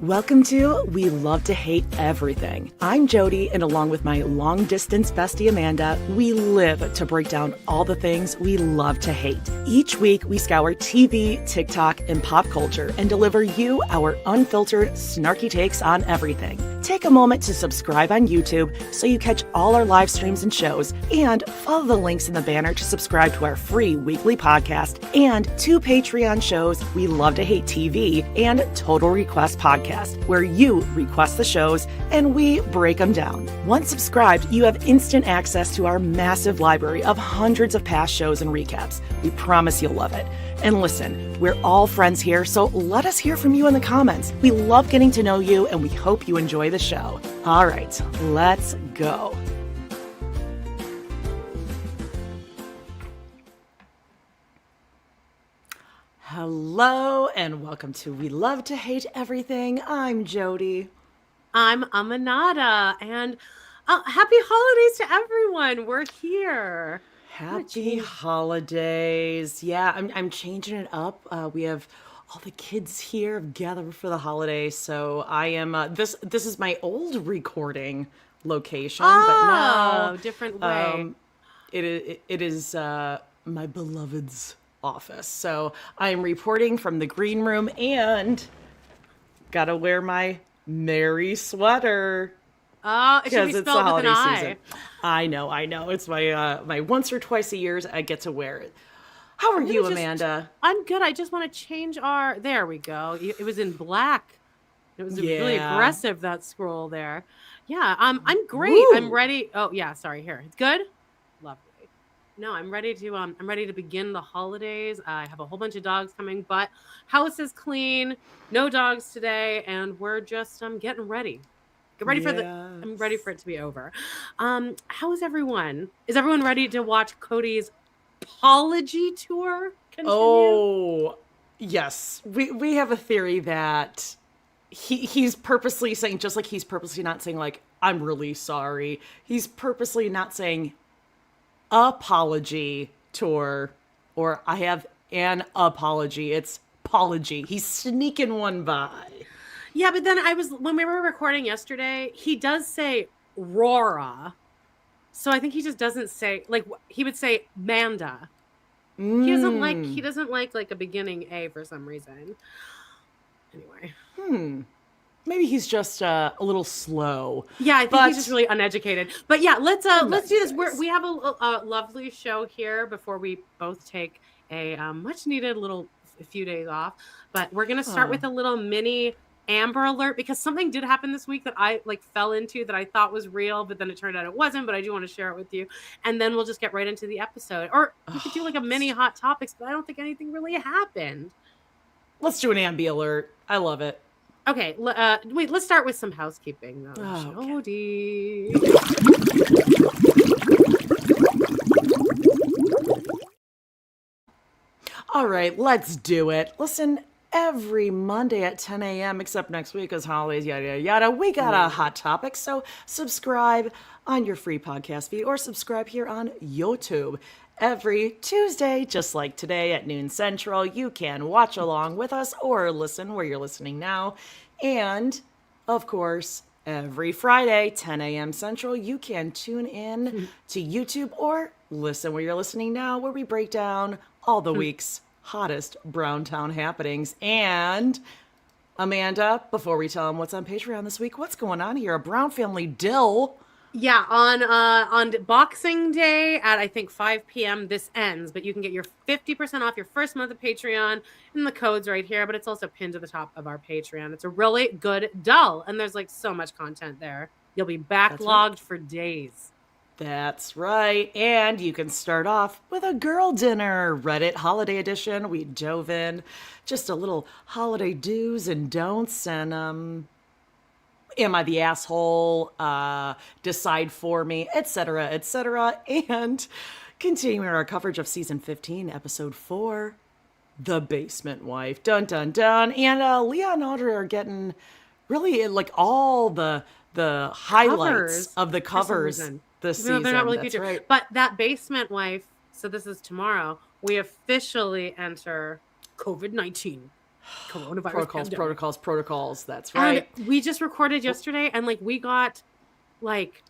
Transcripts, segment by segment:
Welcome to We Love to Hate Everything. I'm Jody, and along with my long-distance bestie Amanda, we live to break down all the things we love to hate. Each week, we scour TV, TikTok, and pop culture and deliver you our unfiltered, snarky takes on everything. Take a moment to subscribe on YouTube so you catch all our live streams and shows, and follow the links in the banner to subscribe to our free weekly podcast and 2 Patreon shows, We Love to Hate TV and Total Request Podcast, where you request the shows and we break them down. Once subscribed, you have instant access to our massive library of hundreds of past shows and recaps. We promise you'll love it. And listen, we're all friends here, so let us hear from you in the comments. We love getting to know you, and we hope you enjoy the show. All right, let's go. Hello, and welcome to We Love to Hate Everything. I'm Jody. I'm Amanada, and happy holidays to everyone. We're here. Happy holidays. Yeah, I'm changing it up. We have all the kids here gathered for the holidays, so I am this is my old recording location, but now different way. It is my beloved's office. So I am reporting from the green room and gotta wear my Meri sweater. It should be spelled with an I. Season. I know. It's my once or twice a year I get to wear it. How are you, Amanda? I'm good. I just want to change our. There we go. It was in black. It was really aggressive, that scroll there. Yeah. I'm great. Woo. I'm ready. Oh yeah. Sorry. Here. It's good. Lovely. No, I'm ready to begin the holidays. I have a whole bunch of dogs coming, but house is clean. No dogs today, and we're just getting ready. I'm ready for it to be over. How is everyone? Is everyone ready to watch Kody's apology tour continue? Oh, yes. We have a theory that he's purposely saying, just like he's purposely not saying like, I'm really sorry. He's purposely not saying apology tour or I have an apology. It's apology. He's sneaking one by. Yeah, but then when we were recording yesterday, he does say Rora. So I think he just doesn't say, like, he would say Manda. He doesn't like a beginning A for some reason. Anyway. Maybe he's just a little slow. Yeah, I think he's just really uneducated. But yeah, let's do this. We have a lovely show here before we both take a much needed a few days off. But we're going to start with a little mini Amber Alert, because something did happen this week that I fell into that I thought was real, but then it turned out it wasn't, but I do want to share it with you. And then we'll just get right into the episode. Or we could do like a mini hot topics, but I don't think anything really happened. Let's do an Amber Alert. I love it. Okay, wait, let's start with some housekeeping though. Jody. All right, let's do it. Listen, every Monday at 10 a.m., except next week is holidays, yada, yada, yada, we got a hot topic. So subscribe on your free podcast feed or subscribe here on YouTube. Every Tuesday, just like today at noon Central, you can watch along with us or listen where you're listening now. And, of course, every Friday, 10 a.m. Central, you can tune in to YouTube or listen where you're listening now, where we break down all the week's hottest Browntown happenings. And Amanda, before we tell them what's on Patreon this week, what's going on here? A Brown family dill. Yeah, on Boxing Day at I think 5 p.m. this ends, but you can get your 50% off your first month of Patreon, and the code's right here, but it's also pinned to the top of our Patreon. It's a really good dull, and there's like so much content there. You'll be backlogged for days. That's right. And you can start off with a girl dinner, Reddit holiday edition. We dove in just a little holiday do's and don'ts, and am I the asshole? Decide for me, etc., etc. And continuing our coverage of season 15, episode 4, The Basement Wife. Dun, dun, dun. And Leah and Audrey are getting really like all the highlights of the covers this season. They're not really featured. Right. But that Basement Wife, so this is tomorrow, we officially enter COVID-19. Coronavirus protocols. That's right. And we just recorded yesterday, and like we got like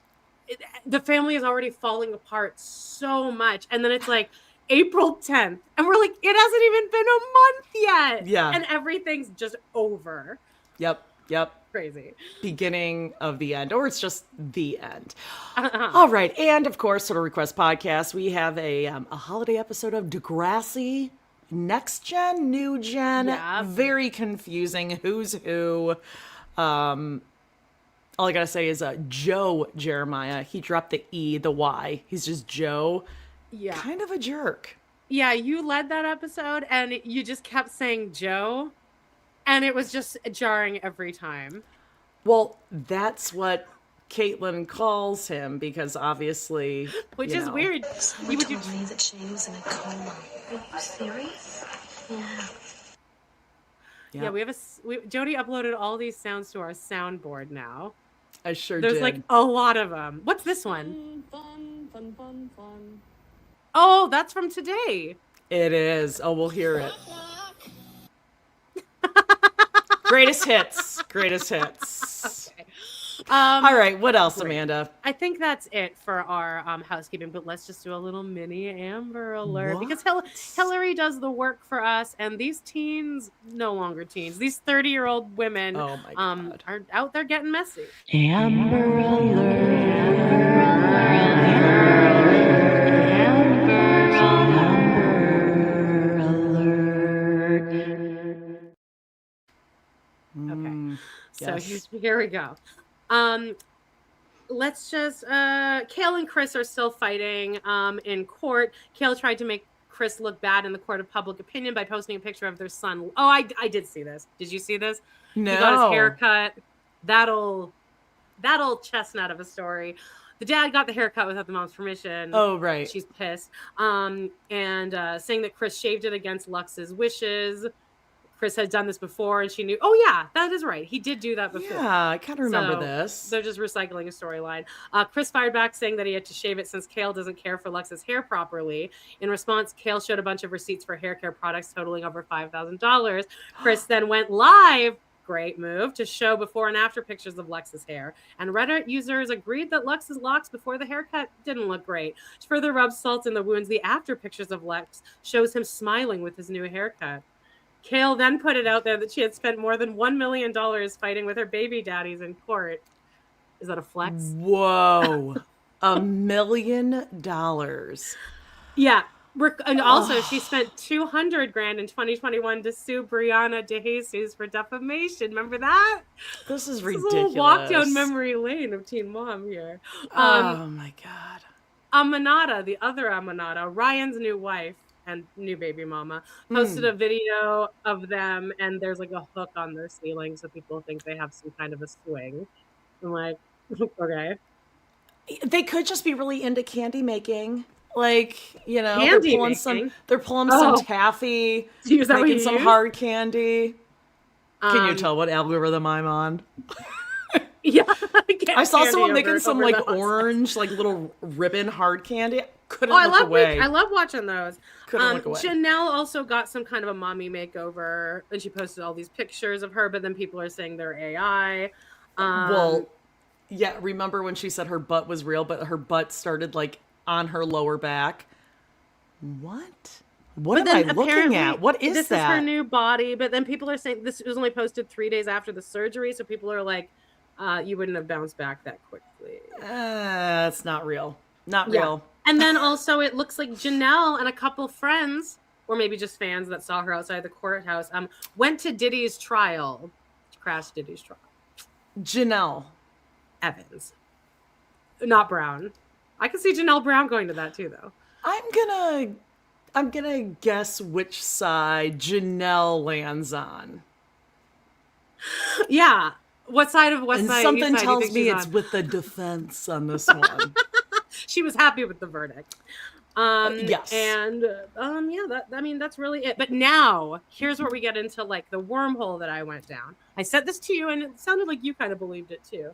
the family is already falling apart so much, and then it's like April 10th, and we're like, it hasn't even been a month yet. Yeah. And everything's just over. Yep. Crazy. Beginning of the end, or it's just the end. All right. And of course, Sort of Request Podcast, we have a holiday episode of Degrassi. Next gen, new gen, very confusing. Who's who? All I gotta say is Joe Jeremiah. He dropped the E, the Y. He's just Joe. Yeah. Kind of a jerk. Yeah, you led that episode, and you just kept saying Joe, and it was just jarring every time. Well, that's what Caitlin calls him, because obviously, which is weird. Someone told me that Shane was in a coma. Are you serious? Yeah. We have Jody uploaded all these sounds to our soundboard now. I sure There's did. like a lot of them. What's this one? Fun. Oh, that's from today. It is. Oh, we'll hear it. Greatest hits. Okay. All right. What else, Amanda? I think that's it for our housekeeping, but let's just do a little mini Amber Alert. What? Because Hillary does the work for us, and these teens, no longer teens, these 30-year-old women Oh my God. are out there getting messy. Amber Alert. Okay. So Yes. here we go. Let's just Kale and Chris are still fighting in court. Kale tried to make Chris look bad in the court of public opinion by posting a picture of their son. Oh, I did see this. Did you see this? No. He got his haircut. That old chestnut of a story. The dad got the haircut without the mom's permission. Oh, right. She's pissed. And saying that Chris shaved it against Lux's wishes. Chris had done this before, and she knew. Oh, yeah, that is right. He did do that before. Yeah, I kind of remember this. They're just recycling a storyline. Chris fired back saying that he had to shave it since Kale doesn't care for Lux's hair properly. In response, Kale showed a bunch of receipts for hair care products totaling over $5,000. Chris then went live, great move, to show before and after pictures of Lux's hair. And Reddit users agreed that Lux's locks before the haircut didn't look great. To further rub salt in the wounds, the after pictures of Lux shows him smiling with his new haircut. Kale then put it out there that she had spent more than $1 million fighting with her baby daddies in court. Is that a flex? Whoa. $1 million. Yeah. And also, she spent $200,000 in 2021 to sue Brianna DeJesus for defamation. Remember that? This is This ridiculous. is a little walk down memory lane of Teen Mom here. Oh my God. Amanada, the other Amanada, Ryan's new wife and new baby mama, posted a video of them, and there's like a hook on their ceiling, so people think they have some kind of a swing. I'm like, okay. They could just be really into candy making. Like, you know, Candy they're pulling some taffy, Is that what making you some use? hard candy. Can you tell what algorithm I'm on? Yeah. I saw someone making some like orange, like little ribbon hard candy. Couldn't I look away. love watching those. Couldn't look away. Janelle also got some kind of a mommy makeover, and she posted all these pictures of her, but then people are saying they're AI. Well, yeah, remember when she said her butt was real, but her butt started like on her lower back? What? What am I looking at? What is this that? This is her new body, but then people are saying this was only posted 3 days after the surgery, so people are like, you wouldn't have bounced back that quickly. It's not real. Not real. And then also it looks like Janelle and a couple friends, or maybe just fans that saw her outside the courthouse, went to Diddy's trial. Crashed Diddy's trial. Janelle Evans. Not Brown. I can see Janelle Brown going to that too, though. I'm gonna guess which side Janelle lands on. Yeah. What side of West And Side? something East Side tells me it's on? with the defense on this one. She was happy with the verdict. Yes. And that's really it. But now here's where we get into like the wormhole that I went down. I said this to you, and it sounded like you kind of believed it too.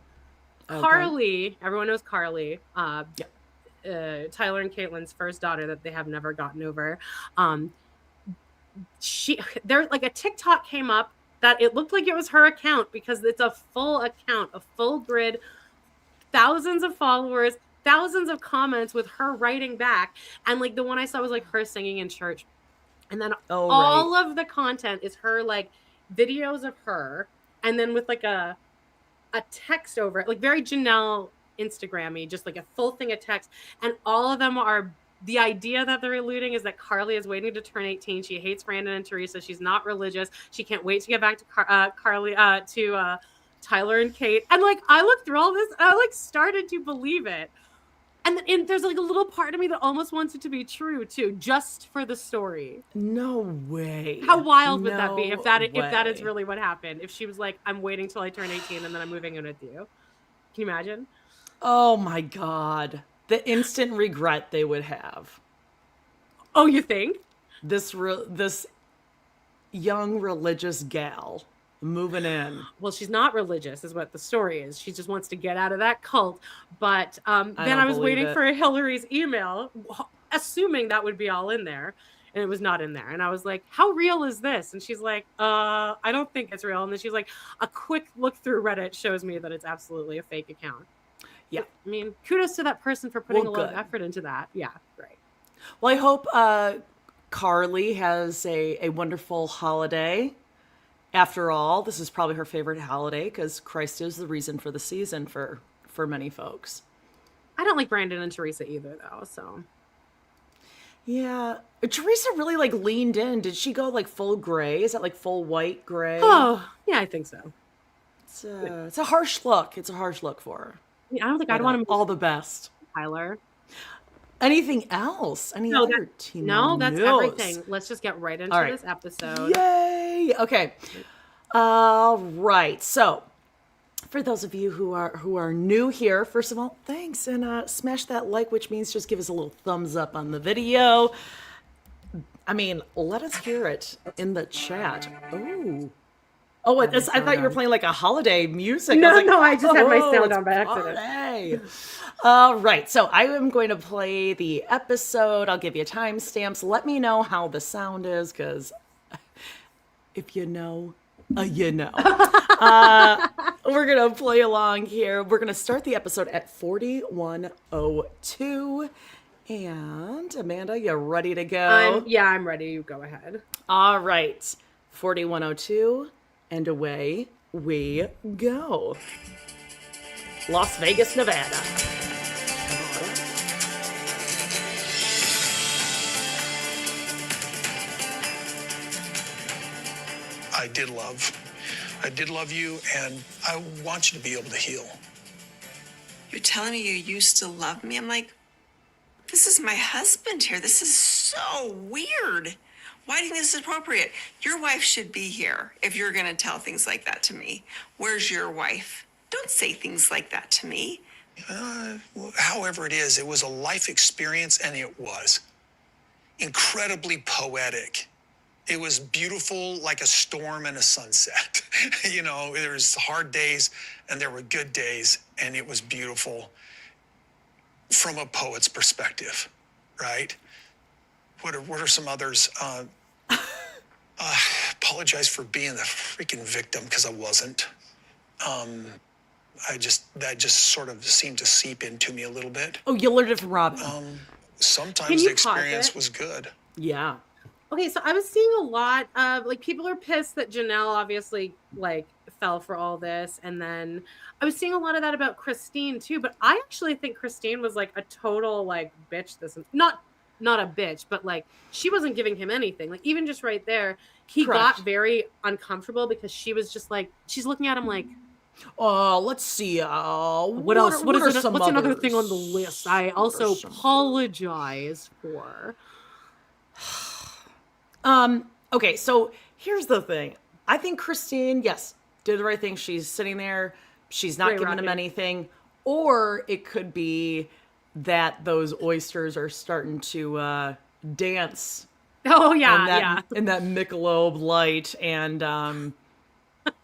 Okay. Carly, everyone knows Carly. Tyler and Caitlin's first daughter that they have never gotten over. there like a TikTok came up that it looked like it was her account because it's a full account, a full grid, thousands of followers, thousands of comments with her writing back. And like the one I saw was like her singing in church. And then all of the content is her like videos of her, and then with like a text over it, like very Janelle Instagram-y, just like a full thing of text. And all of them are, the idea that they're alluding is that Carly is waiting to turn 18. She hates Brandon and Teresa. She's not religious. She can't wait to get back to Tyler and Kate. And like I looked through all this, and I like started to believe it. And there's like a little part of me that almost wants it to be true too, just for the story. No way. How wild would that be if that is really what happened? If she was like, I'm waiting till I turn 18 and then I'm moving in with you. Can you imagine? Oh my God. The instant regret they would have. Oh, you think? This young religious gal moving in. Well, she's not religious is what the story is. She just wants to get out of that cult. But then I was waiting for Hillary's email, assuming that would be all in there. And it was not in there. And I was like, how real is this? And she's like, I don't think it's real. And then she's like, a quick look through Reddit shows me that it's absolutely a fake account. Yeah. I mean, kudos to that person for putting a lot of effort into that. Yeah, great. Well, I hope Carly has a wonderful holiday. After all, this is probably her favorite holiday because Christ is the reason for the season for many folks. I don't like Brandon and Teresa either, though, so. Yeah. Teresa really, like, leaned in. Did she go, like, full gray? Is that, like, full white gray? Oh, yeah, I think so. It's a harsh look. It's a harsh look for her. Yeah, I don't think I'd want to all the best. Tyler. Anything else? Any other team? No, that's everything. Let's just get right into this episode. Yay! Okay. All right. So, for those of you who are new here, first of all, thanks, and smash that like, which means just give us a little thumbs up on the video. I mean, let us hear it in the chat. Ooh. Oh, I thought you were playing like a holiday music. No, I just had my sound on by accident. All right, so I am going to play the episode. I'll give you timestamps. Let me know how the sound is, because if you know, you know. We're going to play along here. We're going to start the episode at 41:02. And Amanda, you ready to go? I'm ready. You go ahead. All right, 41:02. And away we go. Las Vegas, Nevada. I did love you, and I want you to be able to heal. You're telling me you used to love me? I'm like, this is my husband here. This is so weird. Why do you think this is appropriate? Your wife should be here if you're going to tell things like that to me. Where's your wife? Don't say things like that to me. However it is, it was a life experience, and it was incredibly poetic. It was beautiful like a storm and a sunset. You know, there's hard days and there were good days, and it was beautiful from a poet's perspective, right? What are some others? Apologize for being the freaking victim, because I wasn't. That just sort of seemed to seep into me a little bit. Oh, you learned it from Robin. Sometimes the experience was good. Yeah. Okay, so I was seeing a lot of, like, people are pissed that Janelle obviously, like, fell for all this. And then I was seeing a lot of that about Christine, too. But I actually think Christine was, like, a total, like, bitch. Not a bitch, but, like, she wasn't giving him anything. Like, even just right there, he got very uncomfortable because she was just, like, she's looking at him like, let's see. What else? What's another thing on the list? I also apologize for. Okay, so here's the thing. I think Christine, yes, did the right thing. She's sitting there. She's not giving him anything. Or it could be that those oysters are starting to dance. Oh, yeah, in that Michelob light. And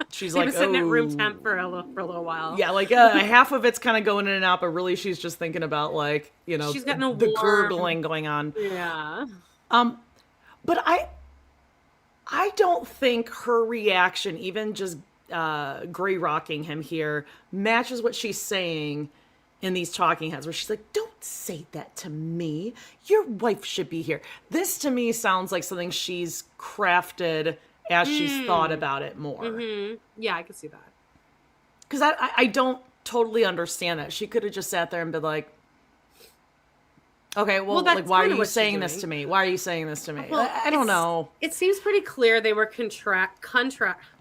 she's like, sitting at room temp for a little while. Yeah, like half of it's kind of going in and out, but really she's just thinking about, like, you know, she's got no the gurgling going on. Yeah. But I don't think her reaction, even just gray rocking him here, matches what she's saying in these talking heads, where she's like, don't say that to me. Your wife should be here. This to me sounds like something she's crafted as she's thought about it more. Mm-hmm. Yeah, I can see that. Because I don't totally understand that. She could have just sat there and been like, okay, well like, why are you saying this to me? Why are you saying this to me? Well, I don't know. It seems pretty clear they were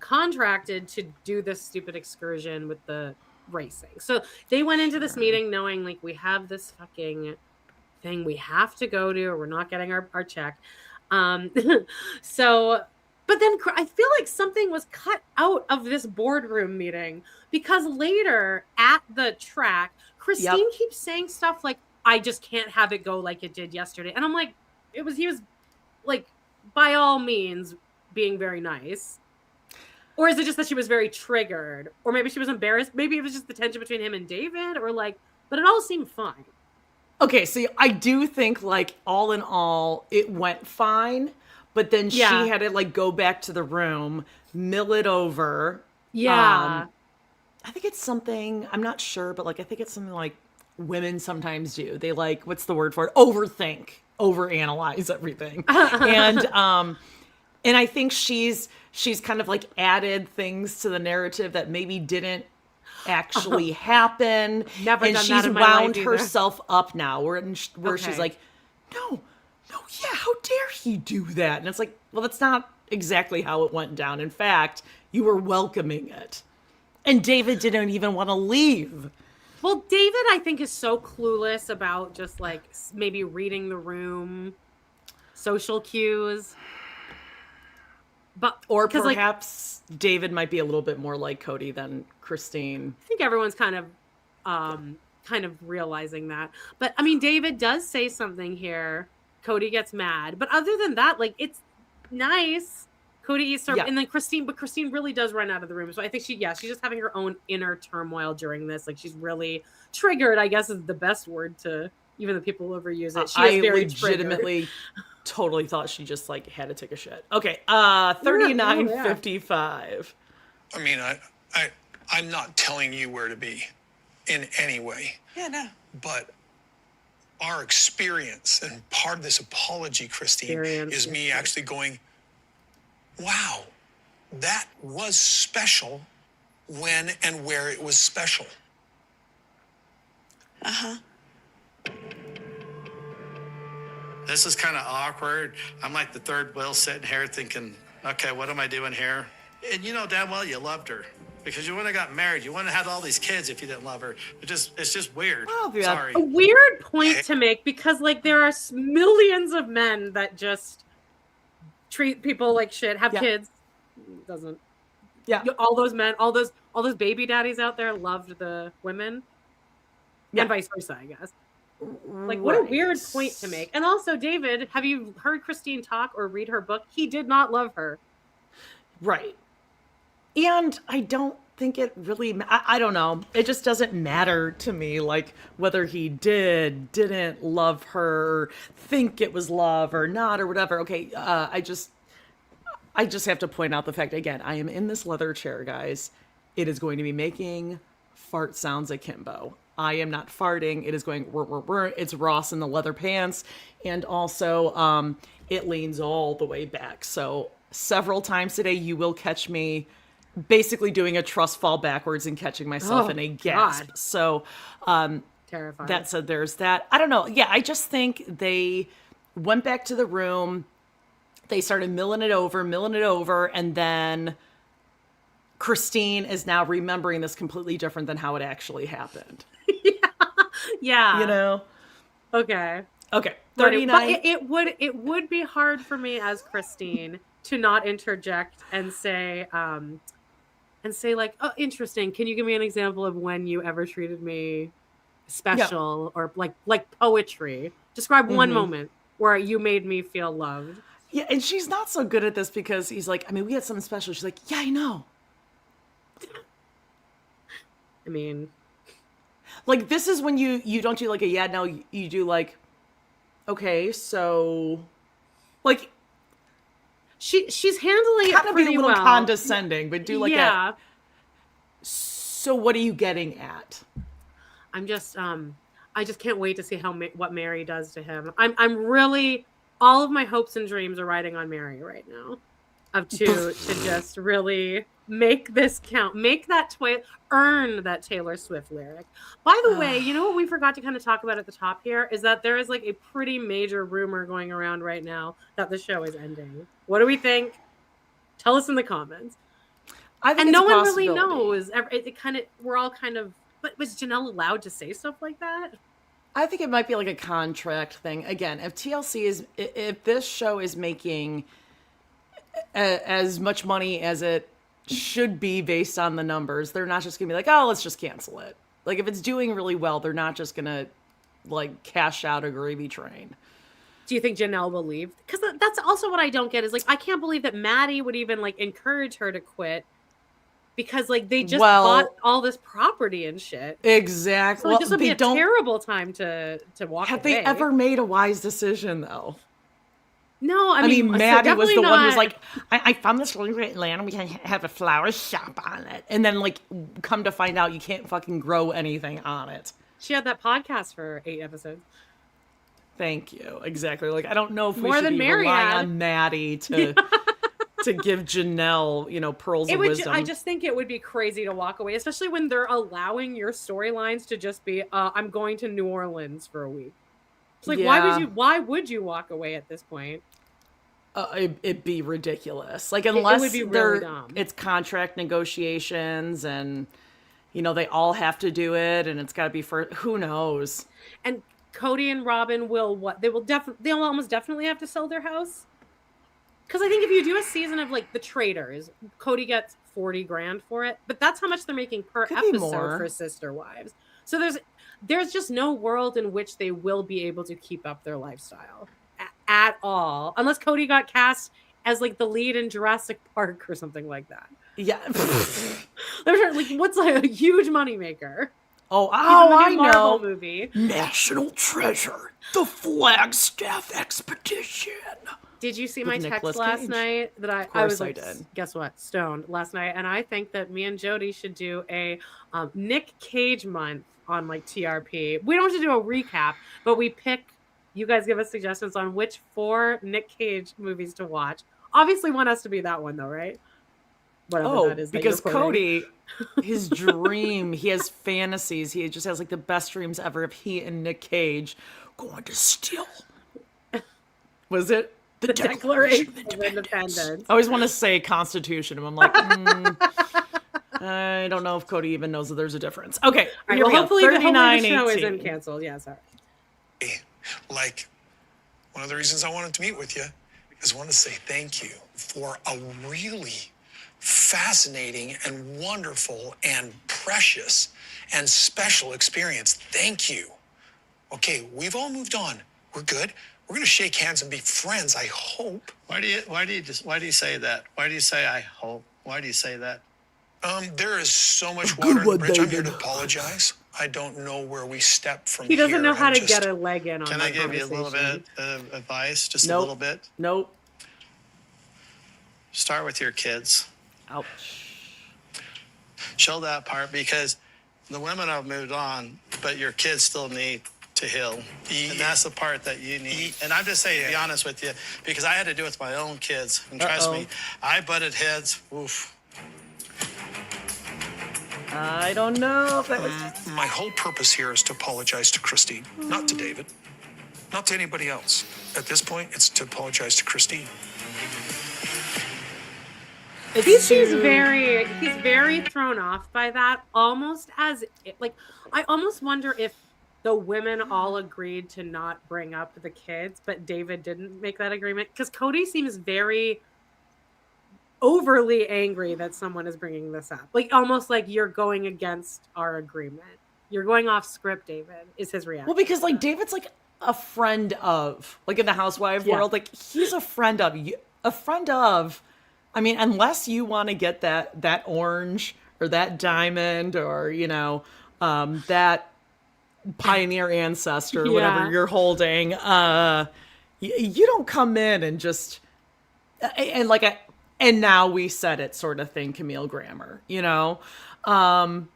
contracted to do this stupid excursion with the racing. So they went into this meeting knowing, like, we have this fucking thing we have to go to, or we're not getting our check. So, but then I feel like something was cut out of this boardroom meeting, because later at the track, Christine keeps saying stuff like, I just can't have it go like it did yesterday. And I'm like, he was like, by all means, being very nice. Or is it just that she was very triggered? Or maybe she was embarrassed. Maybe it was just the tension between him and David, or like, but it all seemed fine. Okay, so I do think, like, all in all, it went fine. But then she had to, like, go back to the room, mill it over. Yeah. I think it's something, I'm not sure, but, like, I think it's something like women sometimes do. They, like, what's the word for it? Overthink, overanalyze everything. And I think she's kind of, like, added things to the narrative that maybe didn't actually happen. Never and done she's that in my life wound either. herself up now, where she's like, no, yeah, how dare he do that? And it's like, well, that's not exactly how it went down. In fact, you were welcoming it. And David didn't even want to leave. Well, David, I think, is so clueless about just, like, maybe reading the room, social cues. Or perhaps, like, David might be a little bit more like Kody than Christine. I think everyone's kind of realizing that. But I mean, David does say something here. Kody gets mad. But other than that, like, it's nice. Kody eats her, and then Christine really does run out of the room. So I think she's just having her own inner turmoil during this. Like, she's really triggered, I guess is the best word to even the people who overuse it. She is very legitimately totally thought she just, like, had to take a shit. Okay, 39:55. I mean, I'm not telling you where to be in any way. Yeah, no. But our experience, and part of this apology, Christine, is me actually going, wow, that was special when and where it was special. Uh-huh. This is kind of awkward. I'm like the third wheel sitting here thinking, okay, what am I doing here? And you know damn well you loved her, because you wouldn't have got married. You wouldn't have had all these kids if you didn't love her. It's just weird. Oh, yeah. Sorry. A weird point to make, because, like, there are millions of men that just treat people like shit, have kids. Doesn't. Yeah. All those men, all those baby daddies out there loved the women. Yeah. And vice versa, I guess. Like, what a weird point to make. And also, David, have you heard Christine talk or read her book? He did not love her. Right. And I don't think it really, I don't know. It just doesn't matter to me, like, whether he didn't love her, think it was love or not, or whatever. Okay, I just have to point out the fact, again, I am in this leather chair, guys. It is going to be making fart sounds akimbo. I am not farting. It is going, it's Ross in the leather pants. And also, it leans all the way back. So several times today, you will catch me basically doing a trust fall backwards and catching myself in a gasp. God. So, terrifying. That said, there's that. I don't know. Yeah, I just think they went back to the room. They started milling it over. And then Christine is now remembering this completely different than how it actually happened. Yeah. You know? Okay. 39. But it would be hard for me as Christine to not interject and say like, oh, interesting. Can you give me an example of when you ever treated me special or like poetry? Describe one moment where you made me feel loved. Yeah, and she's not so good at this because he's like, I mean, we had something special. She's like, yeah, I know. I mean, like, this is when you don't do like a yeah, no, you do like, okay, so, like, she's handling kind it of be pretty a little well. condescending, but do like yeah. So what are you getting at? I'm just I just can't wait to see what Meri does to him. I'm really, all of my hopes and dreams are riding on Meri right now, to just really make this count, earn that Taylor Swift lyric. By the way, you know what we forgot to kind of talk about at the top here is that there is like a pretty major rumor going around right now that the show is ending. What do we think? Tell us in the comments. I think and it's no a one really possibility. knows. We're all kind of. But was Janelle allowed to say stuff like that? I think it might be like a contract thing. Again, if this show is making as much money as it should be based on the numbers, they're not just gonna be like, oh, let's just cancel it. Like if it's doing really well, they're not just gonna like cash out a gravy train. Do you think Janelle will leave? Because that's also what I don't get is like, I can't believe that Maddie would even like encourage her to quit. Because like they just bought all this property and shit. Exactly. So, like, this would be a terrible time to walk away. Have they ever made a wise decision though? No, I mean Maddie was the one who's like, I found this really great land and we can have a flower shop on it. And then like come to find out you can't fucking grow anything on it. She had that podcast for 8 episodes. Thank you. Exactly. Like I don't know if More we should than be Meri relying had. on Maddie to to give Janelle, pearls of wisdom. I just think it would be crazy to walk away, especially when they're allowing your storylines to just be, I'm going to New Orleans for a week. It's like, why would you walk away at this point? It'd be ridiculous. Like unless it would be really dumb. It's contract negotiations and, they all have to do it and it's got to be for, who knows? And Kody and Robin they'll almost definitely have to sell their house. Because I think if you do a season of like The Traitors, Kody gets $40,000 for it, but that's how much they're making per episode for Sister Wives. So there's just no world in which they will be able to keep up their lifestyle at all, unless Kody got cast as like the lead in Jurassic Park or something like that. Yeah, like what's like a huge moneymaker? I know. Movie. National Treasure, the Flagstaff Expedition. Did you see my text last night that I was like, guess what? Stoned last night. And I think that me and Jody should do a Nick Cage month on like TRP. We don't have to do a recap, but you guys give us suggestions on which 4 Nick Cage movies to watch. Obviously one has to be that one though, right? Whatever that is. Because Kody, his dream, he has fantasies. He just has like the best dreams ever of he and Nick Cage going to steal. Was it? The Declaration of Independence. I always want to say Constitution. I'm like, I don't know if Kody even knows that there's a difference. Okay, all right, hopefully the show isn't canceled. Yeah, sorry. Like, one of the reasons I wanted to meet with you is I want to say thank you for a really fascinating and wonderful and precious and special experience. Thank you. Okay, we've all moved on. We're good. We're going to shake hands and be friends, I hope. Why do you say that? Why do you say I hope? Why do you say that? There is so much water in the bridge. I'm here to apologize. I don't know where we step from here. He doesn't know how to get a leg in on Can I give you a little bit of advice? Just a little bit? Nope. Start with your kids. Ouch. Show that part because the women have moved on, but your kids still need to heal. And that's the part that you need. And I'm just saying, to be honest with you, because I had to do it with my own kids. And trust me, I butted heads. Oof. I don't know if that was... My whole purpose here is to apologize to Christine, not to David, not to anybody else. At this point, it's to apologize to Christine. He's very thrown off by that, almost as like I almost wonder if the women all agreed to not bring up the kids, but David didn't make that agreement because Kody seems very overly angry that someone is bringing this up, like almost like you're going against our agreement. You're going off script, David, is his reaction. Well, because like David's like a friend of, like in the housewife world, like he's a friend of. I mean, unless you want to get that orange or that diamond or, that pioneer ancestor, whatever you're holding, you don't come in and just and like a, and now we said it sort of thing, Camille Grammer, you know? I'm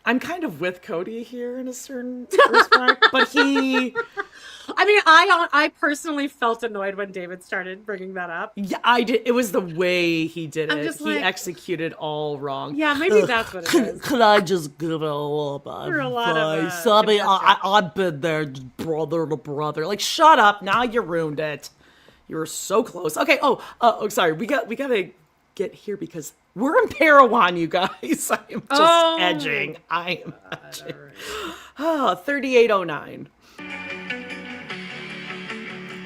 kind of with Kody here in a certain respect, but he... I mean, I personally felt annoyed when David started bringing that up. Yeah, I did. It was the way he did it. Just he executed all wrong. Yeah, maybe that's what it is. Can I just give it a little bit of advice? I mean, I've been there, brother to brother. Like, shut up. Now you ruined it. You were so close. Okay. Oh, sorry. We gotta get here because we're in Parowan, you guys. I am just edging. I am edging. Right. 3809.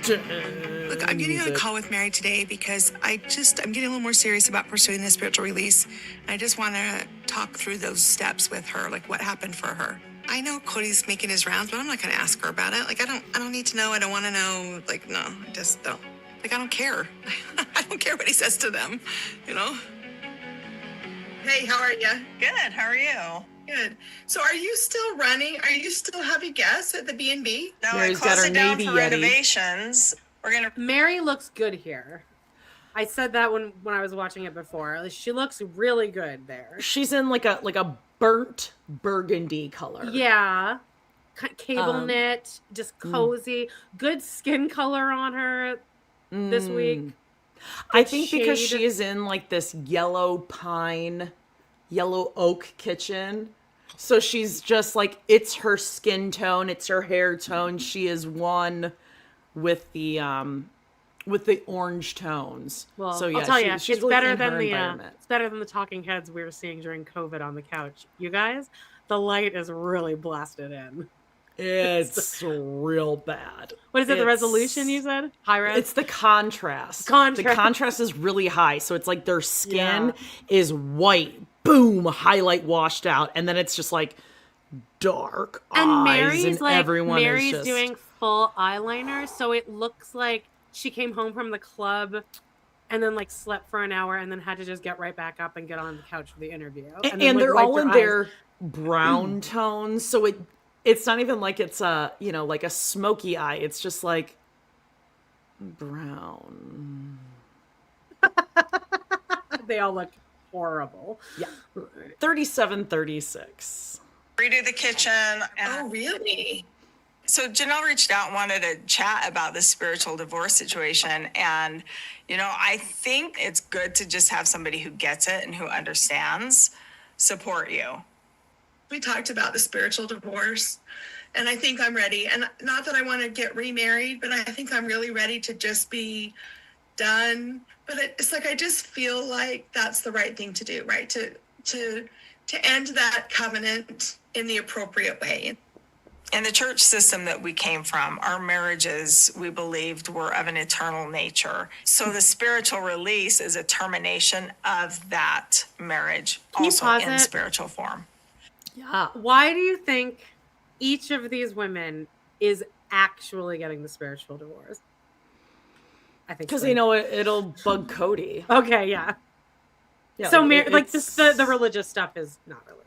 Look, I'm getting on a call with Meri today because I'm getting a little more serious about pursuing the spiritual release. I just want to talk through those steps with her, like what happened for her. I know Kody's making his rounds, but I'm not going to ask her about it. Like, I don't need to know. I don't want to know. Like, no, I just don't. Like, I don't care. I don't care what he says to them, you know? Hey, how are you? Good. How are you? Good. So are you still running? Are you still having guests at the B&B? No, Meri's I got closed her it down Navy for Yeti. renovations. We're going to... Meri looks good here. I said that when I was watching it before. She looks really good there. She's in like a burnt burgundy color. Yeah. Cable knit, just cozy. Good skin color on her this week. I think because she is in like this yellow oak kitchen. So she's just like, it's her skin tone, it's her hair tone. She is one with the orange tones. Well, so yeah, I'll tell you, she's it's really better in her than environment. it's better than the talking heads we were seeing during COVID on the couch. You guys, the light is really blasted in. It's real bad. What is it? The resolution you said? High res? It's the contrast. The contrast is really high. So it's like their skin is white, boom, highlight washed out, and then it's just like dark and eyes, Meri's and like everyone Meri's is just doing full eyeliner, so it looks like she came home from the club and then like slept for an hour and then had to just get right back up and get on the couch for the interview. And they're all in their brown tones, so it's not even like it's a, you know, like a smoky eye. It's just like brown. They all look horrible. Yeah. 3736. redo the kitchen. Oh, really? So Janelle reached out and wanted to chat about the spiritual divorce situation. And, you know, I think it's good to just have somebody who gets it and who understands support you. We talked about the spiritual divorce, and I think I'm ready. And not that I want to get remarried, but I think I'm really ready to just be done. But it's like I just feel like that's the right thing to do, right? To end that covenant in the appropriate way. In the church system that we came from, our marriages, we believed, were of an eternal nature. So the spiritual release is a termination of that marriage, also in spiritual form. Yeah. Why do you think each of these women is actually getting the spiritual divorce? I think because they know it'll bug Kody. Okay, yeah. So like the religious stuff is not really.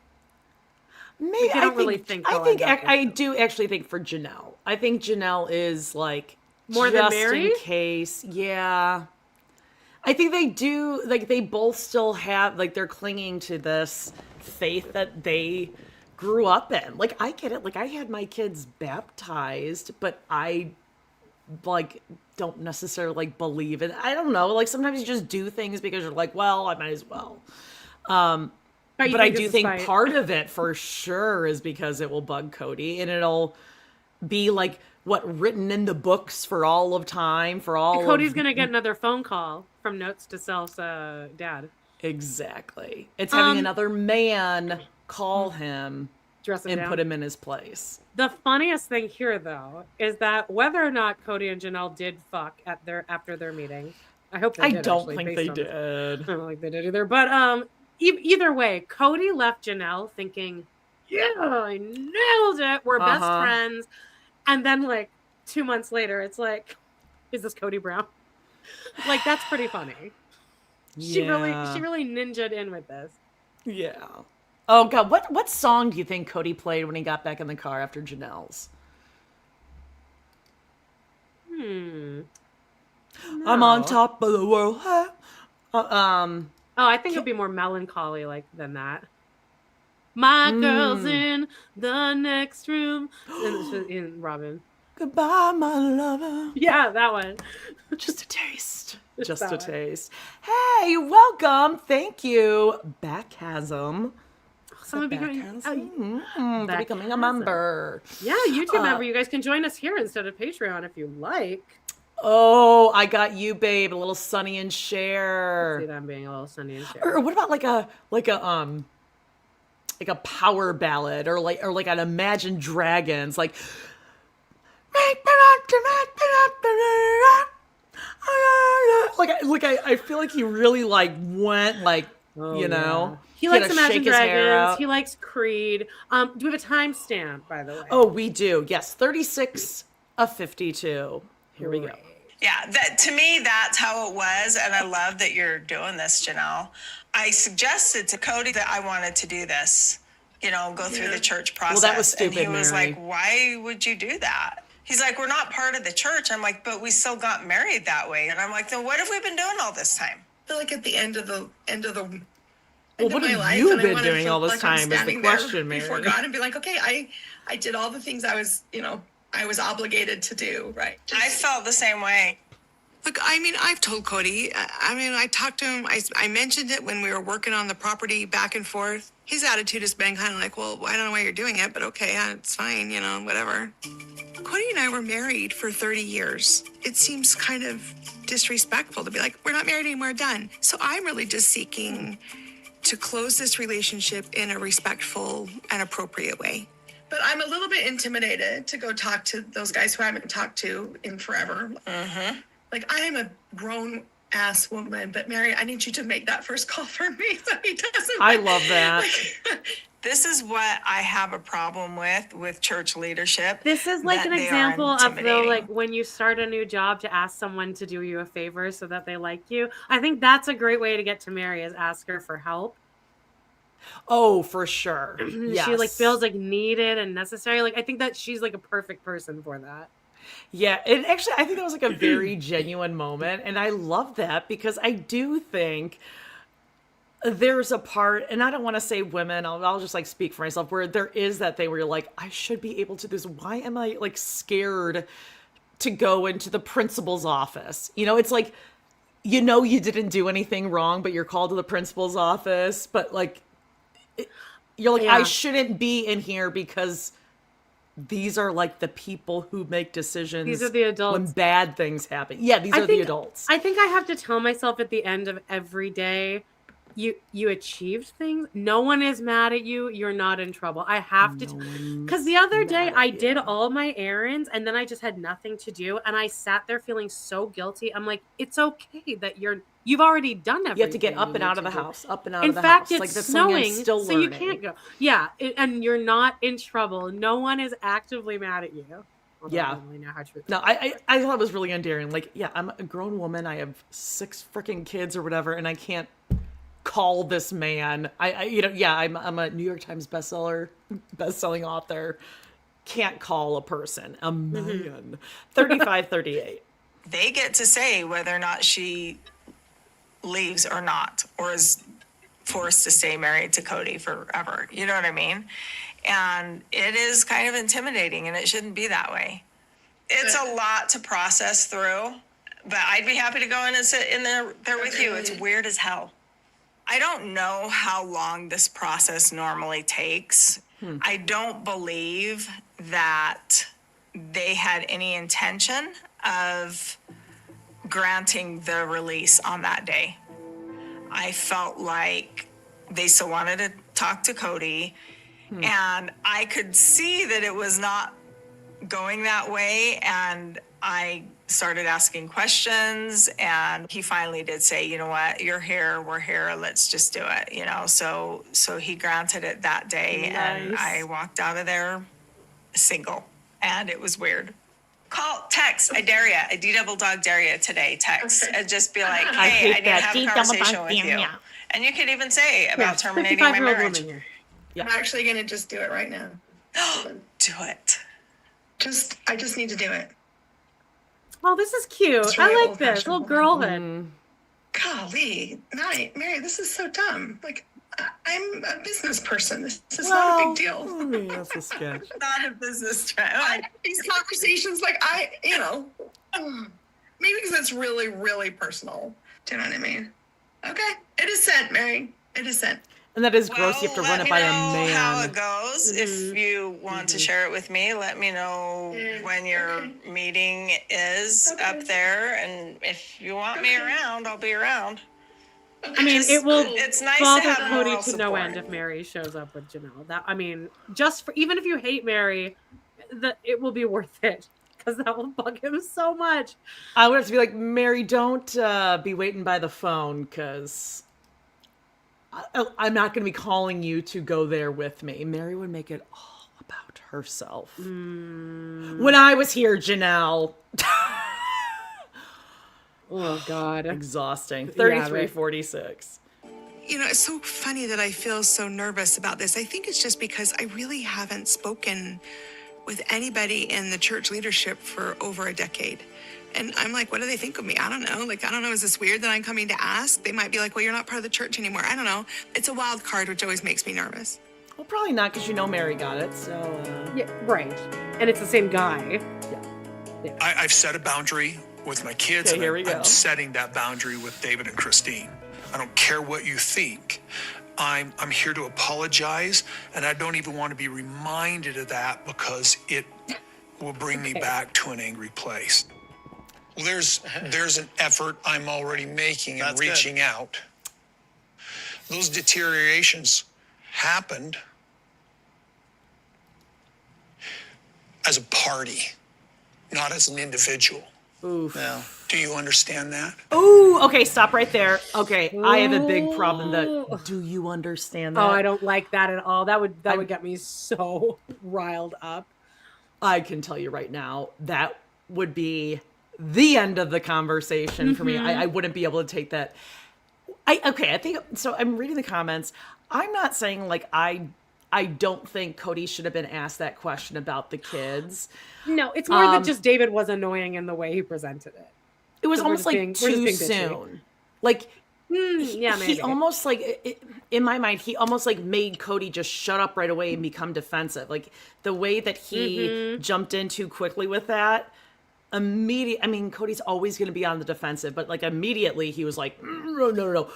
Maybe I don't really think. I do actually think for Janelle. I think Janelle is like more than Meri in case. Yeah, I think they do. Like they both still have like they're clinging to this faith that they grew up in. Like I get it. Like I had my kids baptized, but I like don't necessarily like believe it. I don't know. Like sometimes you just do things because you're like, well, I might as well. But I do think part of it for sure is because it will bug Kody and it'll be like written in the books for all of time for all. Cody's gonna get another phone call from Notes to Self's dad. Exactly. It's having another man call him and put him in his place. The funniest thing here, though, is that whether or not Kody and Janelle did fuck after their meeting, I hope they did. I don't think they did. I don't think they did either. But either way, Kody left Janelle thinking, "Yeah, I nailed it. We're best friends." And then, like 2 months later, it's like, "Is this Kody Brown?" Like that's pretty funny. She really ninja'd in with this. Yeah. Oh God, what song do you think Kody played when he got back in the car after Janelle's? I'm on No. top of the world. Oh, I think it'd be more melancholy than that. My girl's in the next room. In Robin. Goodbye, my lover. Yeah, that one. Just a taste. Just that a one. taste. Hey, welcome. Thank you, Backchasm. Someone becoming For becoming a member. Yeah, YouTube member. You guys can join us here instead of Patreon if you like. Oh, I got you, babe. A little Sonny and Cher. See them being a little Sonny and Cher. Or what about like a power ballad or like an Imagine Dragons like I feel like he really like went like you know. He likes Imagine Dragons. He likes Creed. Do we have a timestamp, by the way? Oh, we do. Yes, 36 of 52. Here we go. Yeah, to me, that's how it was. And I love that you're doing this, Janelle. I suggested to Kody that I wanted to do this, go through the church process. Well, that was stupid, and he was Meri. like, why would you do that? He's like, we're not part of the church. I'm like, but we still got married that way. And I'm like, then what have we been doing all this time? I feel like at the end of Well, what have you been doing all this time is the question, Meri. Before God and be like, okay, I did all the things I was obligated to do, right? I felt the same way. Look, I mean, I've told Kody. I talked to him. I mentioned it when we were working on the property back and forth. His attitude has been kind of like, well, I don't know why you're doing it, but okay, it's fine, whatever. Kody and I were married for 30 years. It seems kind of disrespectful to be like, we're not married anymore, done. So I'm really just seeking to close this relationship in a respectful and appropriate way. But I'm a little bit intimidated to go talk to those guys who I haven't talked to in forever. Mm-hmm. Like, I am a grown ass woman, but Meri, I need you to make that first call for me so he doesn't. I love that. This is what I have a problem with church leadership. This is like an that they are example of the intimidating. when you start a new job to ask someone to do you a favor so that they like you. I think that's a great way to get to Meri is ask her for help. Oh, for sure. Yes. She feels needed and necessary. I think that she's a perfect person for that. Yeah, and actually I think that was a very genuine moment, and I love that because I do think there's a part, and I don't want to say women, I'll just speak for myself, where there is that thing where you're like, I should be able to do this. Why am I scared to go into the principal's office? It's like, you didn't do anything wrong, but you're called to the principal's office, but you're like, I shouldn't be in here because these are the people who make decisions. These are the adults. When bad things happen. Yeah, these are the adults. I think I have to tell myself at the end of every day, you achieved things. No one is mad at you. You're not in trouble. I have to, because the other day I did all my errands and then I just had nothing to do. And I sat there feeling so guilty. I'm like, it's okay that you've already done everything. You have to get up and out of the house, up and out of the In house. fact, it's snowing, so you can't go. Yeah, and you're not in trouble. No one is actively mad at you. Yeah. No, I thought it was really endearing. I'm a grown woman. I have 6 freaking kids or whatever, and I can't call this man. I'm a New York Times best-selling author. Can't call a person a man. 35, 38. They get to say whether or not she leaves or not, or is forced to stay married to Kody forever. You know what I mean? And it is kind of intimidating, and it shouldn't be that way. It's a lot to process through, but I'd be happy to go in and sit in there with you. It's weird as hell. I don't know how long this process normally takes. I don't believe that they had any intention of granting the release on that day. I felt like they still wanted to talk to Kody, and I could see that it was not going that way, and I started asking questions, and he finally did say, you know what, you're here, we're here, let's just do it, so he granted it that day. Nice. And I walked out of there single, and it was weird. Text, I dare you, I D-double dog dare you today, text, and just be like, hey, I need to have a conversation with you. And you could even say about terminating my marriage. I'm actually going to just do it right now. Do it. I just need to do it. Oh, this is cute. It's I really like this. old-fashioned Little girlhood. Golly, Mary, this is so dumb. Like, I'm a business person. This is not a big deal. That's a sketch. Not a business trend. These conversations, like, maybe because it's really, really personal. Do you know what I mean? Okay. It is sent, Mary. It is sent. And that is gross. You have to run it by a man. How it goes. If you want to share it with me, let me know when your meeting is up there. And if you want me around, I'll be around. I mean, it will It's nice bother to have Kody moral to no support. end if Meri shows up with Janelle. That, I mean, just for, even if you hate Meri, it will be worth it because that will bug him so much. I would have to be like, Meri, don't be waiting by the phone because I'm not going to be calling you to go there with me. Meri would make it all about herself. When I was here, Janelle. Oh, God. Exhausting. Yeah, 3346. It's so funny that I feel so nervous about this. I think it's just because I really haven't spoken with anybody in the church leadership for over a decade. And I'm like, what do they think of me? I don't know. Like, I don't know. Is this weird that I'm coming to ask? They might be like, well, you're not part of the church anymore. I don't know. It's a wild card, which always makes me nervous. Well, probably not because Meri got it. So Yeah, right. And it's the same guy. I've set a boundary with my kids. Okay, and here we go. I'm setting that boundary with David and Christine. I don't care what you think. I'm here to apologize, and I don't even want to be reminded of that because it will bring me back to an angry place. Well, there's an effort I'm already making and reaching out. Those deteriorations happened as a party, not as an individual. Oof. Yeah. Do you understand that? Ooh, okay, stop right there. Okay, I have a big problem that, do you understand that? Oh, I don't like that at all. That would get me so riled up. I can tell you right now, that would be the end of the conversation for me. I wouldn't be able to take that. I think, so I'm reading the comments. I'm not saying like I don't think Kody should have been asked that question about the kids. No, it's more that just David was annoying in the way he presented it. It was So almost like too soon. Like, he almost like, in my mind, he almost like made Kody just shut up right away and become defensive. Like the way that he jumped in too quickly with that. I mean, Cody's always going to be on the defensive, but like immediately he was like, no.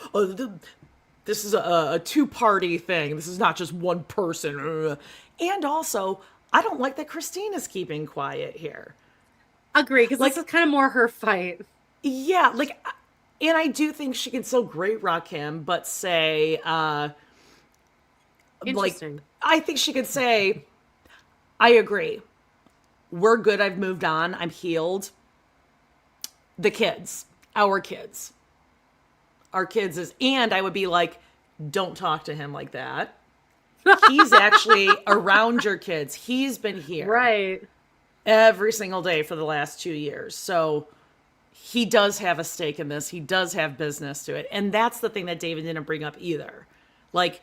This is a two-party thing. This is not just one person. And also, I don't like that Christine is keeping quiet here. Agree, because like, this is kind of more her fight. Yeah, like, and I do think she can still great rock him, but say, Interesting. Like, I think she could say, I agree. We're good. I've moved on. I'm healed. The kids, our kids is, and I would be like, don't talk to him like that. He's actually around your kids. He's been here. Right. Every single day for the last 2 years. So he does have a stake in this. He does have business to it. And that's the thing that David didn't bring up either. Like,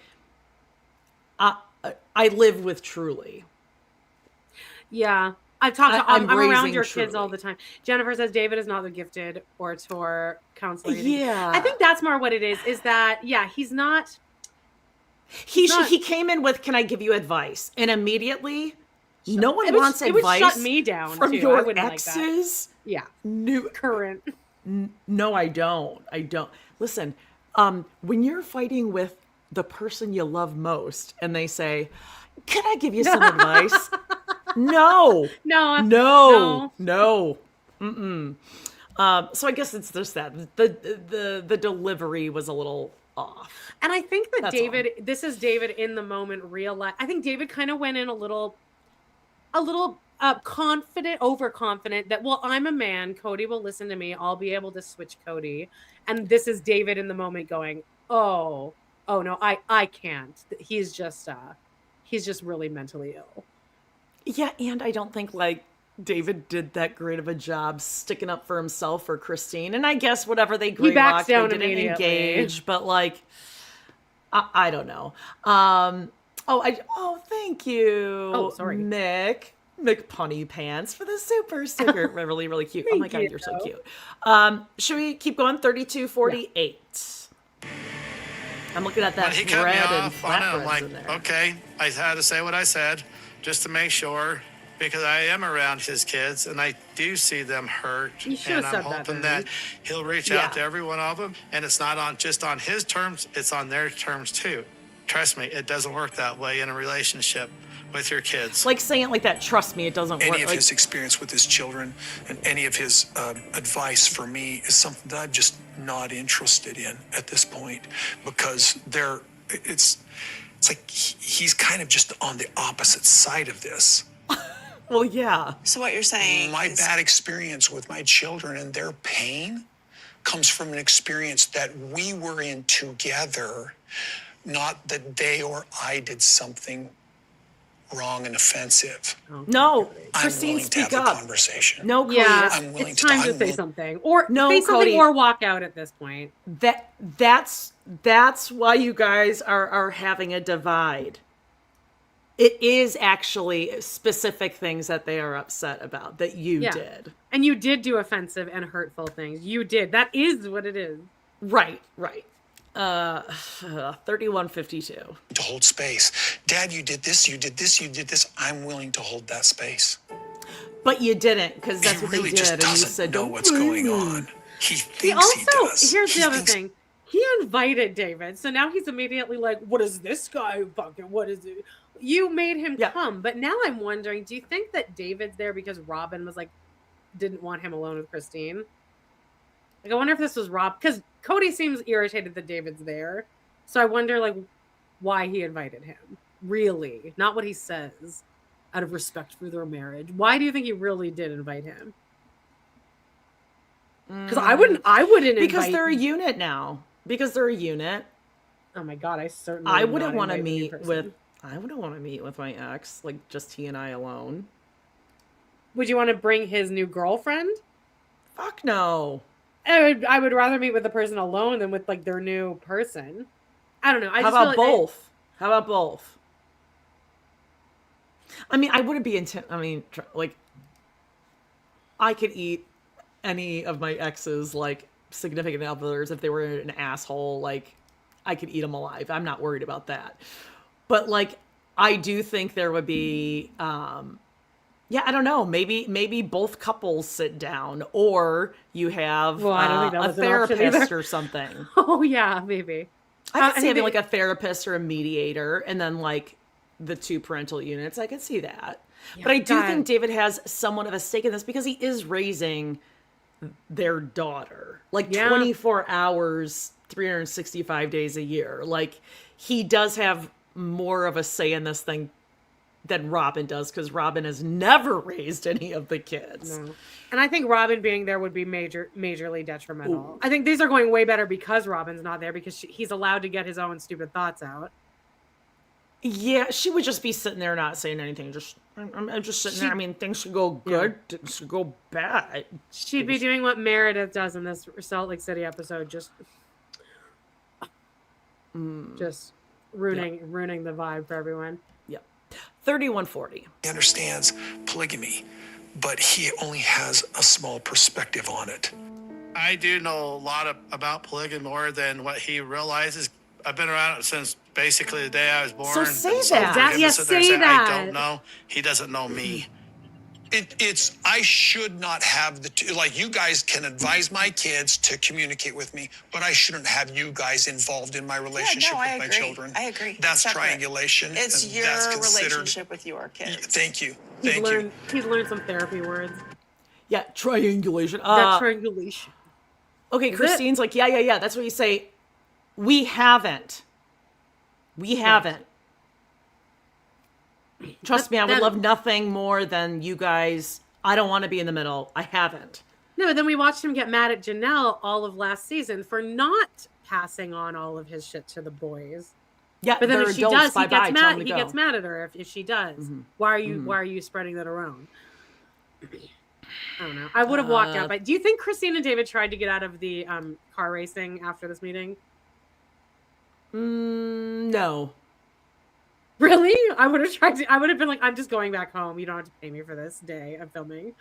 I live with Truly. Yeah. I've talked to, I'm around your Truly. kids all the time. Jennifer says David is not the gifted orator counselor. Yeah. I think that's more what it is that, yeah, he's not. He came in with, can I give you advice? And immediately, no one wants advice. It would shut me down from too. your I wouldn't exes. Like that. Yeah. Current. No, I don't. Listen, when you're fighting with the person you love most and they say, can I give you some advice? No. Mm-mm. So I guess it's just that the delivery was a little off. And I think that That's David, this is David in the moment realize. I think David kind of went in a little confident, overconfident that, well, I'm a man. Kody will listen to me. I'll be able to switch Kody. And this is David in the moment going, oh no, I can't. He's just really mentally ill. Yeah, and I don't think like David did that great of a job sticking up for himself or Christine. And I guess whatever they He backs down they didn't immediately. engage, but like, I don't know. Thank you. Oh, sorry. Mick. McPunny pants for the super sticker. Really, really cute. Oh my God, you're so cute. Should we keep going? 3248. I'm looking at that But he cut me bread and off on it. I'm flatbreads like, in there. okay, I had to say what I said just to make sure, because I am around his kids and I do see them hurt. You should And have I'm said that, hoping then. that he'll reach out to every one of them. And it's not on just on his terms, it's on their terms too. Trust me, it doesn't work that way in a relationship with your kids. Like saying it like that, trust me, it doesn't work. Any of his experience with his children and any of his advice for me is something that I'm just not interested in at this point, because it's like he's kind of just on the opposite side of this. Well, yeah. So what you're saying My is bad experience with my children and their pain comes from an experience that we were in together, not that they or I did something wrong and offensive. No, I'm Christine, willing to have speak the up. conversation. No, Cody, Yeah, I'm willing it's to- time to I'm say will- something, or No, say something, Cody. or walk out at this point. That's why you guys are having a divide. It is actually specific things that they are upset about that you did. And you did do offensive and hurtful things. You did. That is what it is. Right. 3152. To hold space. Dad, you did this, you did this, you did this. I'm willing to hold that space. But you didn't, because that's He what really they just did. And you doesn't said, know don't what's going on. He thinks he does. Here's He the other thinks- thing. He invited David, so now he's immediately like, "What is this guy fucking? What is it?" You made him come, but now I'm wondering: do you think that David's there because Robin was like, didn't want him alone with Christine? Like, I wonder if this was Rob, because Kody seems irritated that David's there, so I wonder like why he invited him. Really, not what he says, out of respect for their marriage. Why do you think he really did invite him? Because I wouldn't because invite. they're a unit now. Because they're a unit. Oh my God, I certainly. I would wouldn't not want to invite the new meet person. with. I wouldn't want to meet with my ex, like just he and I alone. Would you want to bring his new girlfriend? Fuck no. I would rather meet with the person alone than with like their new person. I don't know. How about both? How about both? I mean, I wouldn't be like, I could eat any of my exes, like significant others, if they were an asshole. Like, I could eat them alive. I'm not worried about that. But like, I do think there would be, yeah, I don't know. Maybe both couples sit down, or you have I don't think that a was an option therapist either. or something. Oh yeah, maybe. I could see having like a therapist or a mediator, and then like the two parental units. I could see that. Yeah, but I do God. think David has somewhat of a stake in this because he is raising their daughter like 24 hours, 365 days a year. Like, he does have more of a say in this thing than Robin does, because Robin has never raised any of the kids. No. And I think Robin being there would be majorly detrimental. I think these are going way better because Robin's not there, because he's allowed to get his own stupid thoughts out. Yeah, she would just be sitting there not saying anything. I'm just sitting there. I mean, things should go good, things should go bad. She'd be doing what Meredith does in this Salt Lake City episode, just ruining the vibe for everyone. Yep. 3140. He understands polygamy, but he only has a small perspective on it. I do know a lot about polygamy more than what he realizes. I've been around it since basically the day I was born. So say And that. for him to Yes, sit there and say that. I don't know. He doesn't know me. It's I should not have the two, like, you guys can advise my kids to communicate with me, but I shouldn't have you guys involved in my relationship I with my agree. children. I agree. That's Separate. triangulation. It's and your that's considered- relationship with your kids. Thank you. He's Thank you. learned some therapy words. Yeah, triangulation. That triangulation. Okay, Christine's like, yeah. That's what you say. We haven't. Trust me, I would love nothing more than you guys. I don't want to be in the middle. I haven't. No, but then we watched him get mad at Janelle all of last season for not passing on all of his shit to the boys. Yeah, but then they're if she adults, does, he bye-bye, gets tell mad. them to He go. gets mad at her if she does. Why are you spreading that around? I don't know. I would have walked out. But do you think Christine and David tried to get out of the car racing after this meeting? No. Really? I would have tried to. I would have been like, I'm just going back home. You don't have to pay me for this day I'm filming.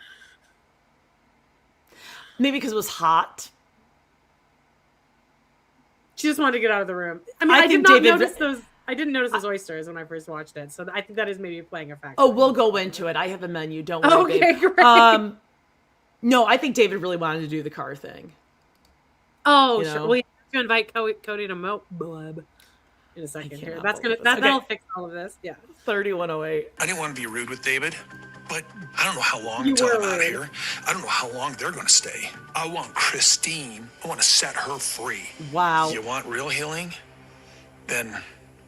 Maybe because it was hot. She just wanted to get out of the room. I mean, I did not notice those. I didn't notice those oysters when I first watched it, so I think that is maybe playing a factor. Oh, we'll go into it. I have a menu. Don't worry, okay, babe. Great. No, I think David really wanted to do the car thing. Oh, You sure. know? We have to invite Kody to Blub in a second here. That's gonna that'll fix all of this. Yeah. 3108. I didn't want to be rude with David, but I don't know how long You until were I'm out rude. here. I don't know how long they're going to stay. I want Christine. I want to set her free. Wow. You want real healing? Then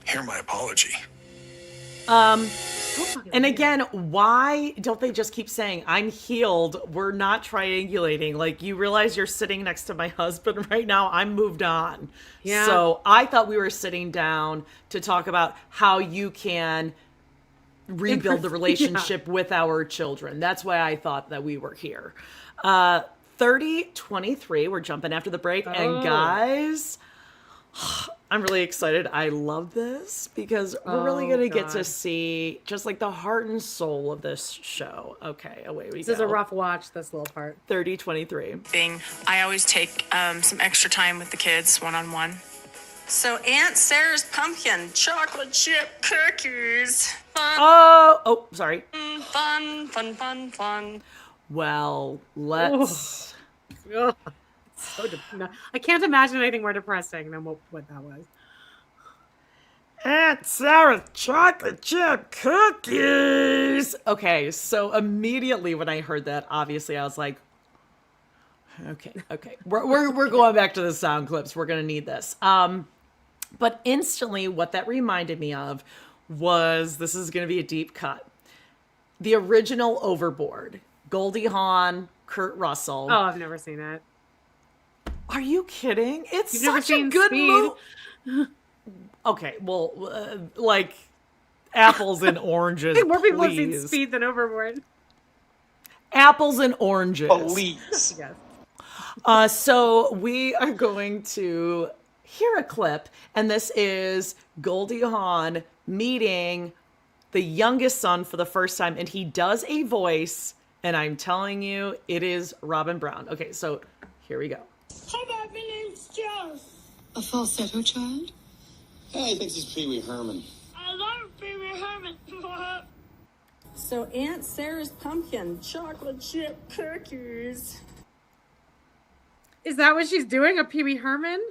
hear my apology. And again, why don't they just keep saying, I'm healed, we're not triangulating? Like, you realize you're sitting next to my husband right now, I'm moved on. Yeah. So I thought we were sitting down to talk about how you can rebuild the relationship with our children. That's why I thought that we were here. 3023, we're jumping after the break. And guys, I'm really excited. I love this because we're really going to get to see just like the heart and soul of this show. Okay, away we go. This is a rough watch, this little part. 3023. Thing. I always take some extra time with the kids one-on-one. So Aunt Sarah's pumpkin chocolate chip cookies. Oh, sorry. Fun. Well, let's... Ugh. So I can't imagine anything more depressing than what that was. Aunt Sarah's chocolate chip cookies. Okay, so immediately when I heard that, obviously I was like, okay. We're going back to the sound clips. We're gonna need this. But instantly, what that reminded me of was, this is gonna be a deep cut. The original Overboard, Goldie Hawn, Kurt Russell. Oh, I've never seen it. Are you kidding? It's You've never such a seen good Speed? movie. Okay, well, like apples and oranges. I think more people have please. seen Speed than Overboard. Apples and oranges. Please. Yes. So we are going to hear a clip, and this is Goldie Hawn meeting the youngest son for the first time, and he does a voice, and I'm telling you, it is Robin Brown. Okay, so here we go. Hi, Bob. My name's Joe. A falsetto child? Yeah, he thinks he's Pee Wee Herman. I love Pee Wee Herman. So Aunt Sarah's pumpkin chocolate chip cookies. Is that what she's doing? A Pee Wee Herman?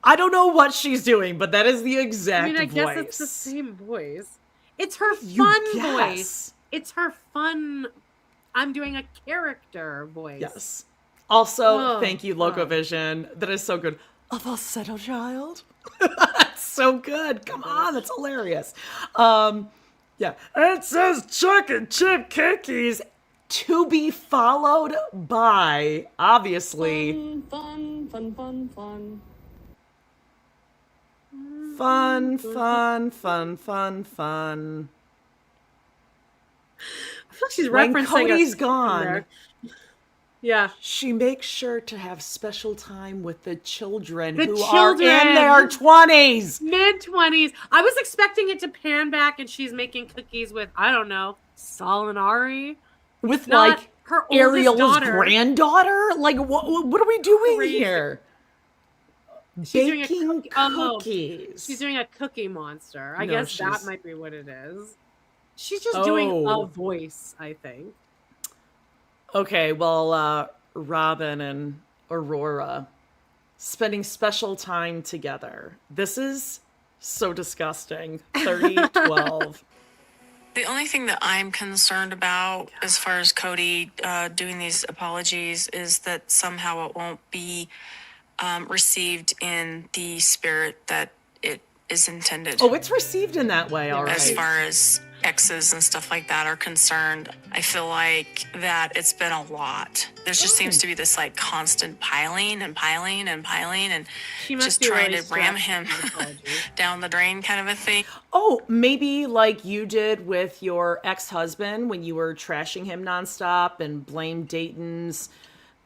I don't know what she's doing, but that is the exact I mean, I voice. guess it's the same voice. It's her fun voice. It's her fun. I'm doing a character voice. Yes. Also, Oh, thank you, Locovision. That is so good. A falsetto child? That's so good. Come on, that's hilarious. Yeah. It says chocolate chip cookies to be followed by, obviously, Fun. fun. I feel like she's When referencing Cody's a- gone, there. Yeah. she makes sure to have special time with the children The who children. are in their 20s. Mid-20s. I was expecting it to pan back and she's making cookies with, I don't know, Salinari. With, Not like, her oldest Ariel's daughter. granddaughter? Like, what are we doing Crazy. here? She's doing a Baking oh, cookies. she's doing a cookie monster. I No, guess that she's- might be what it is. She's just doing Oh. a voice, I think. Okay, well, Robin and Aurora spending special time together. This is so disgusting. 30-12. The only thing that I'm concerned about as far as Kody doing these apologies is that somehow it won't be received in the spirit that it is intended. Oh, it's received in that way, all right. As far as exes and stuff like that are concerned, I feel like that it's been a lot. There just seems to be this like constant piling and She must just be trying really to ram stressed him from the apology. down the drain kind of a thing. Oh, maybe like you did with your ex-husband when you were trashing him nonstop and blamed Dayton's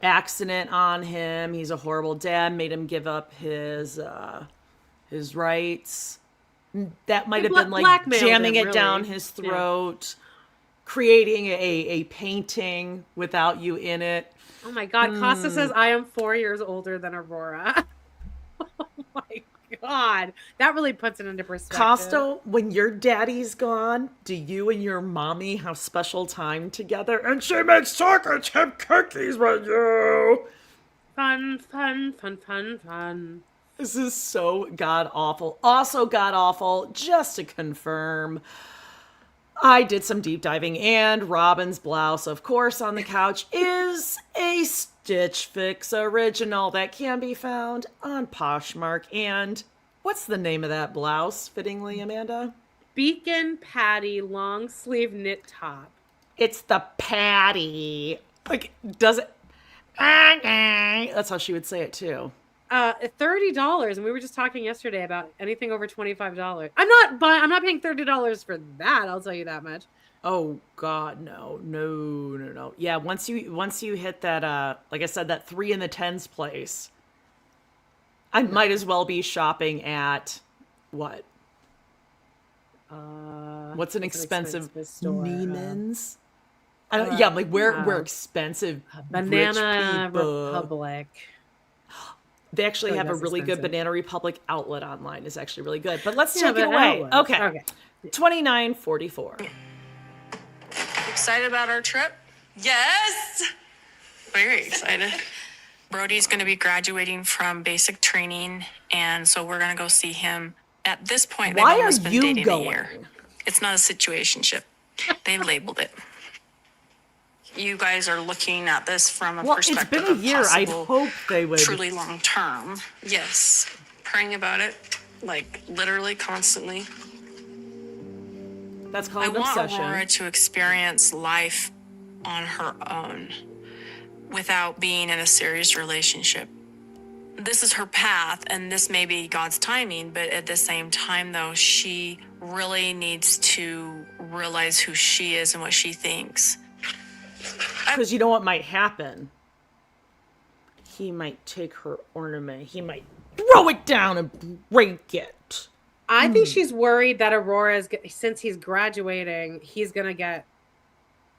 accident on him. He's a horrible dad, made him give up his rights. That might have been like blackmailed jamming him, it down really. his throat, creating a painting without you in it. Oh my God. Costa says, I am 4 years older than Aurora. Oh my God. That really puts it into perspective. Costa, when your daddy's gone, do you and your mommy have special time together? And she makes chocolate chip cookies with you. Fun, fun, fun, fun, fun. This is so god-awful. Also god-awful, just to confirm, I did some deep diving, and Robin's blouse, of course, on the couch is a Stitch Fix original that can be found on Poshmark. And what's the name of that blouse, fittingly, Amanda? Beacon Patty long sleeve knit top. It's the Patty. Like, does it... That's how she would say it, too. $30, and we were just talking yesterday about anything over $25. I'm not paying $30 for that. I'll tell you that much. Oh God, no. Yeah, once you hit that, like I said, that 3 in the tens place, I might as well be shopping at what? What's an expensive store? Neiman's? I don't. Yeah, like where expensive Banana rich people. Republic. They actually have a really expensive. good Banana Republic outlet online. It's actually really good. But let's take it away. Okay. $29.44. Excited about our trip? Yes! Very excited. Brody's going to be graduating from basic training, and so we're going to go see him. At this point, they've Why are almost been you dating going? a year. It's not a situationship. They've labeled it. You guys are looking at this from a perspective it's been a year. I'd possible, hope they would. truly long term. Yes. Praying about it, like literally constantly. That's called I an want obsession. Aurora to experience life on her own without being in a serious relationship. This is her path, and this may be God's timing, but at the same time, though, she really needs to realize who she is and what she thinks. Because you know what might happen? He might take her ornament. He might throw it down and break it. I think she's worried that Aurora's, since he's graduating, he's going to get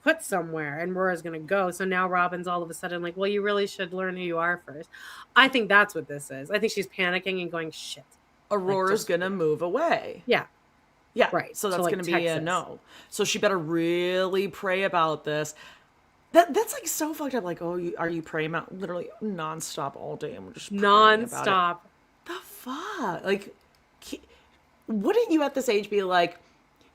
put somewhere and Aurora's going to go. So now Robin's all of a sudden like, well, you really should learn who you are first. I think that's what this is. I think she's panicking and going, shit. Aurora's going to move away. Yeah. Yeah. Right. So that's like going to be a Texas. no. So she better really pray about this. That's like so fucked up. Like, oh, are you praying about literally nonstop all day? And we're just Nonstop. The fuck? Like, wouldn't you at this age be like,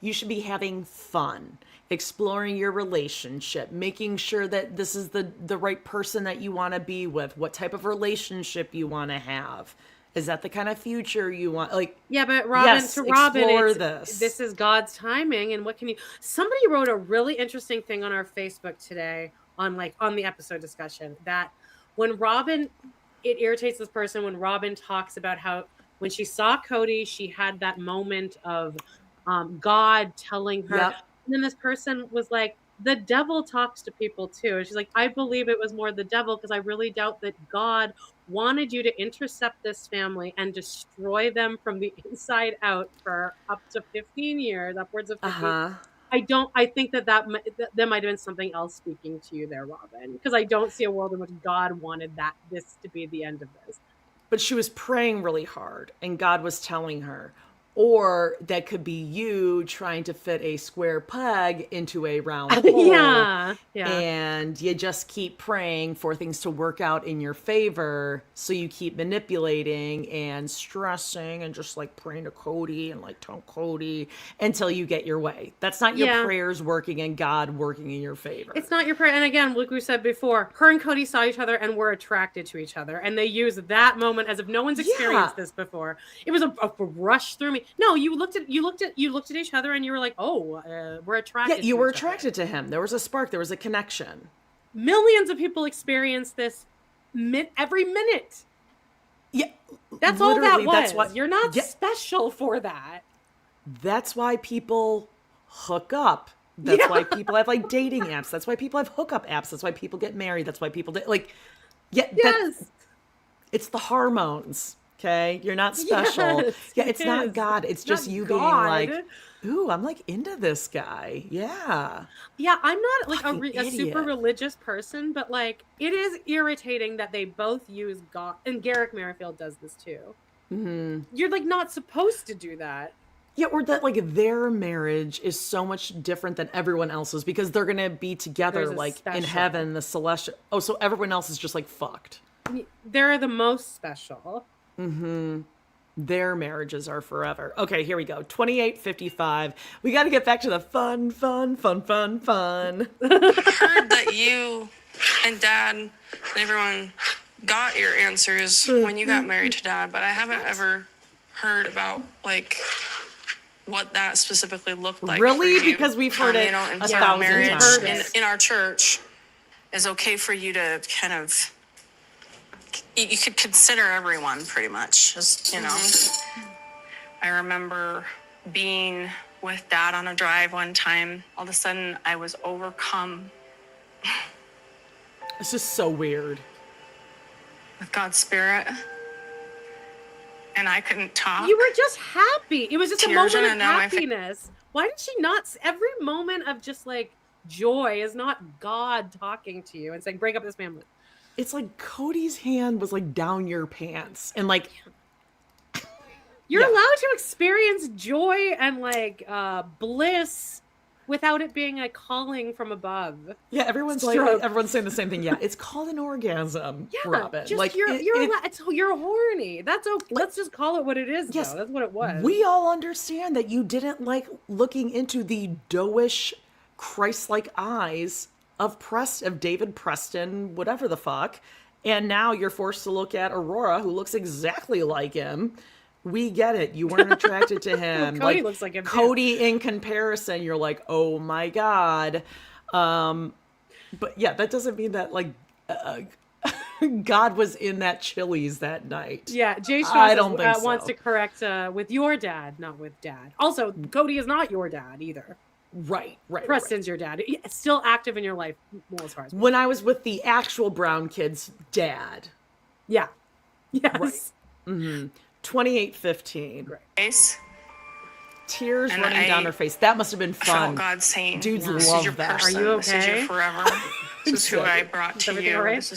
you should be having fun, exploring your relationship, making sure that this is the right person that you want to be with, what type of relationship you want to have. Is that the kind of future you want? Like, yeah, but Robin, yes, to Robin, explore this is God's timing. And what can you, somebody wrote a really interesting thing on our Facebook today on the episode discussion that when Robin, it irritates this person when Robin talks about how when she saw Kody, she had that moment of God telling her. Yep. And then this person was like, the devil talks to people too. And she's like, I believe it was more the devil because I really doubt that God wanted you to intercept this family and destroy them from the inside out for up to 15 years, upwards of 15. I think that might have been something else speaking to you there, Robin, because I don't see a world in which God wanted this to be the end of this. But she was praying really hard and God was telling her, or that could be you trying to fit a square peg into a round hole. Yeah. And you just keep praying for things to work out in your favor. So you keep manipulating and stressing and just like praying to Kody and like tell Kody until you get your way. That's not your prayers working and God working in your favor. It's not your prayer. And again, like we said before, her and Kody saw each other and were attracted to each other. And they used that moment as if no one's experienced this before. It was a rush through me. No, you looked at each other and you were like, oh, we're attracted. Yeah, you were attracted to him. There was a spark. There was a connection. Millions of people experience this every minute. Yeah, that's all that was. You're not special for that. That's why people hook up. That's why people have like dating apps. That's why people have hookup apps. That's why people get married. That's why people it's the hormones. Okay, you're not special. Yes, Yeah, it's it not is. God. It's just Not you God. being like, ooh, I'm like into this guy. Yeah. Yeah, I'm not like Fucking a super idiot. religious person, but like it is irritating that they both use God, and Garrick Merrifield does this too. Mm-hmm. You're like not supposed to do that. Yeah, or that like their marriage is so much different than everyone else's because they're gonna be together There's a like in special. heaven, the celestial. Oh, so everyone else is just like fucked. They're the most special. Mm-hmm. Their marriages are forever. Okay, here we go. 28:55. We got to get back to the fun. Heard that you and Dad and everyone got your answers when you got married to Dad, but I haven't ever heard about like what that specifically looked like. Really? for you. Because we've heard it and a so thousand marriage times. in our church is okay for you to kind of. You could consider everyone pretty much, just, you know. I remember being with Dad on a drive one time. All of a sudden, I was overcome It's just so weird. with God's Spirit. And I couldn't talk. You were just happy. It was just a Tears moment of running down my face. happiness. Why did she not? Every moment of just like joy is not God talking to you and saying, break up this family. It's like Cody's hand was like down your pants and like You're Yeah. allowed to experience joy and like bliss without it being a calling from above. yeah, everyone's Stroke. everyone's saying the same thing. Yeah, it's called an orgasm, Yeah, Robin. just Like you're it- you're horny. That's okay. Let's just call it what it is. Yes, Though. That's what it was. we all understand that you didn't like looking into the doughish, Christ-like eyes of David Preston, whatever the fuck, and now you're forced to look at Aurora, who looks exactly like him. We get it. You weren't attracted to him. Cody looks like him, too. Cody, in comparison, you're like, oh my god. But yeah, that doesn't mean that like God was in that Chili's that night. Yeah, Jay I don't think wants so. to correct with your dad, not with Dad. Also, Cody is not your dad either. Right. Preston's your dad. It's still active in your life, well, as far as When I was with the actual brown kid's dad. yeah, yes. Right. 28:15. face. Tears And running down her face. That must have been I felt fun. God saying, Dudes this love is your that. person. Are you This is your okay? forever. This is who I brought to everything you. all right? This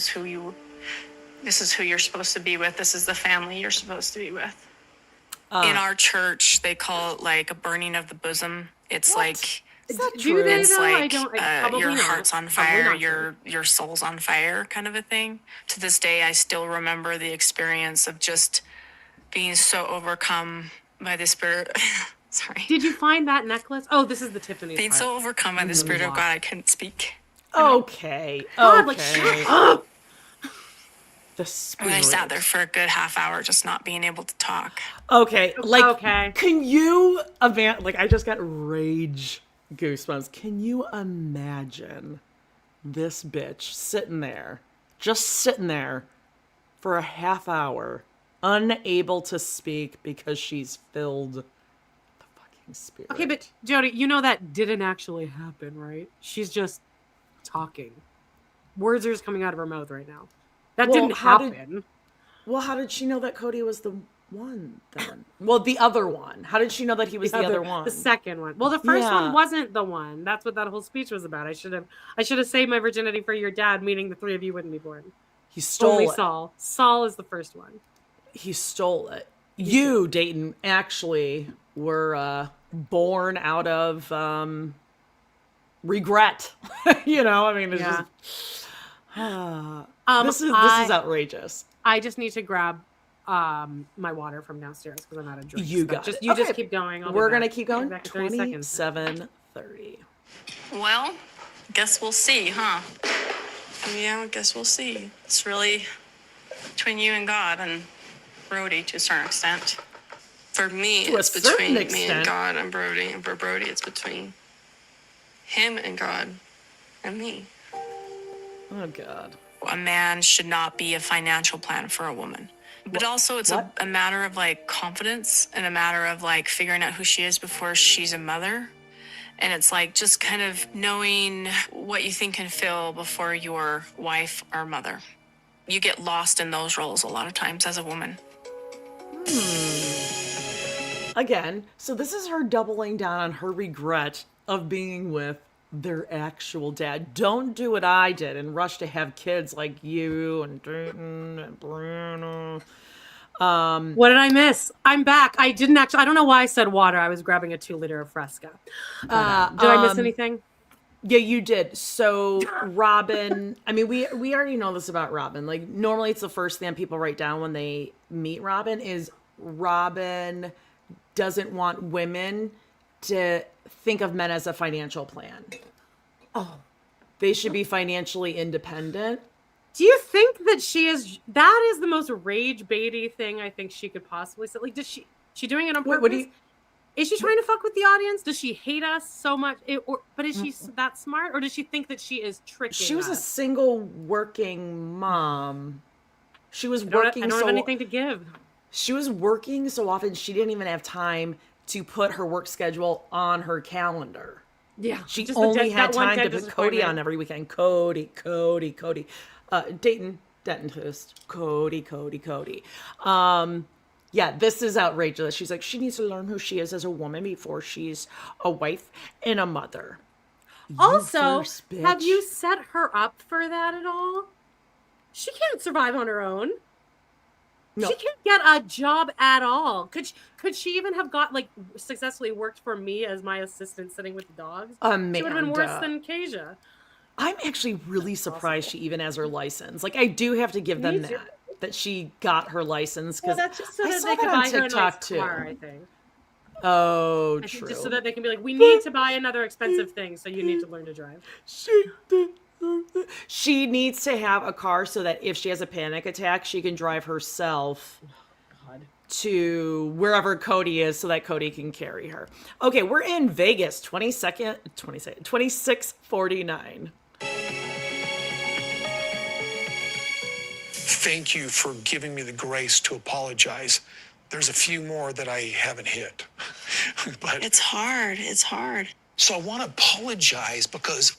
is who you're supposed to be with. This is the family you're supposed to be with. In our church, they call it like a burning of the bosom. It's like Is that Do true? they it's though? I like don't. Probably your not. heart's on Probably fire, not true. your soul's on fire, kind of a thing. To this day, I still remember the experience of just being so overcome by the Spirit. Sorry. Did you find that necklace? Oh, this is the Tiffany's Being part. so overcome by the Spirit of God, I couldn't speak. Okay. God, like, shut up! The And spirit. I sat there for a good half hour just not being able to talk. Okay. Like, Okay. can you like, I just got rage goosebumps. Can you imagine this bitch just sitting there for a half hour, unable to speak because she's filled with the fucking spirit? Okay, but Jody, you know that didn't actually happen, right? She's just talking. Words are just coming out of her mouth right now. That Well, didn't how did- happen. Well, how did she know that Cody was the one then? Well, the other one. How did she know that he was the other one? The second one. Well, the first Yeah. one wasn't the one. That's what that whole speech was about. I should have saved my virginity for your dad, meaning the three of you wouldn't be born. He stole Only it. Saul. Saul is the first one. He stole it. You, Dayton, actually were born out of regret. You know, I mean, it's Yeah. just this is outrageous. I just need to grab my water from downstairs because I'm out of drink. You But got just it. you just Okay. keep going. I'll be We're back. gonna keep I'll be going. back in 30 seconds. 27:30. Well, guess we'll see, huh? Yeah, I guess we'll see. It's really between you and God and Brody to a certain extent. For me, To a it's certain between me extent. and God and Brody. And for Brody, it's between him and God and me. Oh God. A man should not be a financial plan for a woman. But also it's What? a matter of like confidence and a matter of like figuring out who she is before she's a mother. And it's like just kind of knowing what you think and feel before you're wife or mother. You get lost in those roles a lot of times as a woman. Again, so this is her doubling down on her regret of being with their actual dad. Don't do what I did and rush to have kids like you and Dayton and Brianna. What did I miss? I'm back. I didn't actually. I don't know why I said water. I was grabbing a 2-liter of Fresca. Did I miss anything? Yeah, you did. So Robin, I mean, we already know this about Robin. Like, normally it's the first thing people write down when they meet Robin is Robin doesn't want women to think of men as a financial plan. Oh, they should be financially independent. Do you think that that is the most rage baity thing I think she could possibly say? Like, she doing it on purpose? Is she trying to fuck with the audience? Does she hate us so much? But is she that smart? Or does she think that she is tricking She was us? a single working mom. She was working. I don't have anything to give. She was working so often she didn't even have time to put her work schedule on her calendar. Yeah. She only had time to put Kody on every weekend. Kody. Dayton, dentist. Kody. Yeah, this is outrageous. She's like, she needs to learn who she is as a woman before she's a wife and a mother. Also, have you set her up for that at all? She can't survive on her own. No. She can't get a job at all. Could she even have successfully worked for me as my assistant sitting with the dogs? She would have been worse than Kasia. I'm actually really surprised she even has her license. Like, I do have to give them that she got her license, because that's just so I that saw they that could on buy her a TikTok nice too. car, I think. Oh, I true. think just so that they can be like, we need to buy another expensive thing, so you need to learn to drive. She needs to have a car so that if she has a panic attack, she can drive herself to wherever Kody is so that Kody can carry her. Okay, we're in Vegas, 2649. Thank you for giving me the grace to apologize. There's a few more that I haven't hit. But It's hard. so I want to apologize because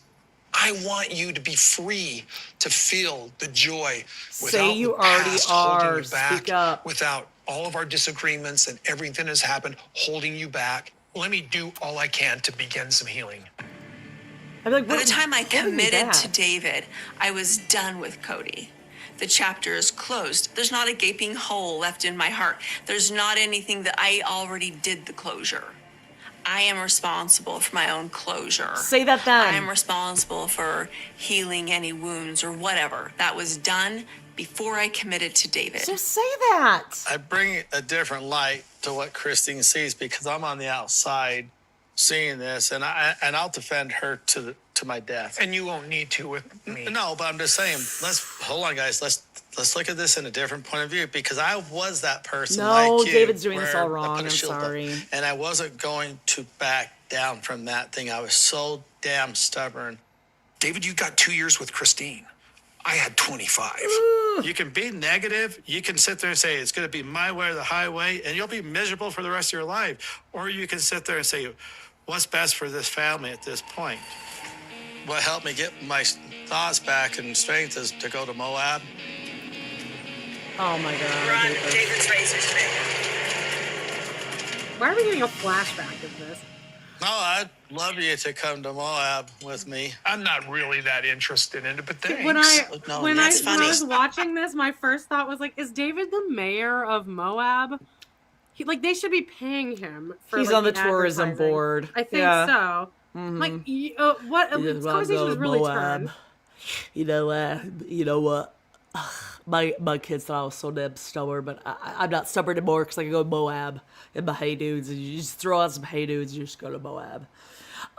I want you to be free to feel the joy without Say you the already past are. holding you back, Speak up. without all of our disagreements and everything that's happened holding you back. Let me do all I can to begin some healing. I'm like, By the time I what do you committed got? to David, I was done with Kody. The chapter is closed. There's not a gaping hole left in my heart. There's not anything that I already did the closure. I am responsible for my own closure. Say that then. I am responsible for healing any wounds or whatever. That was done before I committed to David. So say that. I bring a different light to what Christine sees because I'm on the outside seeing this, and I'll defend her to my death. And you won't need to with me. No, but I'm just saying, hold on, guys. Let's look at this in a different point of view, because I was that person. No, like you, David's doing this where all I wrong. put a I'm shield up, sorry. and I wasn't going to back down from that thing. I was so damn stubborn. David, you got 2 years with Christine. I had 25. You can be negative. You can sit there and say, it's going to be my way or the highway, and you'll be miserable for the rest of your life. Or you can sit there and say, what's best for this family at this point? What helped me get my thoughts back and strength is to go to Moab. Oh my God. We're on David's razor today. Why are we getting a flashback of this? No, I'd love you to come to Moab with me. I'm not really that interested in it, but thanks. When I that's funny. was watching this, my first thought was like, is David the mayor of Moab? They should be paying him for He's on the the tourism advertising. board. I think so. Like, what? This conversation was really turned. You know what? My kids thought I was so damn stubborn, but I'm not stubborn anymore because I can go to Moab and my hey dudes, and you just throw out some hey dudes, you just go to Moab.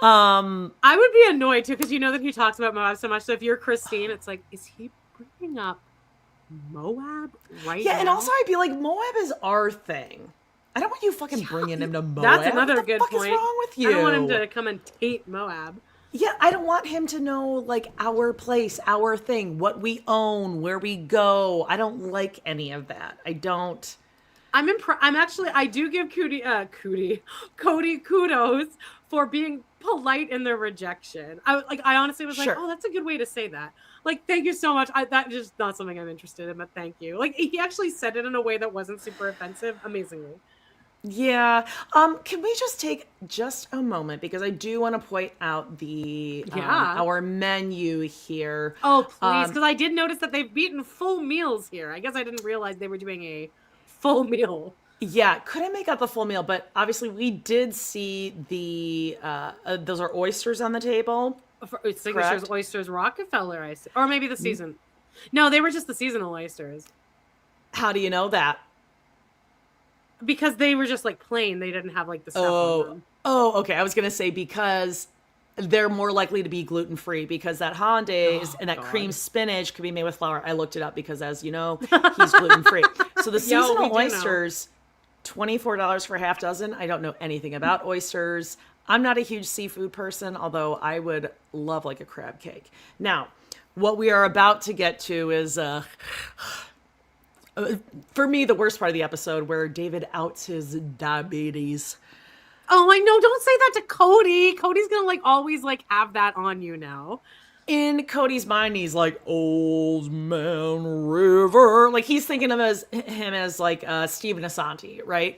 I would be annoyed too, because you know that he talks about Moab so much. So if you're Christine, it's like, is he bringing up Moab right now? Yeah, and also I'd be like, Moab is our thing. I don't want you fucking bringing him to Moab. That's another what the good fuck point. is wrong with you? I don't want him to come and tape Moab. Yeah, I don't want him to know, like, our place, our thing, what we own, where we go. I don't like any of that. I don't. I do give Kody kudos for being polite in their rejection. I honestly was like, oh, that's a good way to say that. Like, thank you so much. That is not something I'm interested in, but thank you. Like, he actually said it in a way that wasn't super offensive. Amazingly. Yeah. Can we just take just a moment, because I do want to point out the our menu here. Oh, please, because I did notice that they've beaten full meals here. I guess I didn't realize they were doing a full meal. Yeah, couldn't make out the full meal, but obviously we did see the those are oysters on the table. Signature's oysters, Rockefeller, I see. Or maybe the season. No, they were just the seasonal oysters. How do you know that? Because they were just like plain. They didn't have like the stuff on them. Oh, okay. I was gonna say because they're more likely to be gluten-free, because that hollandaise and that cream spinach could be made with flour. I looked it up because, as you know, he's gluten-free. So the seasonal oysters, $24 for a half dozen. I don't know anything about oysters. I'm not a huge seafood person, although I would love like a crab cake. Now, what we are about to get to is for me, the worst part of the episode, where David outs his diabetes. Oh, I know. Don't say that to Kody. Cody's going to like always like have that on you now. In Cody's mind, he's like, Old Man River. Like, he's thinking of him as like Stephen Asante, right?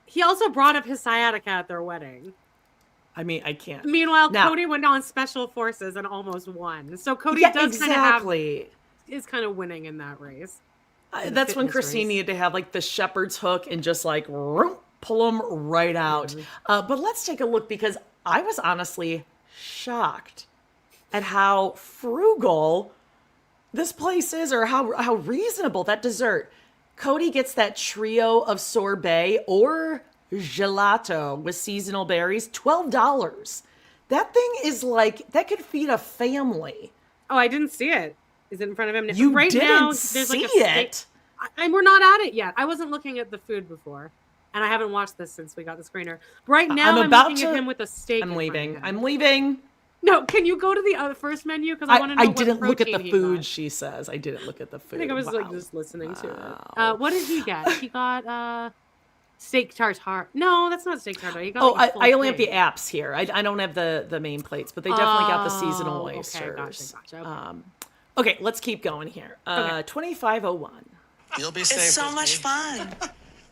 He also brought up his sciatica at their wedding. I mean, I can't. Meanwhile, Kody went on special forces and almost won. So Kody does is kind of winning in that race. That's when Christine needed to have like the shepherd's hook and just like pull him right out. But let's take a look, because I was honestly shocked at how frugal this place is, or how reasonable that dessert. Kody gets that trio of sorbet or gelato with seasonal berries, $12. That thing is like, that could feed a family. Oh, I didn't see it. Is it in front of him? You right didn't now, see there's like it? And we're not at it yet. I wasn't looking at the food before. And I haven't watched this since we got the screener. Right now, I'm looking at him with a steak. I'm leaving. No, can you go to the first menu? Because I want to know I what didn't look at the food, got. she says. I didn't look at the food. I think I was like just listening to it. What did he get? He got steak tartare. No, that's not steak tartare. He got I only have the apps here. I don't have the main plates, but they definitely got the seasonal oysters. Okay, gotcha. Okay, let's keep going here. 2501. You'll be safe. It's so much fun.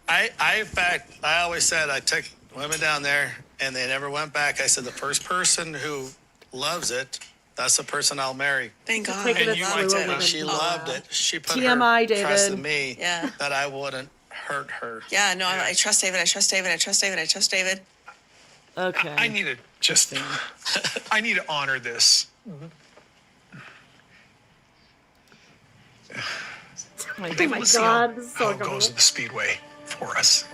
In fact, I always said I took women down there and they never went back. I said the first person who loves it, that's the person I'll marry. Thank God. And you liked it. And she loved it. She put TMI, her trust in David. me that I wouldn't hurt her. Yeah, no, I trust David. I trust David. I trust David. I trust David. Okay. I need to just, I need to honor this. Oh my David, let's see how God, this is so it goes at the Speedway for us.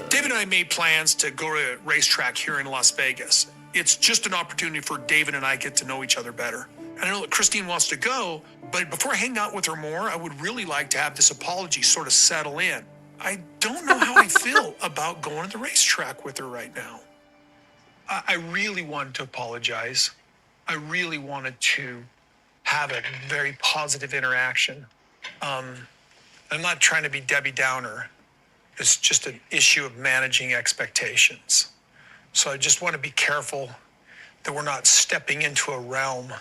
David and I made plans to go to a racetrack here in Las Vegas. It's just an opportunity for David and I get to know each other better. And I know that Christine wants to go, but before I hang out with her more, I would really like to have this apology sort of settle in. I don't know how I feel about going to the racetrack with her right now. I really wanted to apologize. I really wanted to have a very positive interaction. I'm not trying to be Debbie Downer. It's just an issue of managing expectations. So I just want to be careful that we're not stepping into a realm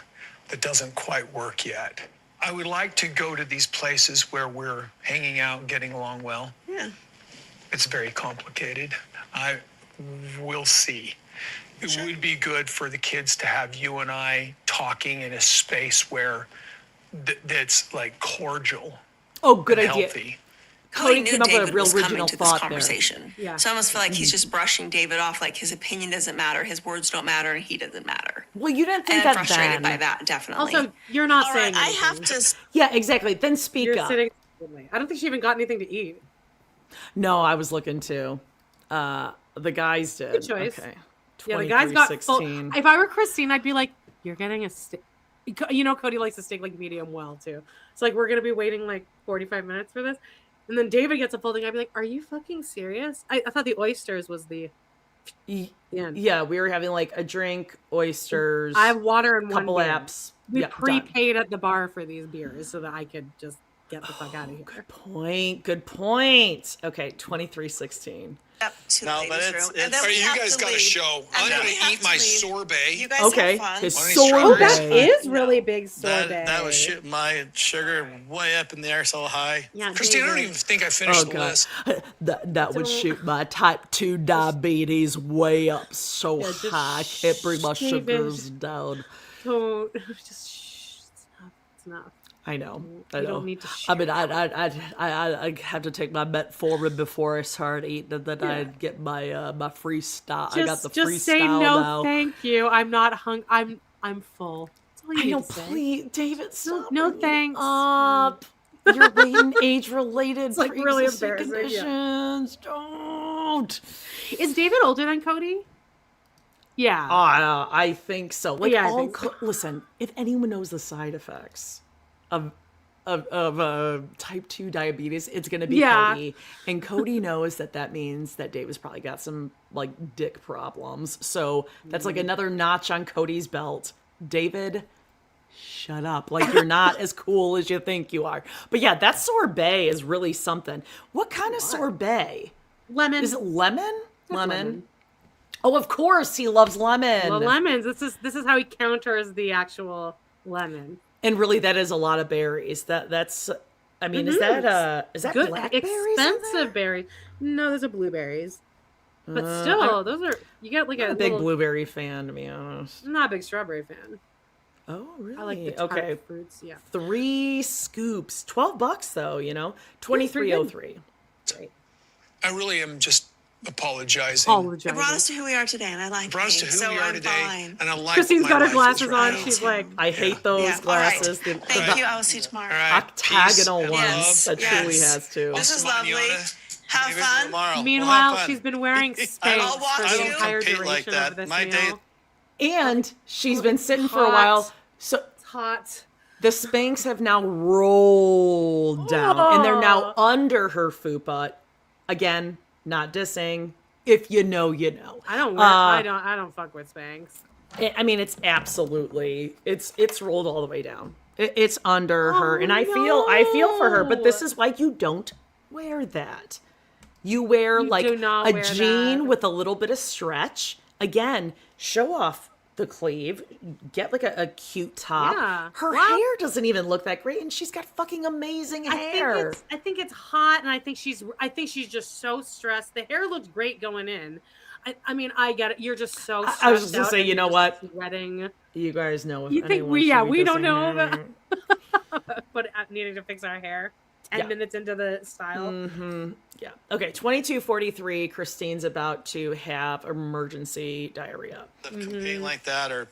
that doesn't quite work yet. I would like to go to these places where we're hanging out and getting along well. Yeah. It's very complicated. I will see. It would be good for the kids to have you and I talking in a space where that's like cordial. Oh, good and idea. Healthy. Cody knew came up with a David real was original coming to this thought conversation. there. Yeah. So I almost feel like he's just brushing David off, like his opinion doesn't matter, his words don't matter, and he doesn't matter. Well, you didn't think And I'm that frustrated then. by that, definitely. Also, you're not All saying right, I anything. have to. Yeah, exactly. Then speak You're up. sitting. I don't think she even got anything to eat. No, I was looking too. The guys did. Good choice. Okay. Yeah, the guys got full. 23-16. If I were Christine, I'd be like, "You're getting a steak." You know, Kody likes a steak like medium well too. It's like we're gonna be waiting like 45 minutes for this, and then David gets a full thing. I'd be like, "Are you fucking serious?" I thought the oysters was the end. Yeah, we were having like a drink, oysters. I have water and couple one beer. apps. We Yeah, done. prepaid at the bar for these beers so that I could just get the fuck out of here. Good point. Good point. Okay, 23-16. up to No, the but ladies' it's- room. it's- And then All right, we you have guys to got a leave. show. And I'm then going we to have eat my leave. sorbet. You guys Okay, have fun. his Why don't you sorbet. Oh, that strawberry. is really big sorbet. That was shooting my sugar way up in the air so high. Yeah, Christine, I don't David. even think I finished the God. list. That would shoot my type 2 diabetes way up so Yeah, just high. I can't bring my David. sugars down. Don't just shh. It's enough. I know. You don't need to I mean, I'd have to take my metformin before I start eating, and then Yeah. I'd get my my freestyle. I got the Just freestyle say no, now. thank you. I'm not I'm full. That's all you I need know, to say. please, David, stop. No, bringing thanks. Up. You're waiting age-related It's, like, really pre-existing embarrassing, yeah. conditions. Don't. Is David older than Kody? Yeah. I think so. Like, Yeah, I think so. listen, if anyone knows the side effects of type 2 diabetes, it's going to be Yeah. Kody. And Kody knows that means that David's probably got some, like, dick problems. So that's like another notch on Cody's belt. David, shut up. Like, you're not as cool as you think you are. But yeah, that sorbet is really something. What kind of sorbet? Lemon. Is it lemon? Lemon. Oh, of course, he loves lemon. Well, lemons. This is how he counters the actual lemon. And really, that is a lot of berries. That's. I mean, is that Good, blackberries in there? expensive berries? No, those are blueberries. But still, those are you get like I'm a a big little, blueberry fan, to be honest. I'm not a big strawberry fan. Oh, really? I like the tart okay. fruits. Yeah. 3 scoops, $12 though. You know, $23.03. Right. I really am just apologizing. It brought us to who we are today, and I like It brought us to me, who so we are I'm today, fine. and I like Christine's what got my her life is glasses right on. now. She's like, I hate those Yeah, all right. glasses. Thank you. I'll see you tomorrow. All right, Octagonal peace and ones. love. That truly has to. This is Come on, lovely. Yana. Have Maybe fun. tomorrow. We'll meanwhile, have fun. she's been wearing Spanx I'll watch for you. the I don't entire compete duration like of that. this My meal. day- And she's been sitting for a Hot. while. So It's hot. the Spanx have now rolled down, and they're now under her fupa. Again, not dissing. If you know, you know. I don't wear. I don't fuck with Spanx. I mean, it's absolutely it's rolled all the way down. It's under her, and I feel for her. But this is why you don't wear that. You wear You like do not a wear jean that. with a little bit of stretch. Again, show off the sleeve. Get like a cute top. Yeah. Her Well- hair doesn't even look that great, and she's got fucking amazing hair. I think it's hot, and I think she's just so stressed. The hair looks great going in. I mean, I get it. You're just so stressed I was just gonna out say, and you you're know just what? sweating. You guys know if You think anyone we- should yeah, be we don't dissing know her. But needing to fix our hair 10 Yeah. minutes into the style. Mm-hmm. Yeah. Okay. 22:43. Christine's about to have emergency diarrhea. Competing like that, or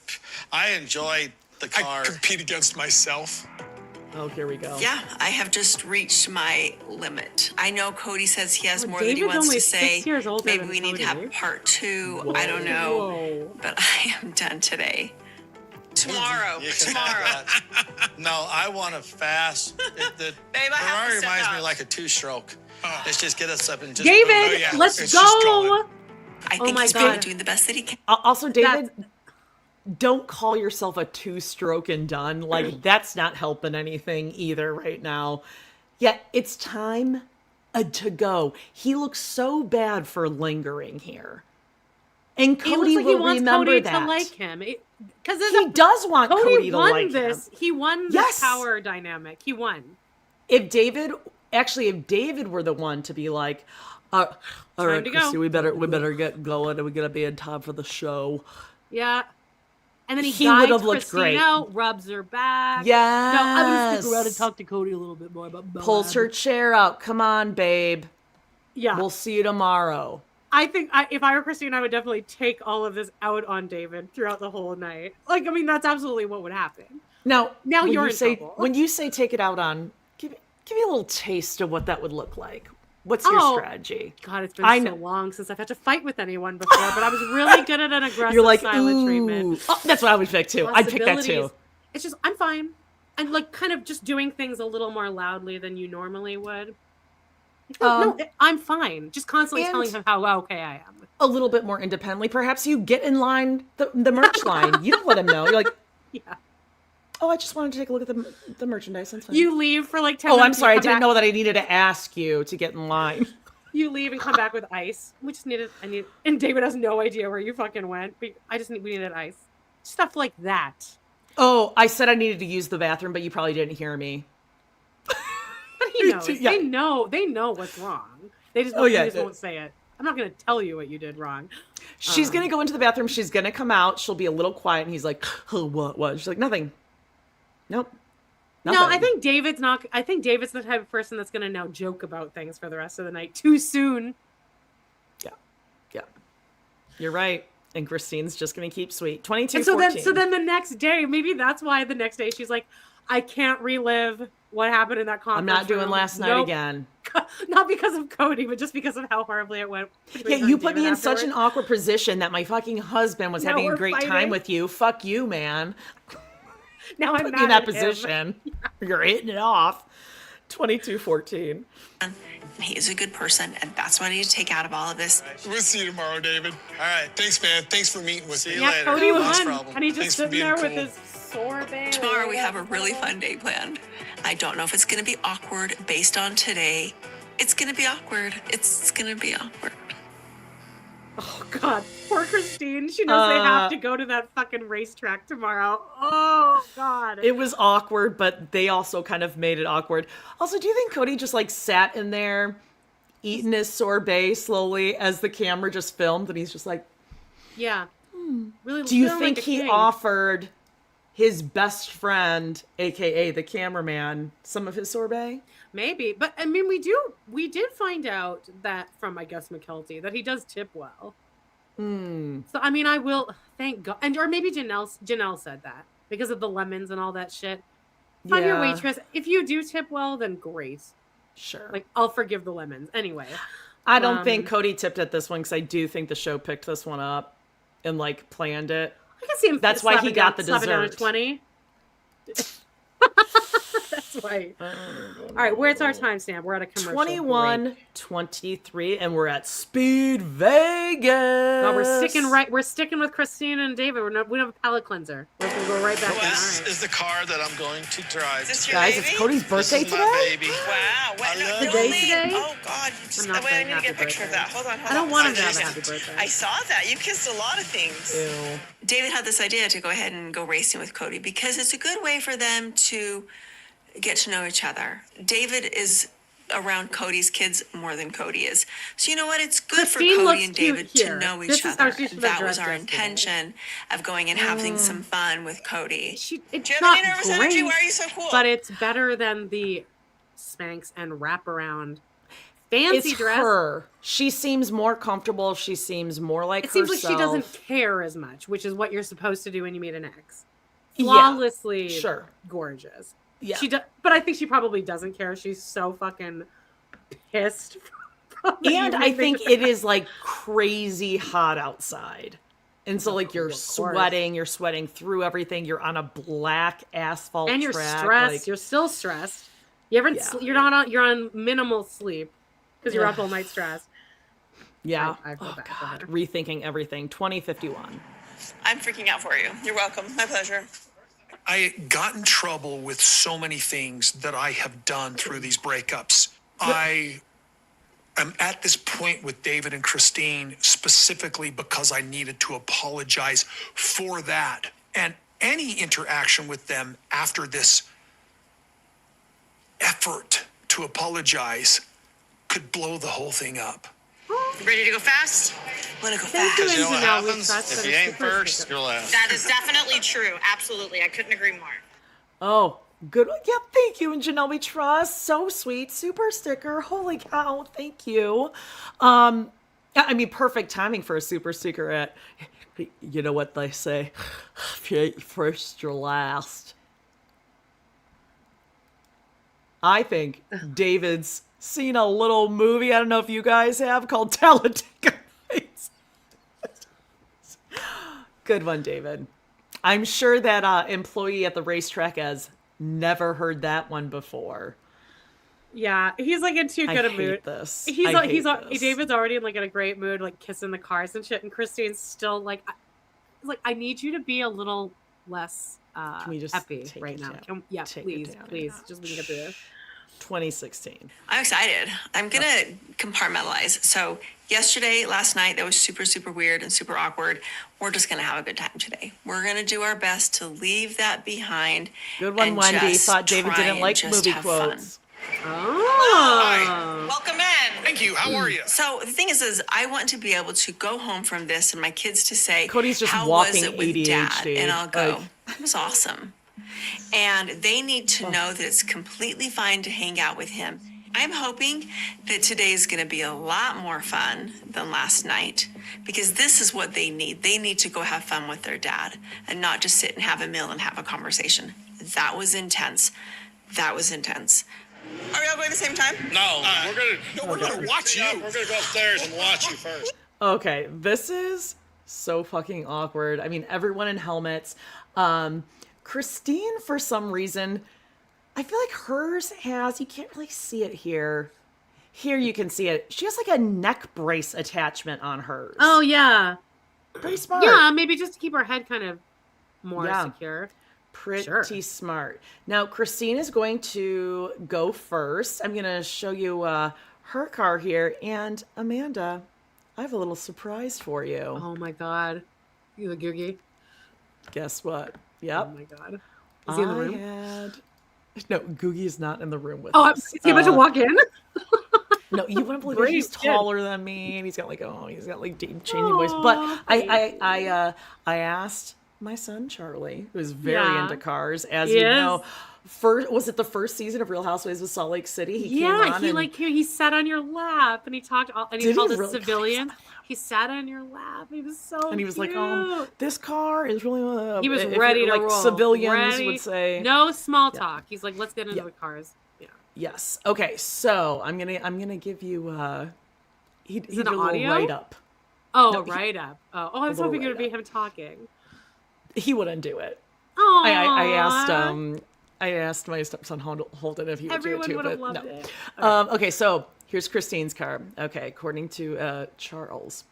I enjoy the car. I compete against myself. Oh, here we go. Yeah, I have just reached my limit. I know Cody says he has Oh, more than he David's wants only to say. 6 years older Maybe than we need to have Cody. part 2. I don't know. Whoa. But I am done today. Tomorrow. You can Tomorrow. have that. No, I want to fast. The Babe, I have to Ferrari step reminds me out. like a 2-stroke. Let's just get us up and just David, Oh, yeah. let's It's just go. going. I Oh think my he's God. really doing the best that he can. Also, David, don't call yourself a 2-stroke and done. Like, that's not helping anything either right now. Yeah, it's time to go. He looks so bad for lingering here. And He looks Cody like he will wants remember Cody that. to like him. Because He does want Cody Cody to won like this. him. He won the Yes. power dynamic. He won. If David were the one to be like, all right, to go. Christy, we better get going, and we gotta be in time for the show. Yeah. And then he He would guides have looked great. Christina, rubs her back. Yes. No, I'm gonna stick around and talk to Cody a little bit more about Pulls her chair out. Come on, babe. Yeah. We'll see you tomorrow. I think if I were Christine, I would definitely take all of this out on David throughout the whole night. Like, I mean, that's absolutely what would happen. Now when you're you in say, trouble. When you say take it out on, give me a little taste of what that would look like. What's your strategy? God, it's been I so know. long since I've had to fight with anyone before, but I was really good at an aggressive You're like, silent ooh. treatment. Oh, that's what I would pick too. I'd pick that too. Possibilities. It's just, I'm fine. And like kind of just doing things a little more loudly than you normally would. No, I'm fine. Just constantly and- telling him how okay I am. A little bit more independently. Perhaps you get in line, the merch line. You don't let him know. You're like, Yeah. oh, I just wanted to take a look at the merchandise. That's fine. You leave for like 10 Oh, I'm minutes. you sorry. I come didn't back- know that I needed to ask you to get in line. You leave and come back with ice. And David has no idea where you fucking went. But we needed ice. Stuff like that. Oh, I said I needed to use the bathroom, but you probably didn't hear me. But he knows. Yeah. They know what's wrong. They just, won't say it. I'm not going to tell you what you did wrong. She's going to go into the bathroom. She's going to come out. She'll be a little quiet. And he's like, oh, what? She's like, nothing. Nope. Nothing. No, I think David's the type of person that's going to now joke about things for the rest of the night too soon. Yeah. You're right. And Christine's just going to keep sweet. 22, and so then the next day, maybe that's why the next day she's like, I can't relive what happened in that conference. I'm not doing last night again. Not because of Kody, but just because of how horribly it went. Yeah, you put me in such an awkward position that my fucking husband was having a great time with you. Fuck you, man. Now I'm in that position. You're hitting it off. 22-14. He is a good person, and that's what I need to take out of all of this. We'll see you tomorrow, David. All right. Thanks, man. Thanks for meeting with me. See you later. Kody No won. problem. And he just sitting there with his sorbet. Tomorrow we have a really fun day planned. I don't know if it's going to be awkward based on today. It's going to be awkward. It's going to be awkward. Oh, God. Poor Christine. She knows they have to go to that fucking racetrack tomorrow. Oh, God. It was awkward, but they also kind of made it awkward. Also, do you think Kody just like sat in there eating his sorbet slowly as the camera just filmed and he's just like... Yeah. Really. Do you think he offered his best friend, aka the cameraman, some of his sorbet? Maybe, but I mean, we did find out that from, I guess, McKelty, that he does tip well. So I mean, I will thank God, or maybe Janelle said that because of the lemons and all that shit. Find your waitress. If you do tip well, then great. Sure. Like, I'll forgive the lemons anyway. I don't think Kody tipped at this one because I do think the show picked this one up and like planned it. I can see him. That's why he got the dessert. 20. That's why. All right, where's our timestamp? We're at a commercial. 21:23, and we're at Speed Vegas. No, we're sticking with Christine and David. We don't have a palate cleanser. We're gonna go right back in. This is the car that I'm going to drive. Is this your Guys, baby? it's Cody's birthday This is today. my baby. Wow. Wait, no, Today? Oh, God. I'm not Wait, I saying need to get a happy picture of birthday. that. Hold on. I don't want him to have a Oh, happy birthday. I saw that. You kissed a lot of things. Ew. David had this idea to go ahead and go racing with Kody because it's a good way for them to get to know each other. David is around Cody's kids more than Kody is. So you know what? It's good Christine for looks Cody and cute David here. to know This each is how other. she should have That was dressed our yesterday. intention of going and having some fun with Cody. It's Do you not have any nervous great, energy? Why are you so cool? but it's better than the Spanx and wraparound fancy It's dress. her. She seems more comfortable. She seems more like It seems like herself. she doesn't care as much, which is what you're supposed to do when you meet an ex. Yeah, Flawlessly sure. gorgeous. Yeah. But I think she probably doesn't care. She's so fucking pissed. And I think it is like crazy hot outside. And so like you're sweating through everything. You're on a black asphalt and you're track. stressed. Like, You're still stressed. You haven't. You're on minimal sleep because you're up all night stressed. yeah. I feel bad for her. Rethinking everything. 2051. I'm freaking out for you. You're welcome. My pleasure. I got in trouble with so many things that I have done through these breakups. I am at this point with David and Christine specifically because I needed to apologize for that. And any interaction with them after this effort to apologize could blow the whole thing up. Ready to go fast? Want to go fast? Because you know what Janelle, we happens? trust If that you it's ain't super first, secret. you're last. That is definitely true. Absolutely. I couldn't agree more. Oh, good. Yeah, thank you. And Janelle, we trust. So sweet. Super sticker. Holy cow. Thank you. I mean, perfect timing for a super sticker. You know what they say? If you ain't first, you're last. I think David's seen a little movie, I don't know if you guys have, called Talladega Nights. Good one, David. I'm sure that employee at the racetrack has never heard that one before. Yeah, he's like in too good a mood. This. David's already in like in a great mood, like kissing the cars and shit, and Christine's still like, I need you to be a little less Can we just happy take right it now. down? Take it Please, down. please, just leave it there. 2016. I'm excited. I'm going to compartmentalize. So last night, that was super, super weird and super awkward. We're just going to have a good time today. We're going to do our best to leave that behind. Good one, and Wendy. just Thought David try didn't and like just movie have quotes. fun. Oh. Welcome in. Thank you. How are you? So the thing is I want to be able to go home from this and my kids to say, Cody's just how walking was it with ADHD. Dad? And I'll go, Like- it was awesome. And they need to know that it's completely fine to hang out with him. I'm hoping that today is going to be a lot more fun than last night because this is what they need. They need to go have fun with their dad and not just sit and have a meal and have a conversation. That was intense. Are we all going at the same time? No, we're gonna watch you. We're gonna go upstairs and watch you first. Okay, this is so fucking awkward. I mean, everyone in helmets. Christine, for some reason, I feel like hers has, you can't really see it here. Here you can see it. She has like a neck brace attachment on hers. Oh, yeah. Pretty smart. Yeah, maybe just to keep her head kind of more secure. Pretty smart. Now, Christine is going to go first. I'm going to show you her car here. And Amanda, I have a little surprise for you. Oh, my God. You the Googie? Guess what? Yep. Oh, my God. Is he in the room? No, Googie is not in the room with us. us. Is he about to walk in? No, you wouldn't believe it. He's taller than me, and he's got like deep changing voice. But I asked my son Charlie, who's very into cars, as you know. Was it the first season of Real Housewives of Salt Lake City? He came on he sat on your lap and he talked and he called us civilians. God, he sat on your lap. He was so and he was cute. like, this car is really he was ready to roll. Civilians would say. No small talk. He's like, let's get into the cars. Yeah. Yes. Okay, so I'm gonna give you he did a audio? write up. Oh, No, a write up. Oh, I was hoping it would be him talking. He wouldn't do it. Oh, I asked my stepson Holden if he would do it too, would but have loved no. it. Okay, so here's Christine's car. Okay, according to Charles.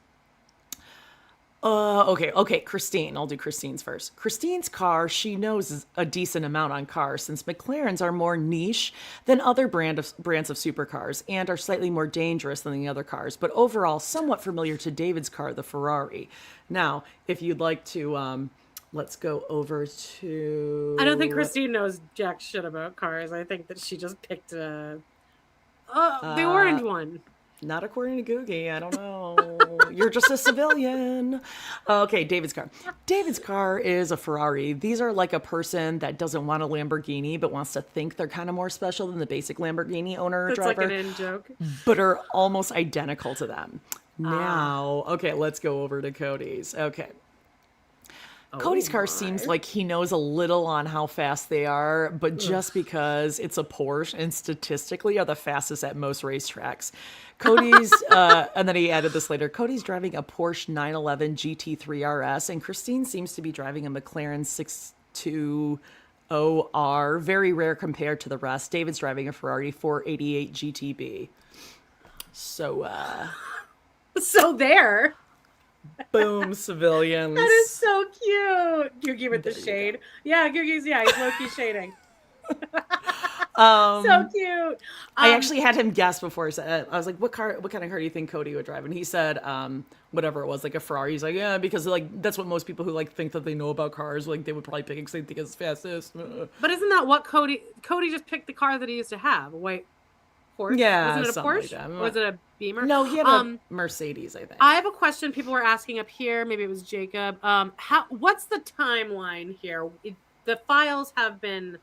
Okay, Christine. I'll do Christine's first. Christine's car, she knows a decent amount on cars since McLarens are more niche than other brands of supercars and are slightly more dangerous than the other cars, but overall somewhat familiar to David's car, the Ferrari. Now, if you'd like to... let's go over to... I don't think Christine knows jack shit about cars. I think that she just picked the orange one. Not according to Googie. I don't know. You're just a civilian. Okay, David's car. David's car is a Ferrari. These are like a person that doesn't want a Lamborghini but wants to think they're kind of more special than the basic Lamborghini owner or driver. That's like an in-joke. But are almost identical to them. Now, okay, let's go over to Kody's. Okay. Kody's car seems like he knows a little on how fast they are, but just because it's a Porsche and statistically are the fastest at most racetracks. Kody's, and then he added this later, Kody's driving a Porsche 911 GT3 RS, and Christine seems to be driving a McLaren 620R, very rare compared to the rest. David's driving a Ferrari 488 GTB. So there. Boom, civilians. That is so cute. Googie with the shade. Yeah, Googie's, he's low-key shading. So cute. I actually had him guess before. I was like, what kind of car do you think Kody would drive? And he said, whatever it was, like a Ferrari. He's like, yeah, because like that's what most people who like think that they know about cars, like they would probably pick because they think it's fastest. But isn't that what Kody just picked the car that he used to have? A white Porsche? Yeah, was it a Porsche? Like or was it a Beamer? No, he had a Mercedes, I think. I have a question people were asking up here. Maybe it was Jacob. What's the timeline here? The files have been...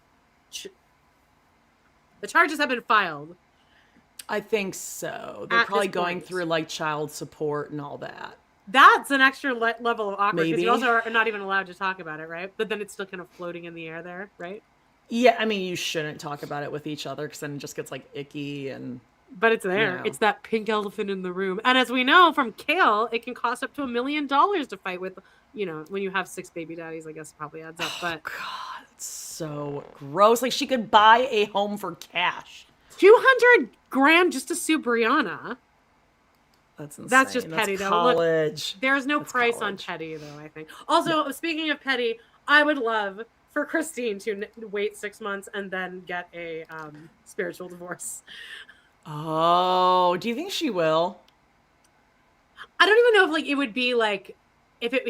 The charges have been filed. I think so. They're probably going through like child support and all that. That's an extra level of awkward because Maybe. you also are not even allowed to talk about it, right? But then it's still kind of floating in the air there, right? Yeah, I mean, you shouldn't talk about it with each other because then it just gets like icky and... But it's there. You know. It's that pink elephant in the room. And as we know from Kale, it can cost up to $1 million to fight with, when you have 6 baby daddies, I guess it probably adds up. But God, it's so gross. Like she could buy a home for cash. $200,000 just to sue Brianna. That's insane. That's just petty, though. College. Look, there's no price on petty, though, I think. Also, speaking of petty, I would love for Christine to wait 6 months and then get a spiritual divorce. Oh, do you think she will? I don't even know if like it would be like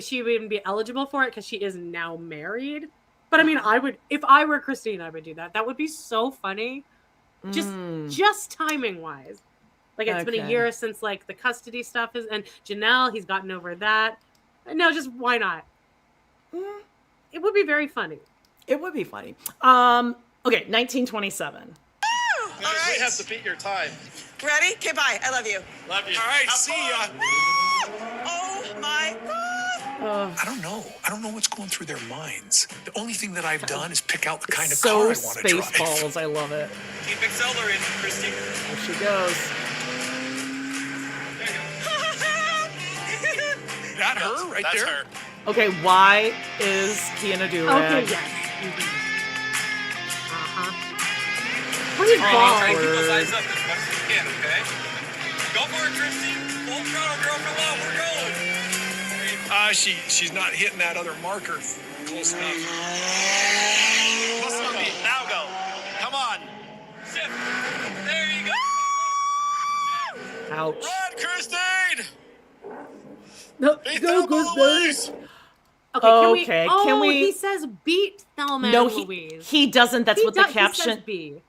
she would even be eligible for it because she is now married. But I mean, I would, if I were Christine, I would do that. That would be so funny. Just timing wise. Like it's been a year since like the custody stuff is, and Janelle, he's gotten over that. No, just why not? It would be very funny. It would be funny. Okay, 1927. All right. We have to beat your time. Ready? Okay, bye. I love you. Love you. All right, see ya. Oh my God. I don't know. I don't know what's going through their minds. The only thing that I've done is pick out the kind of car I want to drive. Spaceballs, I love it. Keep accelerating, Christy. There she goes. That her right That's there? her. Okay, why is Keanu Durag? Okay, yes. What is Try ball? to keep those eyes up as much as you can, okay? Go for it, Christy. Full throttle, girl, come on, we're going. She's not hitting that other marker close enough. Muscle me. Now go. Come on. Shift. There you go. Ouch. Run, Christine. No, Beat go, Thelma go, Louise. Okay, can we? He says beat Thelma No, and Louise. he doesn't. That's what the He caption. says B.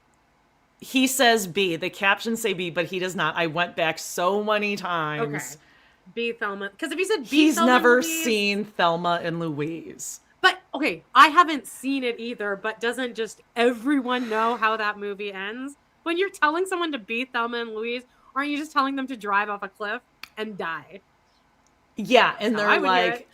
He says B. The captions say B, but he does not. I went back so many times. Okay. B Thelma. Because if he said B He's Thelma never and Louise, seen Thelma and Louise. But okay, I haven't seen it either. But doesn't just everyone know how that movie ends? When you're telling someone to beat Thelma and Louise, aren't you just telling them to drive off a cliff and die? Yeah, and That's how I they're would hear like, it.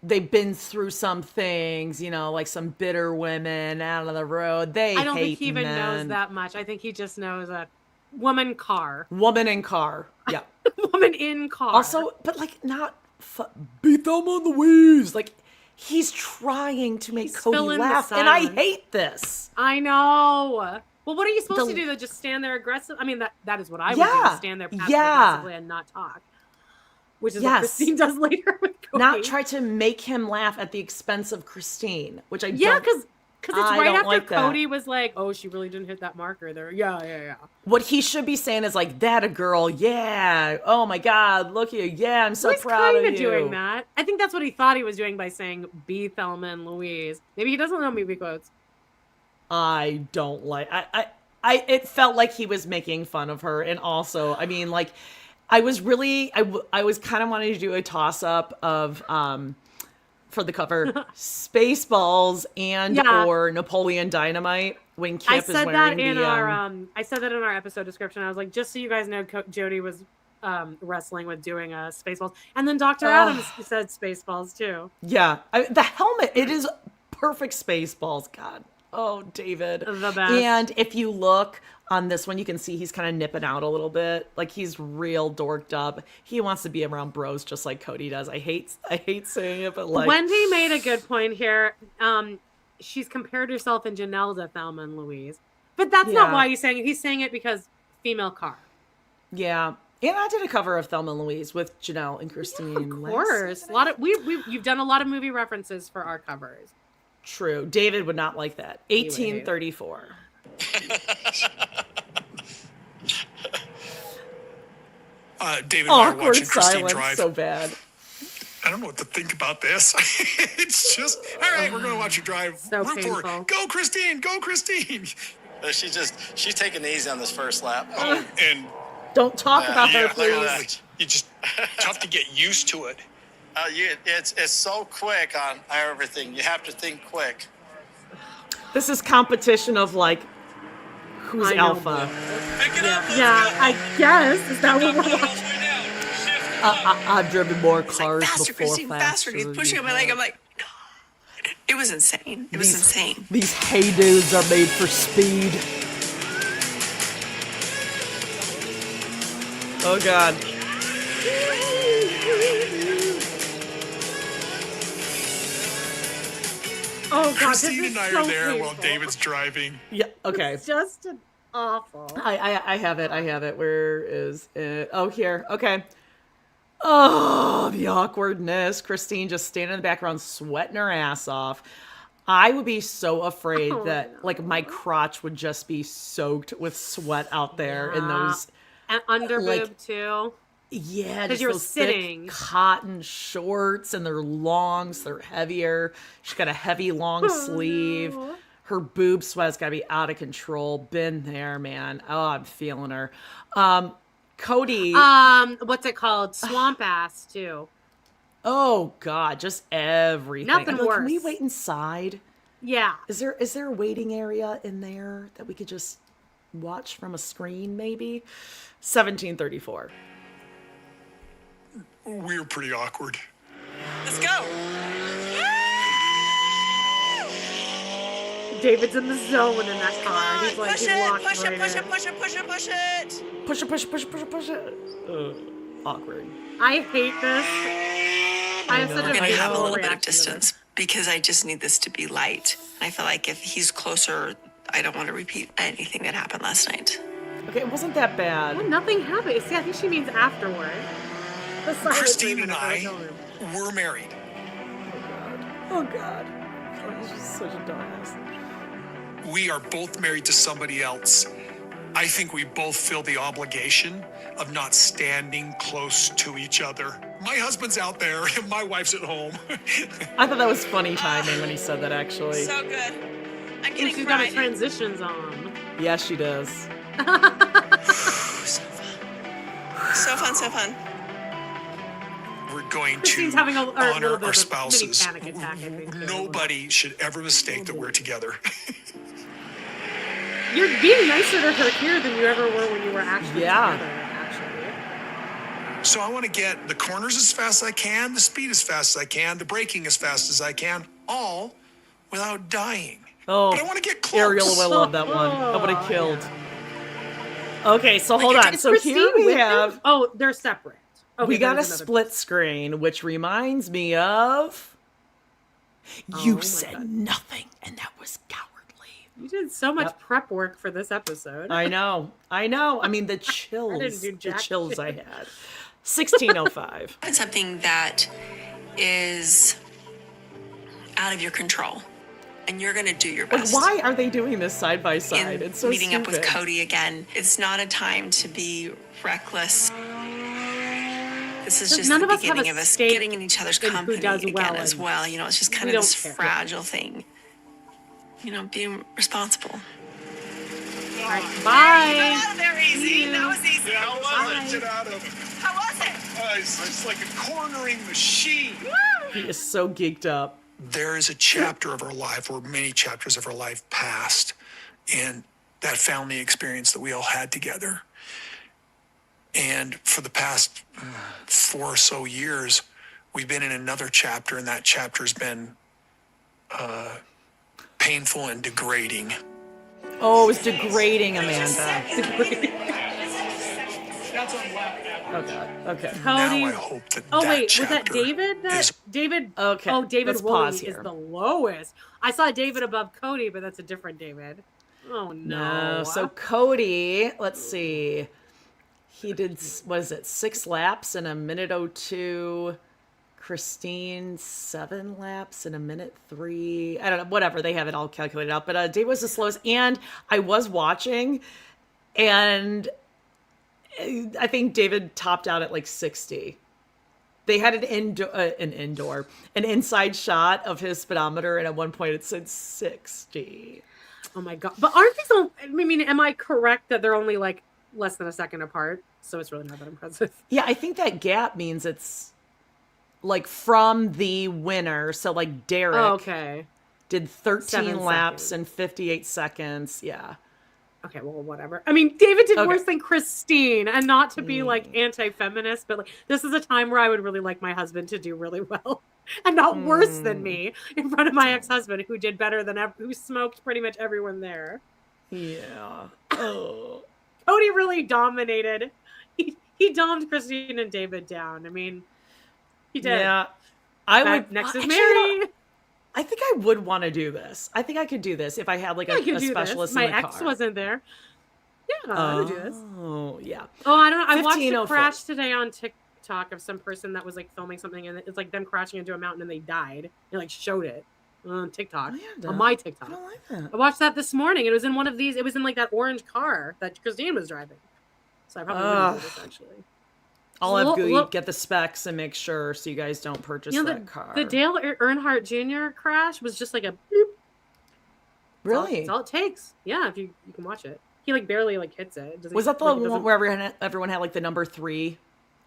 they've been through some things, like some bitter women out of the road. I don't think hate he even men. knows that much. I think he just knows a woman car. Woman in car. Yeah. Woman in car. Also, but like not beat Thelma and Louise. Like he's trying to make Kody filling the laugh, and I silence. hate this. I know. Well, what are you supposed to do though? Just stand there aggressive? I mean, that is what I would do. Yeah. Is stand there passive Yeah. aggressively and not talk. Which is Yes. what Christine does later with Kody. Not try to make him laugh at the expense of Christine, which I Yeah, don't. because it's I right don't after like that. Kody was like, "Oh, she really didn't hit that marker there." Yeah. What he should be saying is like, "That a girl, yeah. Oh my God, look at you, yeah. I'm so He's proud of kind you." of doing that. I think that's what he thought he was doing by saying "be Thelma and Louise." Maybe he doesn't know movie quotes. I don't like. I. It felt like he was making fun of her, and also, I mean, like, I was really, I was kind of wanting to do a toss up of, for the cover, Spaceballs and or Napoleon Dynamite when Kip I is said wearing that in the. I said that in our episode description. I was like, just so you guys know, Jody was wrestling with doing Spaceballs, and then Dr. Adams said Spaceballs too. Yeah, the helmet. It is perfect Spaceballs. God. Oh, David. The best. And if you look on this one, you can see he's kind of nipping out a little bit. Like he's real dorked up. He wants to be around bros just like Kody does. I hate saying it, but like Wendy made a good point here. She's compared herself and Janelle to Thelma and Louise. But that's not why he's saying it. He's saying it because female car. Yeah. And I did a cover of Thelma and Louise with Janelle and Christine. Of course. A lot of you've done a lot of movie references for our covers. True. David would not like that. 1834. David and I are Awkward watching Christine silence. drive. So bad. I don't know what to think about this. It's just, all right, we're going to watch you drive. So Root for painful. it. Go, Christine. Go, Christine. She's taking it easy on this first lap. Oh, and Don't talk about her, look at please. that. you just tough to get used to it. It's so quick on everything. You have to think quick. This is competition of like who's I know. alpha. Pick it up. Yeah, I guess. Is that what we're watching? I've driven more cars Faster, before. Christine, faster. He's pushing on my leg. I'm like, it was insane. It was insane. These hay dudes are made for speed. Oh God. Oh God, Christine this and is I so are there while painful. David's driving. Yeah. Okay. It's just awful. I have it. I have it. Where is it? Oh, here. Okay. Oh, the awkwardness. Christine just standing in the background, sweating her ass off. I would be so afraid that like my crotch would just be soaked with sweat out there in those and under boob too. Yeah, because just you're those sitting. thick cotton shorts, and they're long, so they're heavier. She's got a heavy long sleeve. No. Her boob sweat's got to be out of control. Been there, man. Oh, I'm feeling her. Kody. What's it called? Swamp ass too. Oh God, just everything. Nothing worse. Can we wait inside? Yeah. Is there a waiting area in there that we could just watch from a screen? Maybe. 1734. We were pretty awkward. Let's go. David's in the zone in that car. He's like, Push he's it, locked push right it, push in. it, push it, push it, push it. Push it, push it, push it, push it, push it. Awkward. I hate this. I have such We're a gonna have a visceral little bit of reaction to this. distance because I just need this to be light. I feel like if he's closer, I don't want to repeat anything that happened last night. Okay, it wasn't that bad. Well, nothing happened. See, I think she means afterward. Christine and I were married. Oh God. She's just such a dumbass. We are both married to somebody else. I think we both feel the obligation of not standing close to each other. My husband's out there and my wife's at home. I thought that was funny timing when he said that, actually. So good. I'm And getting she's got her cried. transitions on. Yeah, she does. So fun, so fun. We're going Christine's to having a little honor bit of a our mini spouses. panic attack, I think, too. Nobody should ever mistake that we're together. You're being nicer to her here than you ever were when you were actually Yeah. together, actually. So I want to get the corners as fast as I can, the speed as fast as I can, the braking as fast as I can, all without dying. Oh, But I want to get close. Ariel will love that one. That would have killed. Okay, so hold Is on. So Christine here we with have... him? Oh, they're separate. Okay, we got that a is another- split screen, which reminds me of... You said nothing, and that was cowardly. You did so much prep work for this episode. I know. I mean, the chills. do The jack chills shit. I had. 1605. It's something that is out of your control, and you're going to do your Like, best. why are they doing this side by side? In It's so meeting up with stupid. Kody again. It's not a time to be reckless. This is Because just none the of us have beginning a of us stake getting in each other's in who company does well again as and well. You know, it's just kind we of don't this care. fragile thing. You know, being responsible. All right, bye. Get out of there, easy. That was easy. How was it? Get out of it. How was it? It's like a cornering machine. He is so geeked up. There is a chapter of our life, or many chapters of our life past, in that family experience that we all had together. And for the past 4 or so years, we've been in another chapter, and that chapter's been painful and degrading. Oh, it's degrading, Amanda. Oh, God. Okay. Now I Cody. hope that Oh that wait, was that chapter David? That is- David? Okay, Oh, David let's pause Woolley is here. the lowest. I saw David above Cody, but that's a different David. Oh no. No. So Kody, let's see. He did, what is it, 6 laps in a minute 02. Christine, 7 laps in a minute 3. I don't know, whatever. They have it all calculated out. But David was the slowest. And I was watching, and I think David topped out at like 60. They had an inside shot of his speedometer, and at one point it said 60. Oh my god. But aren't these all, I mean, am I correct that they're only like less than a second apart? So it's really not that impressive. Yeah, I think that gap means it's like from the winner. So like Derek Okay. did 13 7 laps seconds. and 58 seconds. Yeah. Okay, well, whatever. I mean, David did Okay. worse than Christine, and not to be like anti-feminist, but like this is a time where I would really like my husband to do really well, and not worse than me in front of my ex-husband, who did better than who smoked pretty much everyone there. Yeah. Oh. Cody really dominated. He domed Christine and David down. I mean, he did. Yeah. I would. Next is actually, Meri. I think I would want to do this. I think I could do this if I had like I could a do specialist this. My in the ex car. wasn't there. Yeah, I could do this. Oh, yeah. Oh, I don't know. I watched a 1504. crash today on TikTok of some person that was like filming something, and it's like them crashing into a mountain and they died. They like showed it. on TikTok, Amanda, on my TikTok. I don't like that. I watched that this morning. It was in one of these. It was in like that orange car that Christine was driving. So I probably wouldn't do this actually. I'll have Gooey get the specs and make sure so you guys don't purchase that car. The Dale Earnhardt Jr. crash was just like a bloop. Really? That's all it takes. Yeah, if you can watch it. He like barely like hits it. Was that the one where everyone had like the number 3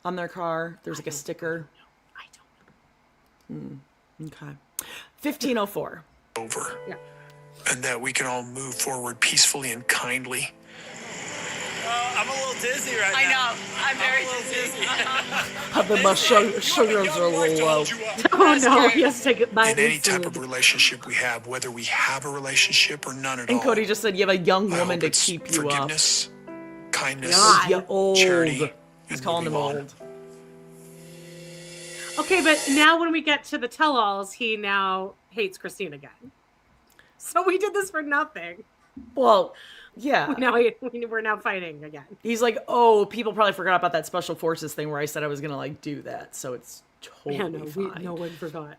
on their car? There's like a sticker. I don't know. Okay. 1504. Over. Yeah. And that we can all move forward peacefully and kindly. I'm a little dizzy right now. I know. I'm very dizzy. My sugars are a little low. Oh no, he has to take it by In any type of relationship we have, whether we have a relationship or none at all. And Kody just said you have a young I woman hope to it's keep you up. forgiveness, kindness, You old. charity. He's and calling him moving on. old. Okay, but now when we get to the tell-alls, he now hates Christine again. So we did this for nothing. Well, yeah. We're now fighting again. He's like, oh, people probably forgot about that special forces thing where I said I was gonna like do that, so it's totally fine. No one forgot.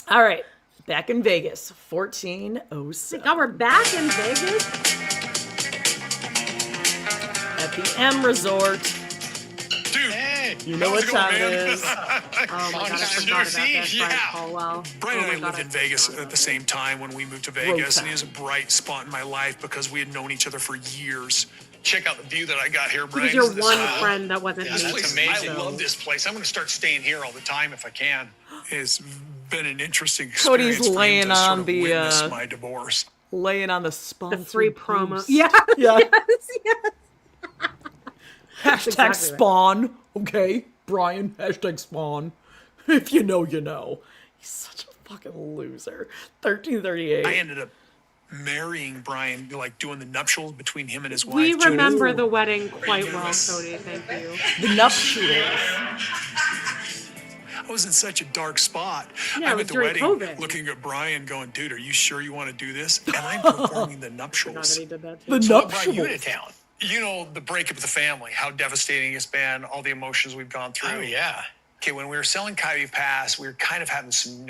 All right, back in Vegas, 1407. God, we're back in Vegas at the M Resort. Dude, you know what time it is. Oh my God, I forgot about this. Yeah. Caldwell. Brian Oh my and I God, lived in Vegas at the same time when we moved to Vegas, and he was a bright spot in my life because we had known each other for years. Check out the view that I got here, Brian. He was your one friend that wasn't me. This place, amazing. I love this place. I'm going to start staying here all the time if I can. It's been an interesting experience. Cody's laying to sort on of the witness my divorce. Laying on the sponsor. The free promo. boost. Yeah. Yes. Hashtag Hashtag spawn. Okay, Brian. Hashtag spawn. If you know, you know. He's such a fucking loser. 1338. I ended up marrying Brian, like doing the nuptials between him and his wife. We remember Judith. the wedding quite well, Kody. Thank you. The nuptials. I was in such a dark spot. Yeah, it I'm was at the during wedding COVID. looking at Brian going, dude, are you sure you want to do this? And I'm performing the Forgot nuptials. that he did that too. The So what brought you nuptials. to town? You know, the breakup of the family, how devastating it's been, all the emotions we've gone through. Oh, yeah. Okay, when we were selling Coyote Pass, we were kind of having some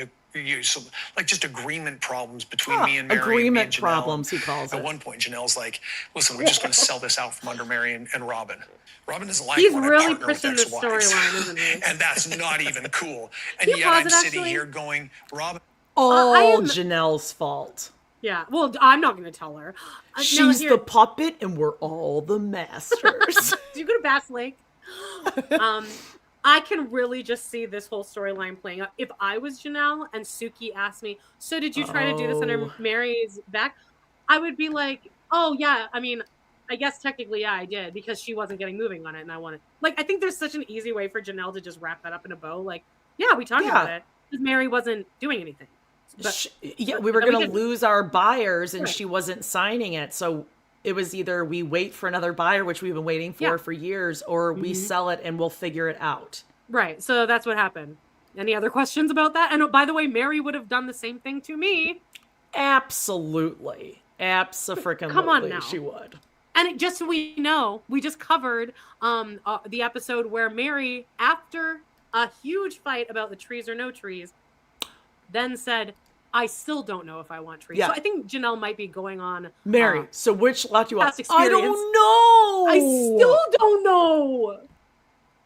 like just agreement problems between me and Meri. Agreement and Janelle. problems, he calls At it. one point, Janelle's like, listen, we're just going to sell this out from under Meri and Robin. Robin doesn't like He's when I really partner with pushing this ex-wives. storyline, isn't he? And that's not even cool. And Can you yet pause I'm it, sitting actually? here going, Robin. All I am- Janelle's fault. Yeah. Well, I'm not going to tell her. No, She's here- the puppet and we're all the masters. Do you go to Bass Lake? I can really just see this whole storyline playing out. If I was Janelle and Suki asked me, so did you try to do this under Meri's back? I would be like, oh, yeah. I mean, I guess technically, yeah, I did because she wasn't getting moving on it and I wanted. Like, I think there's such an easy way for Janelle to just wrap that up in a bow. Like, yeah, we talked about it because Meri wasn't doing anything. But, Yeah, we were but we going to did- lose our buyers and Right. she wasn't signing it. So it was either we wait for another buyer, which we've been waiting for years, or we sell it and we'll figure it out. Right. So that's what happened. Any other questions about that? And by the way, Meri would have done the same thing to me. Absolutely. Abso-freaking-lutely. Come on now. She would. And just so we know, we just covered the episode where Meri, after a huge fight about the trees or no trees, then said, I still don't know if I want trees. Yeah. So I think Janelle might be going on. Meri, so which locked you up? past I experience. don't know. I still don't know.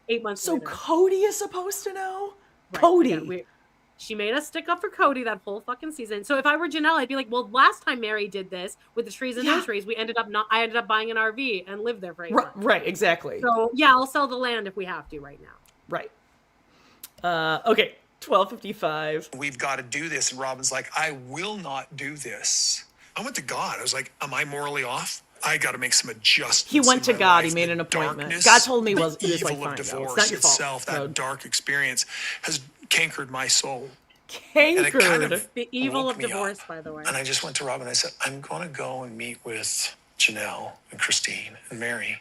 8 months So later. Cody is supposed to know? Right. Cody. Yeah, she made us stick up for Kody that whole fucking season. So if I were Janelle, I'd be like, well, last time Meri did this with the trees and no trees, I ended up buying an RV and lived there for 8 months. Right, exactly. So yeah, I'll sell the land if we have to right now. Right. Okay, 12:55. We've got to do this. And Robin's like, I will not do this. I went to God. I was like, am I morally off? I got to make some adjustments. He went to in my God. life. He made The an appointment. darkness, God told me he the was like, evil fine, of no, it's divorce not your fault. itself, that No. dark experience has cankered my soul. And it Cankered. kind of The evil woke of me up. divorce, by the way. And I just went to Robin. I said, I'm going to go and meet with Janelle and Christine and Meri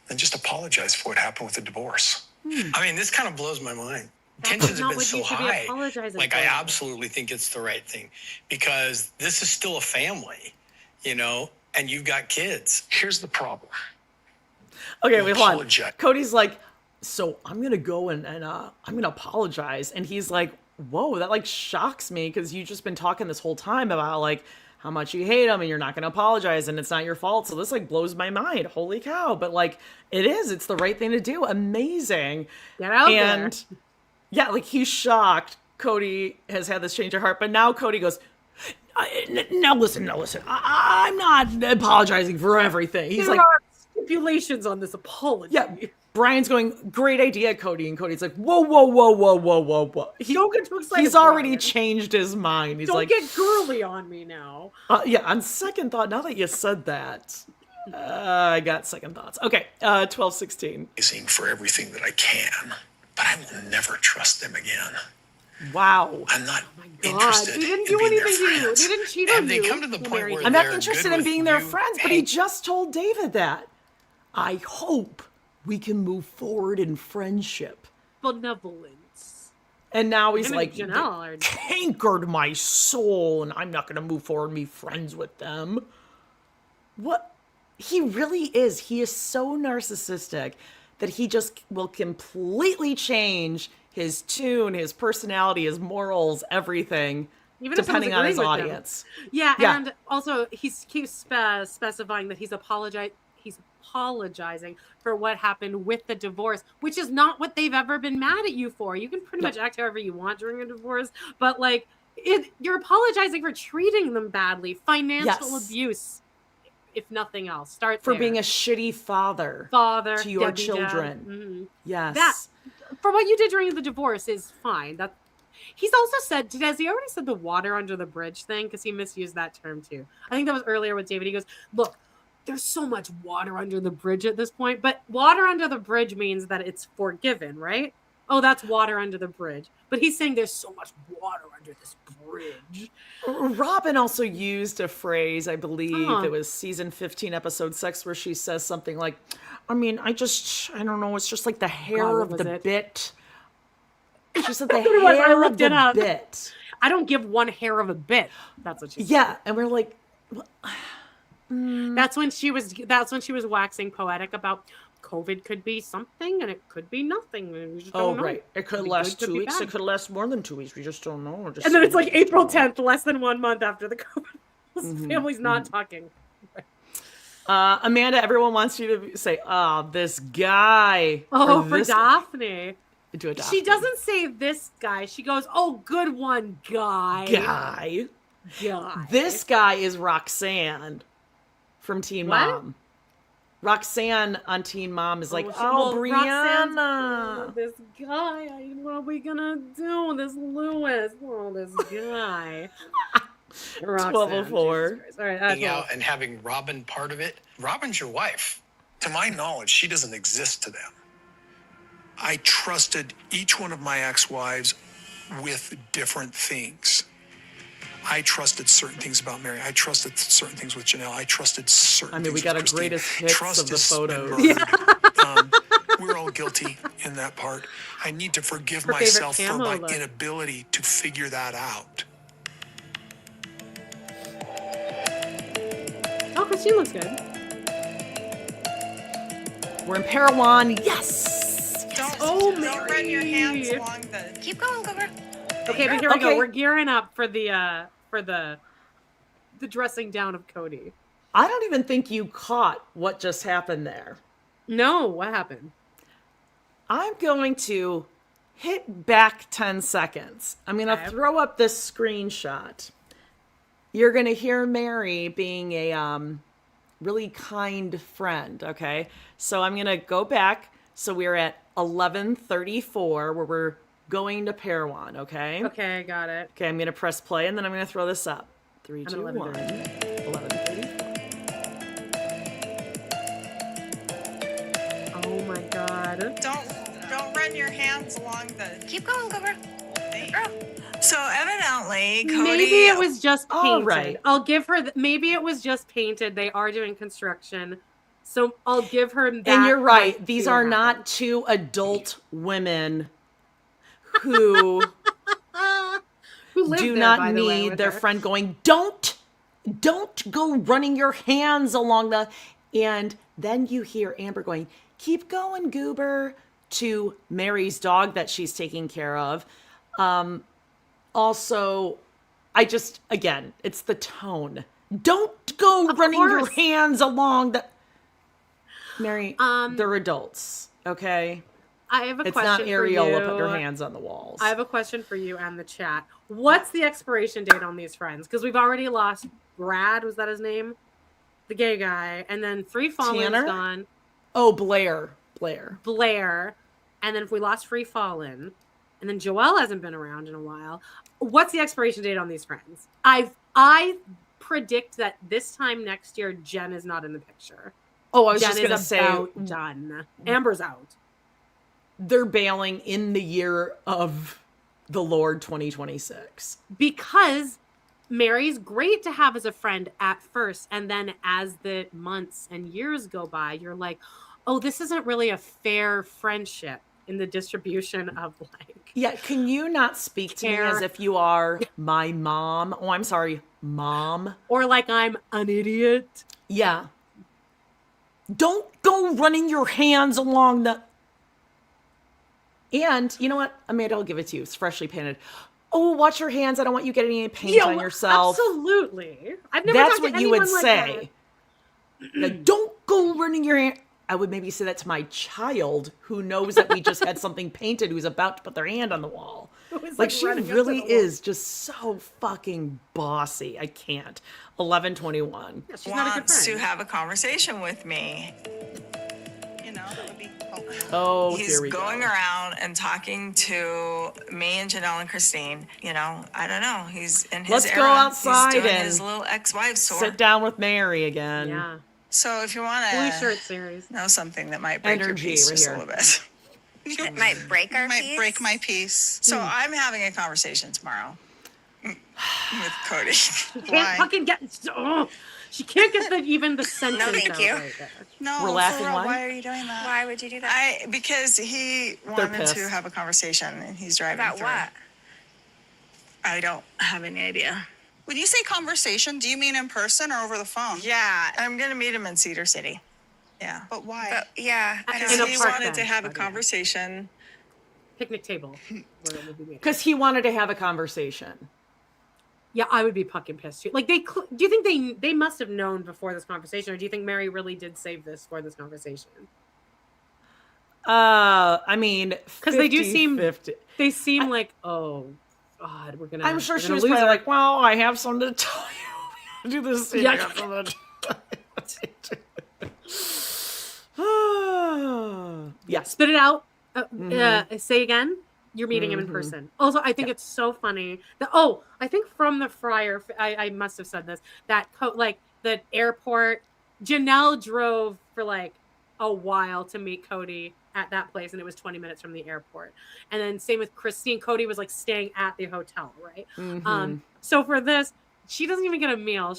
and just apologize for what happened with the divorce. I mean, this kind of blows my mind. That's Tensions not have been what so you should be high. apologizing Like, for. I absolutely think it's the right thing because this is still a family, you know, and you've got kids. Here's the problem. Okay, wait, hold on. Apologize. Cody's like, so I'm gonna go and I'm gonna apologize, and he's like, whoa, that like shocks me because you've just been talking this whole time about like how much you hate him and you're not going to apologize and it's not your fault. So this like blows my mind. Holy cow. But like it's the right thing to do. Amazing. Get out and there. Yeah, like he's shocked. Kody has had this change of heart, but now Kody goes, now listen. I'm not apologizing for everything. He's there like, are stipulations on this apology. Yeah, Brian's going, great idea, Kody. And Cody's like, whoa. Don't get too excited. He's already changed his mind. He's Don't get girly on me now. Yeah, on second thought, now that you said that, I got second thoughts. Okay, 12:16. For everything that I can, but I will never trust them again. Wow. I'm not God, interested. He didn't in do being anything their to you. friends. They didn't cheat on you. They come to the point where I'm not they're interested good in with being their you. friends, but he just told David that. I hope we can move forward in friendship. Benevolence. And now he's Him and like, Janelle are- cankered my soul, and I'm not going to move forward and be friends with them. What? He really is. He is so narcissistic that he just will completely change his tune, his personality, his morals, everything, Even if depending on someone's his agreeing with him. audience. Yeah, and also he keeps specifying that he's apologizing for what happened with the divorce, which is not what they've ever been mad at you for. You can pretty much act however you want during a divorce, but like you're apologizing for treating them badly, financial abuse, if nothing else. Start for there. being a shitty father to your deadbeat children. dad. Mm-hmm. Yes. That for what you did during the divorce is fine. That he's also said, has he already said the water under the bridge thing? Because he misused that term too. I think that was earlier with David. He goes, look, there's so much water under the bridge at this point, but water under the bridge means that it's forgiven, right? Oh, that's water under the bridge. But he's saying there's so much water under this bridge. Robin also used a phrase, I believe it was season 15, episode 6, where she says something like, I don't know, it's just like the hair of the bit. She said the hair of the bit. I don't give one hair of a bit. That's what she said. Yeah, and we're like... That's when she was waxing poetic about COVID could be something and it could be nothing. We just don't know. Right. It could last 2 weeks. It could last more than 2 weeks. We just don't know. And then it's like April 10th, less than 1 month after the COVID. Family's not talking. Amanda, everyone wants you to say, this guy. Oh, for Daphne. Do a Daphne. She doesn't say this guy. She goes, oh, good one, guy. Guy. This guy is Roxanne from Teen Mom. Roxanne on Teen Mom is like, Brianna. This guy, what are we gonna do? This Lewis. Oh, this guy. 12:04. All right, Hanging out and having Robin part of it. Robin's your wife. To my knowledge, she doesn't exist to them. I trusted each one of my ex-wives with different things. I trusted certain things about Meri. I trusted certain things with Janelle. I trusted certain things with Christine. We got a greatest hits of the photos. We're all guilty in that part. I need to forgive myself for my inability to figure that out. Oh, Christine looks good. We're in Parowan. Yes! Don't run your hands along the... Keep going, Cooper. Okay, but here we go. We're gearing up for the dressing down of Kody. I don't even think you caught what just happened there. No, what happened? I'm going to hit back 10 seconds. I'm going to throw up this screenshot. You're going to hear Meri being a really kind friend, okay? So I'm going to go back. So we're at 11:34 where we're going to Parowan, okay? Okay, I got it. Okay, I'm going to press play and then I'm going to throw this up. 3, 2, 1. 11:34. Oh my god. Don't run your hands along the... Keep going, Cooper. So evidently, Kody... Maybe it was just painted. All right. I'll give her... maybe it was just painted. They are doing construction. So I'll give her that. And you're right. These are not two adult women who do not need their friend going, don't go running your hands along the... And then you hear Amber going, keep going, Goober, to Meri's dog that she's taking care of. also, again, it's the tone. Don't go running your hands along the... Meri, they're adults, okay? I have a it's question not for Ariel you. will put their hands on the walls. I have a question for you and the chat. What's the expiration date on these friends? Because we've already lost Brad, was that his name? The gay guy. And then Free Fallen's gone. Oh, Blair. And then if we lost Free Fallen, and then Joelle hasn't been around in a while. What's the expiration date on these friends? I predict that this time next year, Jen is not in the picture. Oh, I was Jen just going to say... done. Amber's out. They're bailing in the year of the Lord 2026. Because Meri's great to have as a friend at first. And then as the months and years go by, you're like, oh, this isn't really a fair friendship in the distribution of like... Yeah, can you not speak to me as if you are my mom? Oh, I'm sorry, mom. Or like I'm an idiot. Yeah. Don't go running your hands along the... And you know what? Amanda, I'll give it to you. It's freshly painted. Oh, watch your hands. I don't want you getting any paint on yourself. Absolutely. I've never That's talked to what you would anyone like say. Like, don't go running your hand. I would maybe say that to my child who knows that we just had something painted, who's about to put their hand on the wall. Like she really is just so fucking bossy. I can't. 11:21. Yeah, she's not a good friend. To have a conversation with me. You know, that would be Oh, he's here we going go. around and talking to me and Janelle and Christine. You know, I don't know. He's in his Let's era. go outside He's doing and his little ex-wife tour. sit down with Meri again. Yeah. So if you want Blue to shirt series. know something that might break your Energy peace right just here. a little bit. It might break our peace. Break my peace. So I'm having a conversation tomorrow with Kody. Can't fucking get... Oh, she can't get even the sentence No, thank out you. right there. No, We're laughing. for real, Why? why are you doing that? Why would you do that? Because he wanted pissed. to have a conversation and he's driving About through. what? I don't have any idea. When you say conversation, do you mean in person or over the phone? Yeah, I'm gonna meet him in Cedar City. Yeah. But why? But yeah, I Because don't In a he park wanted to bench, have a by the way. conversation. Picnic table. Where it would be made. Because he wanted to have a conversation. Yeah, I would be fucking pissed too. Like, do you think they must have known before this conversation, or do you think Meri really did save this for this conversation? I mean, Because they do seem 50. they seem like, oh God, we're gonna. I'm sure we're she gonna was lose probably her. like, well, I have something to tell you. Do this scene. Yeah. I got something to tell you. Yes. Spit it out. Say again. You're meeting him in Mm-hmm. person. Also, I think it's so funny that I think from the fryer, I must have said this, that like the airport, Janelle drove for like a while to meet Kody at that place, and it was 20 minutes from the airport. And then same with Christine. Cody was like staying at the hotel, right? Mhm. So for this, she doesn't even get a meal.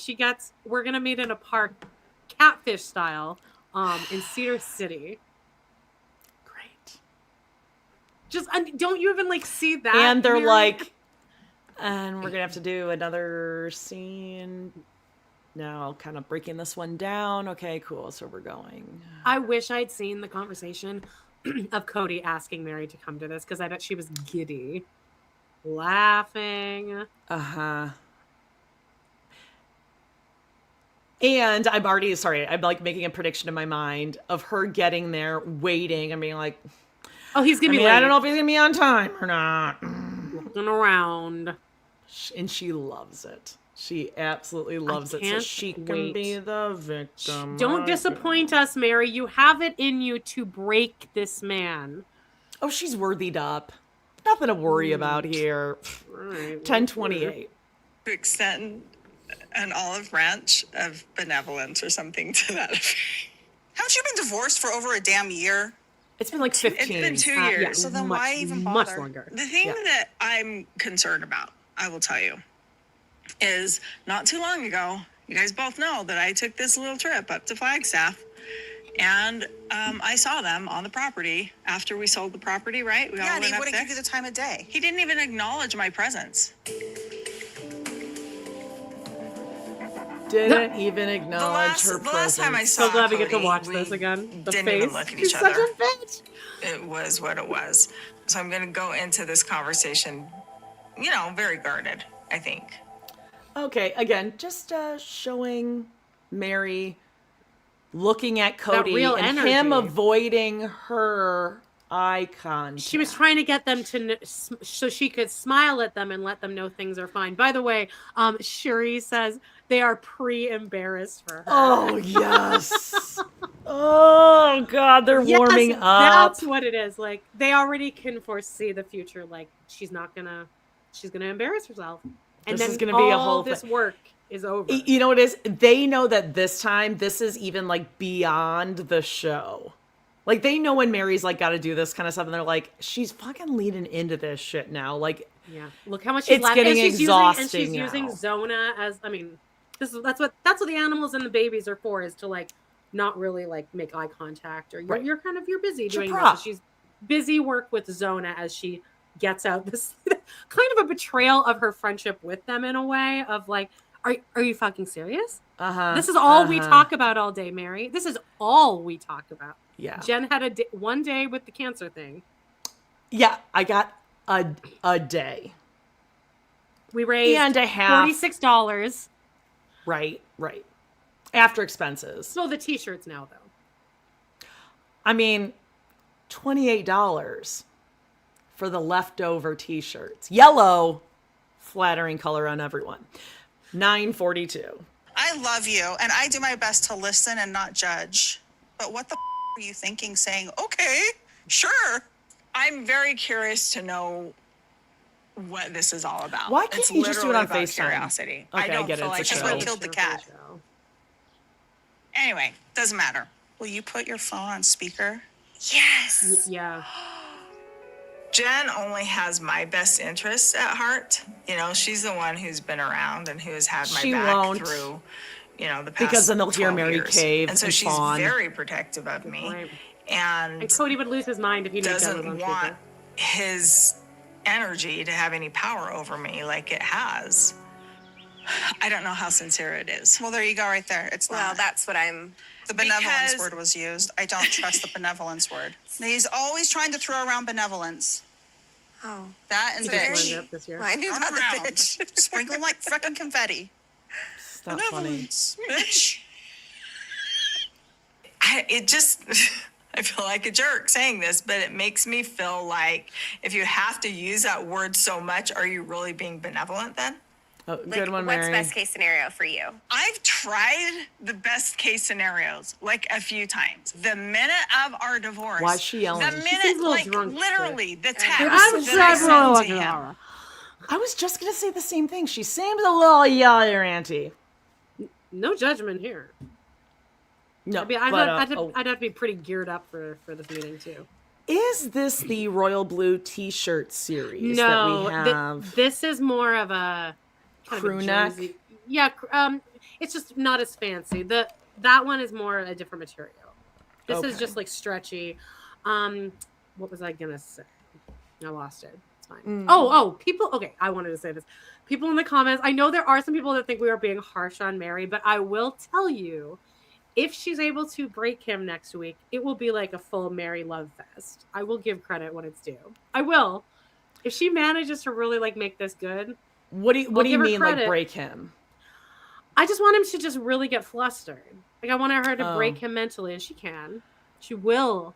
We're gonna meet in a park, catfish style, in Cedar City. Just don't you even like see that? And they're Meri? like, and we're gonna have to do another scene. Now, kind of breaking this one down. Okay, cool. So we're going. I wish I'd seen the conversation of Kody asking Meri to come to this, because I bet she was giddy, laughing. Uh-huh. And I'm like making a prediction in my mind of her getting there, waiting, and being like, Oh, he's gonna be late. I don't know if he's gonna be on time or not. Looking around. And she loves it. She absolutely loves it. So can't she can wait. be the victim. Don't disappoint us, Meri. You have it in you to break this man. Oh, she's worthied up. Nothing to worry about here. Right. 10:28. To extend an olive branch of benevolence or something to that effect. Haven't you been divorced for over a damn year? It's been like 15. It's been 2 years. Yeah, So then much, why even much bother? longer. The thing Yeah. that I'm concerned about, I will tell you, is not too long ago, you guys both know that I took this little trip up to Flagstaff, and I saw them on the property after we sold the property, right? We all Yeah, and he went up wouldn't there. give you the time of day. He didn't even acknowledge my presence. Didn't even acknowledge her The last time I presence. saw So glad we get to Cody, watch we this again. The didn't face. even look at She's each such other. a bitch. It was what it was. So I'm going to go into this conversation very guarded, I think. Okay, again, just showing Meri looking at Kody real and energy. him avoiding her eye contact. She was trying to get them so she could smile at them and let them know things are fine. By the way, Shuri says they are pre-embarrassed for her. Oh, yes. Oh, God, they're warming up. That's what it is. Like, they already can foresee the future. Like, she's gonna embarrass herself. And this then is going to be a whole this work is over. You know what it is? They know that this time, this is even, like, beyond the show. Like, they know when Meri's, like, got to do this kind of stuff, and they're like, she's fucking leading into this shit now. Like, yeah. Look how much she's it's getting exhausting and she's now. using Zona as, I mean, that's what the animals and the babies are for, is to, like, not really, like, make eye contact, or you're busy doing this. So she's busy work with Zona as she gets out this kind of a betrayal of her friendship with them, in a way of, like, are you fucking serious? This is all we talk about all day, Meri. This is all we talk about. Yeah. Jen had one day with the cancer thing. Yeah, I got a day. We raised and a half. $46. Right. After expenses. So the t-shirts now, though. I mean, $28 for the leftover t-shirts. Yellow, flattering color on everyone. $9.42. I love you, and I do my best to listen and not judge. But what the are you thinking saying, okay, sure? I'm very curious to know what this is all about. Why can't you just do it on literally about FaceTime? Curiosity. Okay, I don't get it. feel like It's a That's show. what killed the cat. Anyway, doesn't matter. Will you put your phone on speaker? Yes. Yeah. Jen only has my best interests at heart. She's the one who's been around and who has had my back through, the past because then they'll hear 12 Meri years. cave and so she's fawn. very protective of me. Right. And Kody would lose his mind if he knew Jen was doesn't on want speaker. his energy to have any power over me like it has. I don't know how sincere it is. Well, there you go right there. It's Well, not. that's what I'm. The benevolence because- word was used. I don't trust the benevolence word. He's always trying to throw around benevolence. Oh. That and He just bitch. learned it this year. Well, I knew Run about the around. bitch. Sprinkle like freaking confetti. It's not funny. Benevolence, bitch. I feel like a jerk saying this, but it makes me feel like if you have to use that word so much, are you really being benevolent then? Oh, good one, What's Meri. best case scenario for you? I've tried the best case scenarios like a few times. The minute of our divorce. Why is she yelling? The She minute, seems a little like drunk, literally, the text I'm that I sent to him. I was just going to say the same thing. She seems a little yellier, Auntie. No judgment here. No, I mean, I'd have to be pretty geared up for this meeting too. Is this the Royal Blue T-shirt series No, that we have? this is more of a kind Crew of a neck? jersey. Yeah, it's just not as fancy. That one is more a different material. This is Okay. just like stretchy. What was I gonna say? I lost it. It's fine. Oh, people. Okay, I wanted to say this. People in the comments. I know there are some people that think we are being harsh on Meri, but I will tell you, if she's able to break him next week, it will be like a full Meri love fest. I will give credit when it's due. I will. If she manages to really like make this good. What do you mean, like, credit. break him? I just want him to just really get flustered. Like, I want her to Oh. break him mentally, and she can. She will.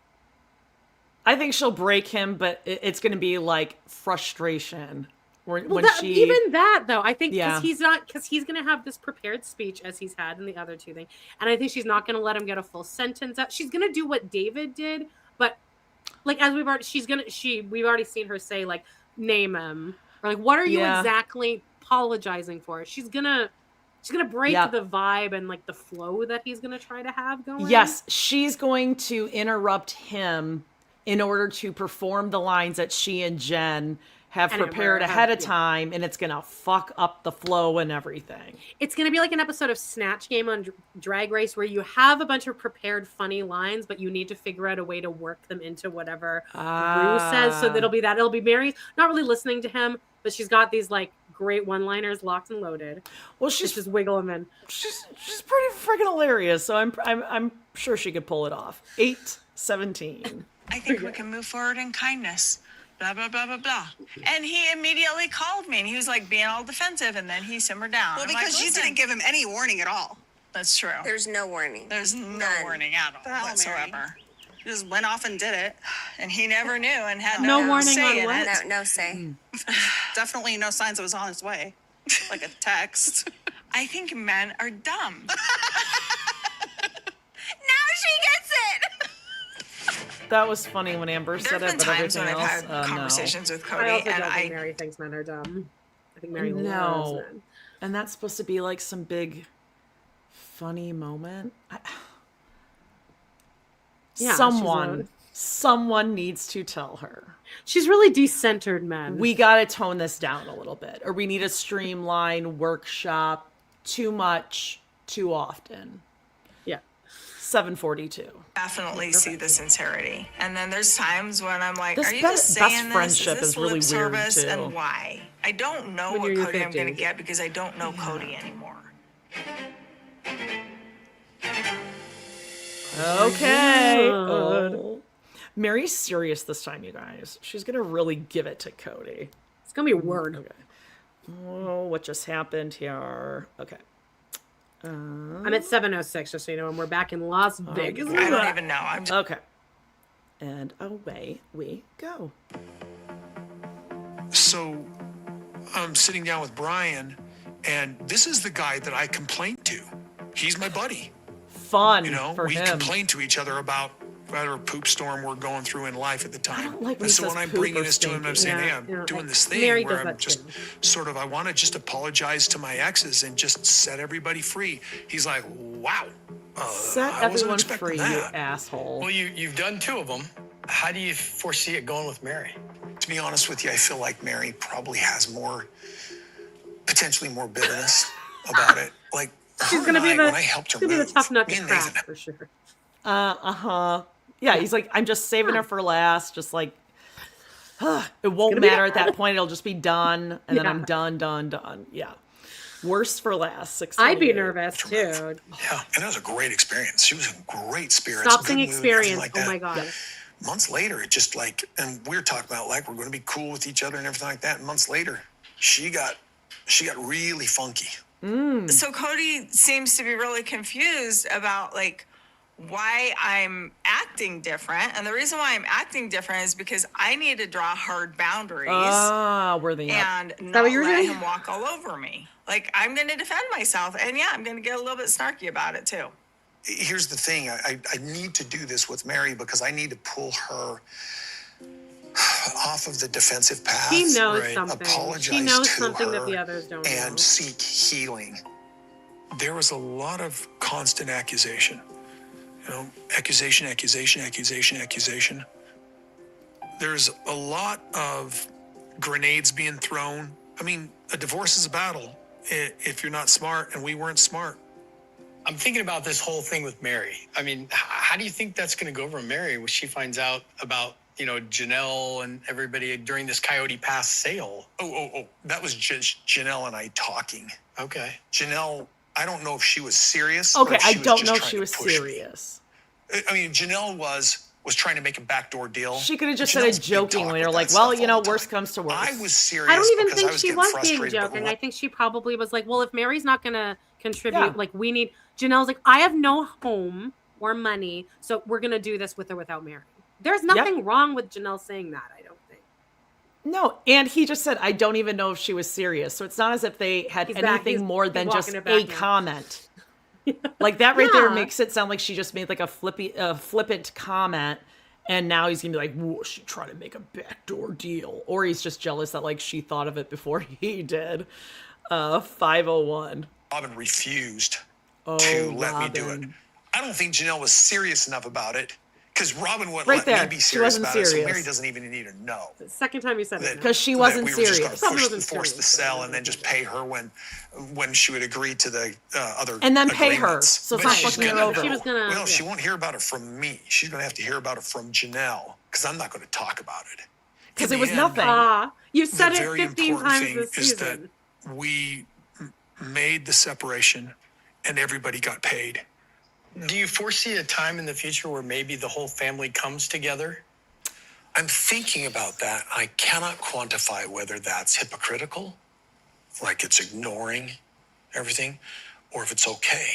I think she'll break him, but it's going to be like frustration. When Even that, though, I think Yeah. because he's going to have this prepared speech as he's had in the other two things. And I think she's not going to let him get a full sentence out. She's going to do what David did, but like, as we've already seen her say, like, name him. Or like, what are you exactly apologizing for? She's gonna break the vibe and like the flow that he's gonna try to have going. Yes, she's going to interrupt him in order to perform the lines that she and Jen have prepared ahead of time, and it's gonna fuck up the flow and everything. It's gonna be like an episode of Snatch Game on Drag Race where you have a bunch of prepared funny lines, but you need to figure out a way to work them into whatever Rue says. So it'll be Meri not really listening to him, but she's got these like great one-liners locked and loaded. Well, she's just wiggle them in. She's pretty freaking hilarious, so I'm sure she could pull it off. 8-17. I think we can move forward in kindness. blah, blah, blah, blah, blah. And he immediately called me and he was like being all defensive and then he simmered down. Well, I'm like, because you "Listen." didn't give him any warning at all. That's true. There's no warning. There's no None. warning at all The hell, Meri? whatsoever. You just went off and did it. And he never knew and had No no, warning say on in what? it. No say. Definitely no signs it was on his way. Like a text. I think men are dumb. Now she gets it. That was funny when Amber There said have it, been but times everything when I've else, had conversations with Kody I also and don't think I Meri thinks men are dumb. I think Meri loves no. men. And that's supposed to be like some big funny moment. Yeah, someone needs to tell her. She's really decentered men. We got to tone this down a little bit, or we need a streamline workshop. Too much, too often. Yeah. 742. definitely see the sincerity. And then there's times when I'm like, This are you best just saying this? friendship is this is really lip weird, service? too. And why? I don't know When what you're in your Kody I'm going to 50s. get because I don't know Kody anymore. Okay. God. Oh. Meri's serious this time, you guys. She's going to really give it to Kody. It's going to be a word. Okay. Oh, what just happened here? Okay. I'm at 7:06, just so you know, and we're back in Las Vegas. I don't even know. I'm just... Okay. And away we go. So I'm sitting down with Brian, and this is the guy that I complained to. He's my buddy. Fun You know, for we him. complain to each other about whatever poop storm we're going through in life at the time. I don't like when And he so says when I'm poop bringing or this to him, I'm stinky. saying, hey, Yeah, I'm yeah. doing this thing Meri where does I'm that just too. sort of, I want to just apologize to my exes and just set everybody free. He's like, wow. Set I wasn't everyone expecting free, you that. asshole. Well, you've done 2 of them. How do you foresee it going with Meri? To be honest with you, I feel like Meri probably has potentially more bitterness about it. Like, She's her going to and be I, when I helped her the move, tough nut me to and crack, Nathan, for sure. Yeah, he's like, I'm just saving her for last. Just like, it won't gonna be matter at bad. that point. It'll just be done. And then Yeah. I'm done. Yeah. Worst for last. 6. I'd be nervous, too. yeah, and it was a great experience. She was in great spirits. Stop good saying mood, everything experience. like Oh, that. my God. Months later, it just like, and we were talking about like we're going to be cool with each other and everything like that. And months later, she got really funky. So Kody seems to be really confused about like why I'm acting different. And the reason why I'm acting different is because I need to draw hard boundaries Were they up? and that not what you were let doing? him walk all over me. Like I'm going to defend myself. And yeah, I'm going to get a little bit snarky about it too. Here's the thing. I need to do this with Meri because I need to pull her off of the defensive path. He knows Right. something. Apologize He knows to something that her the others don't and know. seek healing. There was a lot of constant accusation. You know, accusation. There's a lot of grenades being thrown. I mean, a divorce is a battle if you're not smart, and we weren't smart. I'm thinking about this whole thing with Meri. I mean, how do you think that's going to go over Meri when she finds out about, Janelle and everybody during this Coyote Pass sale? Oh, that was just Janelle and I talking. Okay. Janelle, I don't know if she was serious. or Okay, if I she was don't just know if trying she to was push me. serious. I mean, Janelle was trying to make a backdoor deal. She could have just Janelle's said it big talk jokingly, or with like, that well, stuff all the worst time. comes to worst. I was serious. I don't even because think I was she getting was being frustrated, but joking. what- I think she probably was like, well, if Mary's not going to contribute, Yeah. like we need, Janelle's like, I have no home or money, so we're going to do this with or without Meri. There's nothing wrong with Janelle saying that, I don't think. No, and he just said, I don't even know if she was serious. So it's not as if they had He's back. anything He's more than walking just it a back now. comment. Like that right there Yeah. makes it sound like she just made like a flippant comment, and now he's gonna be like, whoa, she tried to make a backdoor deal. Or he's just jealous that like she thought of it before he did. 501. Robin refused Oh, to let me do it. Robin. I don't think Janelle was serious enough about it because Robin wouldn't Right let there. me be She serious wasn't about it. So serious. Meri doesn't even need to know. The second time you said it. Because she that wasn't we were just serious. going Wasn't to force the serious, sell and then just pay her when she would agree to the other And then pay her, agreements. so it's But not she's fucking her gonna- over. She was gonna. Well, yeah. she won't hear about it from me. She's going to have to hear about it from Janelle because I'm not going to talk about it. Because In it was the end, nothing. You've The said it very 15 important times thing this is that season. we made the separation and everybody got paid. Do you foresee a time in the future where maybe the whole family comes together? I'm thinking about that. I cannot quantify whether that's hypocritical, like it's ignoring everything, or if it's okay.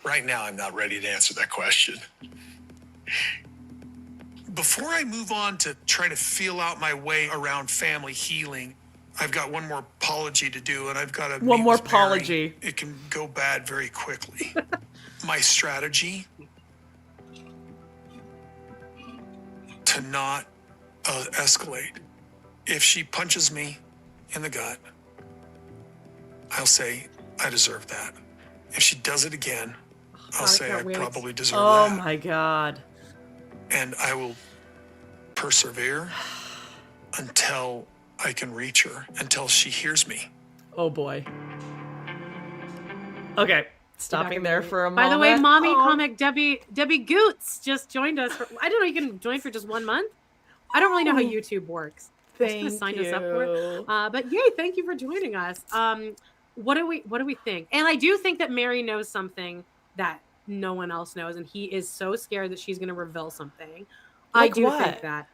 Right now, I'm not ready to answer that question. Before I move on to try to feel out my way around family healing, I've got one more apology to do, and I've got to One meet more with Meri. apology. It can go bad very quickly. My strategy to not escalate. If she punches me in the gut, I'll say, I deserve that. If she does it again, I'll say I probably deserve that. Oh my God. And I will persevere until I can reach her, until she hears me. Oh boy. Okay, stopping there for a moment. By the way, mommy comic Debbie Goots just joined us. I don't know, you can join for just 1 month. I don't really know how YouTube works. Thank signed us up for it. But yay, thank you for joining us. What do we think? And I do think that Meri knows something that no one else knows, and he is so scared that she's going to reveal something. Like I do what? think that.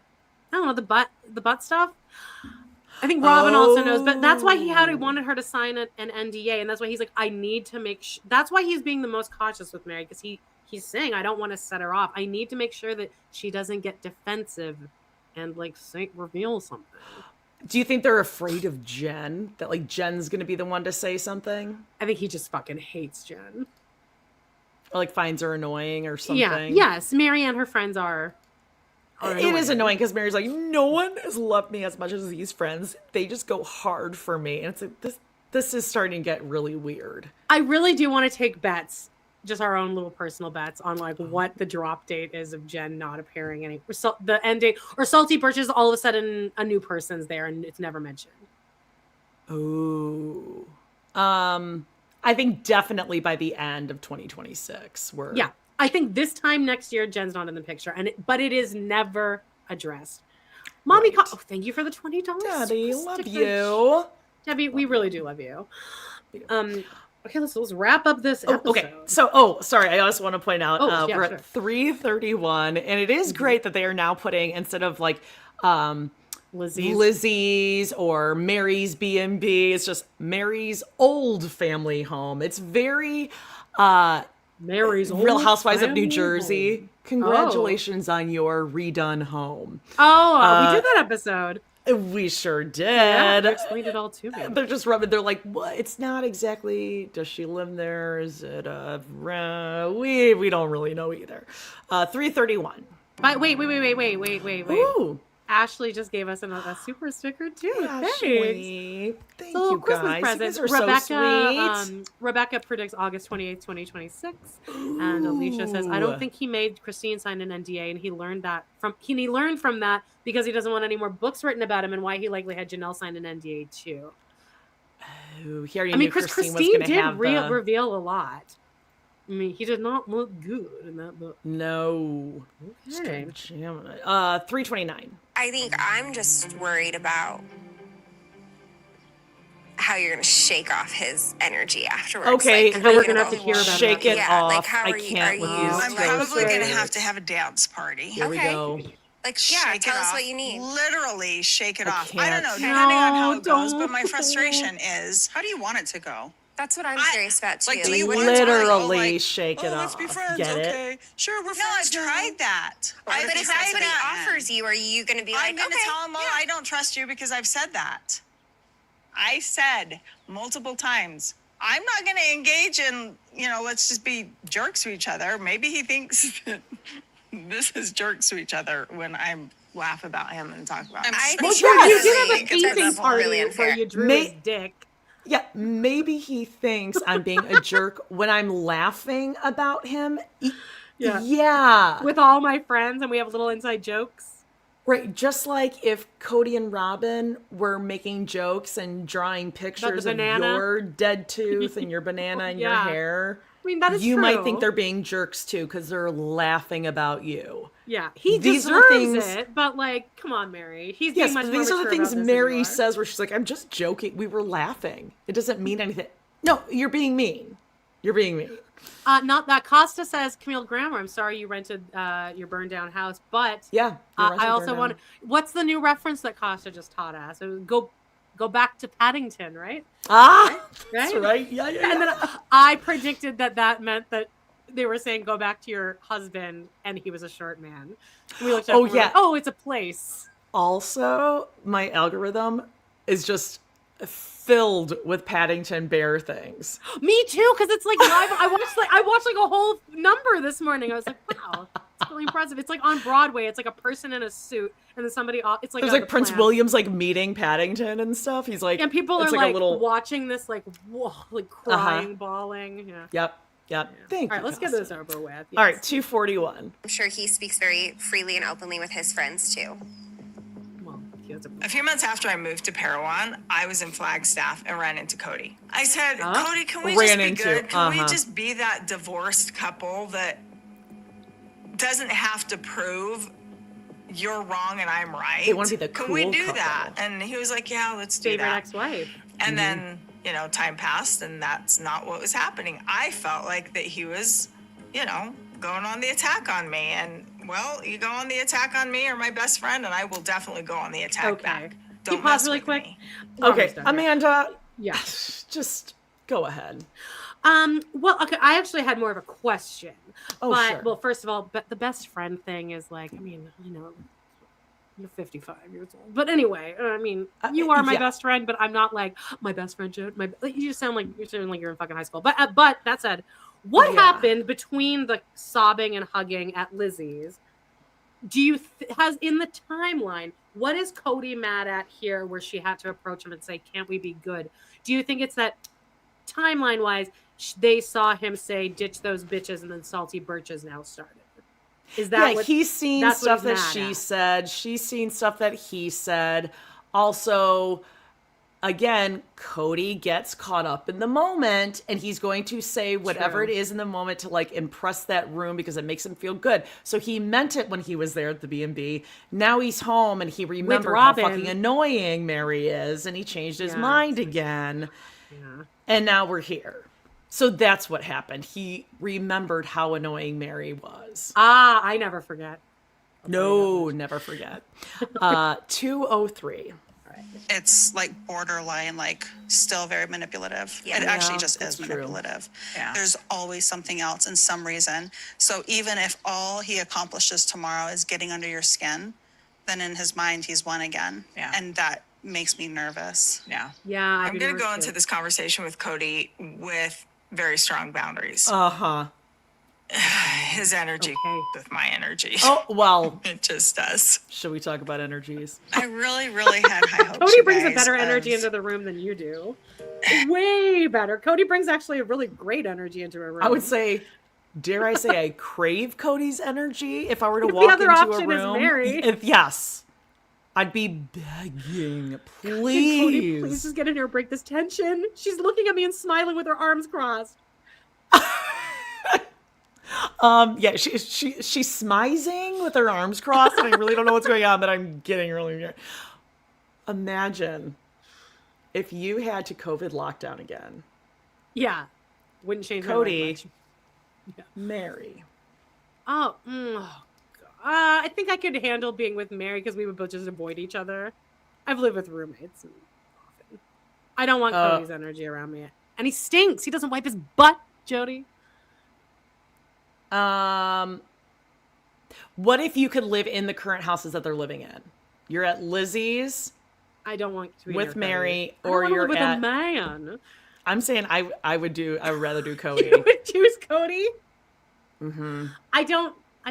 I don't know, the butt stuff. I think Robin also knows, but that's why he wanted her to sign an NDA, and that's why he's like, I need to make that's why he's being the most cautious with Meri, because he's saying, I don't want to set her off. I need to make sure that she doesn't get defensive and like reveal something. Do you think they're afraid of Jen? That like Jen's gonna be the one to say something? I think he just fucking hates Jen. Or like finds her annoying or something. Yeah, yes. Meri and her friends are it is annoying because Meri's like, no one has loved me as much as these friends. They just go hard for me. And it's like, this is starting to get really weird. I really do want to take bets, just our own little personal bets on like what the drop date is of Jen not appearing the end date, or Salty Birches all of a sudden a new person's there and it's never mentioned. Ooh. I think definitely by the end of 2026 Yeah. I think this time next year, Jen's not in the picture, but it is never addressed. Mommy, right. Thank you for the $20. Daddy, love you. Debbie, we really do love you. Okay, let's wrap up this episode. Okay, sorry, I also want to point out we're at 3:31, and it is great that they are now putting, instead of like Lizzie's or Meri's B&B, it's just Meri's old family home. It's very Meri's Real Housewives of New Jersey. Home. Congratulations on your redone home. We did that episode. We sure did. Yeah, they explained it all to me. They're just rubbing. They're like, what? It's not exactly. Does she live there? Is it we don't really know either. 3:31. But wait. Ooh. Ashley just gave us a super sticker too. Ashley. Thank you Christmas guys. Present. You guys are so sweet. Rebecca predicts August 28th, 2026. And Alicia says, I don't think he made Christine sign an NDA, and he learned from that because he doesn't want any more books written about him, and why he likely had Janelle sign an NDA too. Oh, he already knew Christine was going to have reveal a lot. I mean, he did not look good in that book. No. Okay. 3:29. I think I'm just worried about how you're going to shake off his energy afterwards. Okay, and how we're going to have to hear about shake it off. Like, how I are you? can't with these. I'm probably going to have a dance party. Here we go. Like, tell us what you need. Literally shake it off. Can't. I don't know, depending on how it goes, but my frustration is, how do you want it to go? That's what I'm curious about too. Like, do you literally shake it off? Let's be friends. Get okay. it? Sure, we're friends. No, I've tried that. But if that's what he offers you, are you going to be like, I'm going to tell him, I don't trust you because I've said that. I said multiple times, I'm not going to engage in, let's just be jerks to each other. Maybe he thinks that this is jerks to each other when I laugh about him and talk about him. You did have a painting party where you drew his dick. Yeah, maybe he thinks I'm being a jerk when I'm laughing about him. Yeah. With all my friends, and we have little inside jokes. Right, just like if Kody and Robin were making jokes and drawing pictures of your dead tooth and your banana and your hair. I mean, that is you true. might think they're being jerks too because they're laughing about you. Yeah, he deserves it, but like, come on, Meri. He's being much more these are the mature things about this Meri says where she's like, I'm just joking. We were laughing. It doesn't mean anything. No, you're being mean. You're being mean. Not that Costa says, Camille Grammer, I'm sorry you rented your burned down house, but yeah, I also want. What's the new reference that Costa just taught us? It was go back to Paddington, right? Right? That's right. Yeah. And then I predicted that meant that they were saying go back to your husband, and he was a short man. And we looked up. And like, oh, it's a place. Also, my algorithm is just filled with Paddington Bear things. Me too, because it's like live. I watched like a whole number this morning. I was like, wow, it's really impressive. It's like on Broadway. It's like a person in a suit, and then somebody. It's like there's like Prince William's like meeting Paddington and stuff. He's like, and people are like watching this like whoa, like crying, bawling. Yeah. Yep. Yeah. Thank you. All right, let's get this over with. Yes. All right, 241. I'm sure he speaks very freely and openly with his friends too. A few months after I moved to Parowan, I was in Flagstaff and ran into Kody. I said, Kody, can we just be good? Can we just be that divorced couple that doesn't have to prove you're wrong and I'm right? They want to be the cool Can we do couple. that? And he was like, yeah, let's do Favorite that. ex-wife. And then, time passed and that's not what was happening. I felt like that he was, going on the attack on me. And, well, you go on the attack on me or my best friend, and I will definitely go on the attack back. Don't Can you pause mess really with quick? me. Okay, Amanda. Yeah. Just go ahead. Well, okay, I actually had more of a question. Oh, sure. Well, first of all, the best friend thing is like, I mean, you're 55 years old. But anyway, I mean, you are my best friend, but I'm not like my best friend. You just sound like you're in fucking high school. But that said, what happened between the sobbing and hugging at Lizzie's? Do you has in the timeline? What is Kody mad at here, where she had to approach him and say, "Can't we be good?" Do you think it's that timeline wise they saw him say, "Ditch those bitches," and then Salty Birches now started? Is that he's seen stuff that she said. She's seen stuff that he said. Also, again, Kody gets caught up in the moment and he's going to say whatever it is in the moment to like impress that room because it makes him feel good. So he meant it when he was there at the B&B. Now he's home and he remembered how fucking annoying Meri is and he changed his mind again. Yeah. And now we're here. So that's what happened. He remembered how annoying Meri was. I never forget. Never forget. 203. It's like borderline, like still very manipulative. It actually just is manipulative. Yeah. There's always something else and some reason. So even if all he accomplishes tomorrow is getting under your skin, then in his mind he's won again. Yeah. And that makes me nervous. Yeah. Yeah. I'm going to go into this conversation with Kody with very strong boundaries. His energy with my energy. Oh, well. It just does. Should we talk about energies? I really, really had high hopes. Cody brings a better energy into the room than you do. Way better. Cody brings actually a really great energy into a room. I would say, dare I say, I crave Cody's energy if I were to walk into a room. The other option is Meri. Yes. I'd be begging, please. Cody, please just get in here and break this tension. She's looking at me and smiling with her arms crossed. She's smizing with her arms crossed, and I really don't know what's going on, but I'm getting really weird. Imagine if you had to COVID lockdown again. Yeah, wouldn't change Kody, yeah. Meri. I think I could handle being with Meri because we would both just avoid each other. I've lived with roommates often. I don't want Cody's energy around me, and he stinks. He doesn't wipe his butt, Jody. What if you could live in the current houses that they're living in? You're at Lizzie's. I don't want to be with Meri, or you're with at a man. I'm saying I would rather do Kody. You would choose Kody? Mm-hmm. I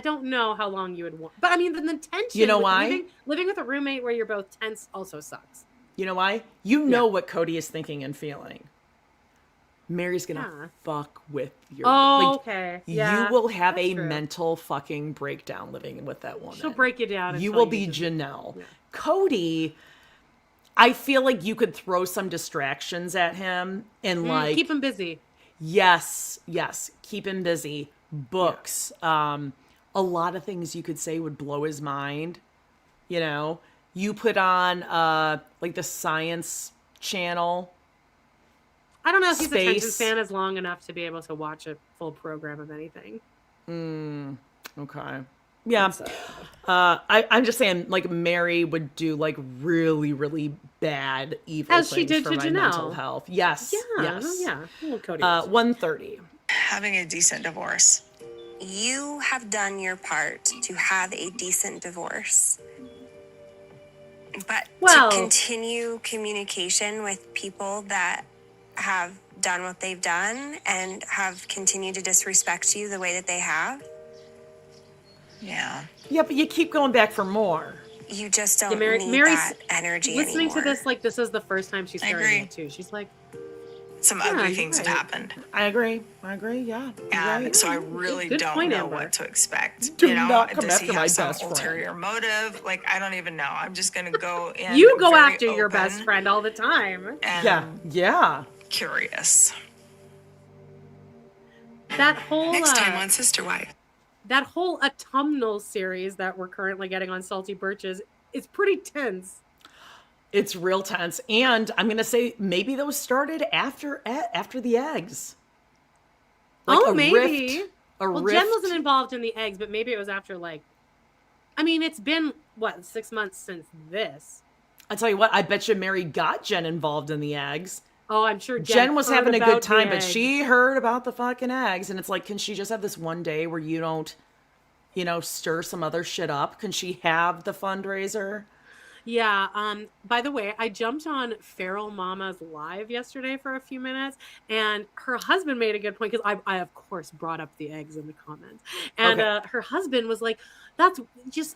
don't know how long you would want, but I mean the tension. You know why? Living with a roommate where you're both tense also sucks. You know why? You know what Kody is thinking and feeling. Meri's gonna fuck with your. Oh, okay. Yeah, you will have a true. mental fucking breakdown living with that woman. She'll break you down. You will be Janelle. Yeah. Cody, I feel like you could throw some distractions at him and like keep him busy. Yes, keep him busy. Books, a lot of things you could say would blow his mind. You know, you put on like the science channel. I don't know if his space. attention span is long enough to be able to watch a full program of anything. Okay. Yeah. I'm just saying, like, Meri would do, like, really, really bad evil As things she did for to my Janelle. mental health. Yes. Yeah, Yes. yeah. Well, Kody was. 1:30. Having a decent divorce. You have done your part to have a decent divorce. But Well- to continue communication with people that have done what they've done and have continued to disrespect you the way that they have, Yeah. Yeah, but you keep going back for more. you just don't Meri's need that energy listening anymore. to this, like, this is the first time she's I hearing agree. it too. She's like, Some Yeah, ugly you're things have right. happened. I agree. Yeah. And so I really Good don't point, know Amber. what to expect. Do you know, not come does he after my have some best friend. ulterior motive? Like, I don't even know. I'm just going to go in. you go very after your best open friend all the time. And Yeah. curious. That whole Next time on Sister Wife. that whole autumnal series that we're currently getting on Salty Birches is pretty tense. It's real tense. And I'm going to say maybe those started after the eggs. Like a maybe. rift- Well, rift. Jen wasn't involved in the eggs, but maybe it was after, like, I mean, it's been, what, 6 months since this? I tell you what, I bet you Meri got Jen involved in the eggs. Oh, I'm sure Jen was heard having a about good the time, but eggs. she heard about the fucking eggs. And it's like, can she just have this one day where you don't, stir some other shit up? Can she have the fundraiser? Yeah. By the way, I jumped on Feral Mama's live yesterday for a few minutes, and her husband made a good point because I of course brought up the eggs in the comments, and her husband was like, "That's just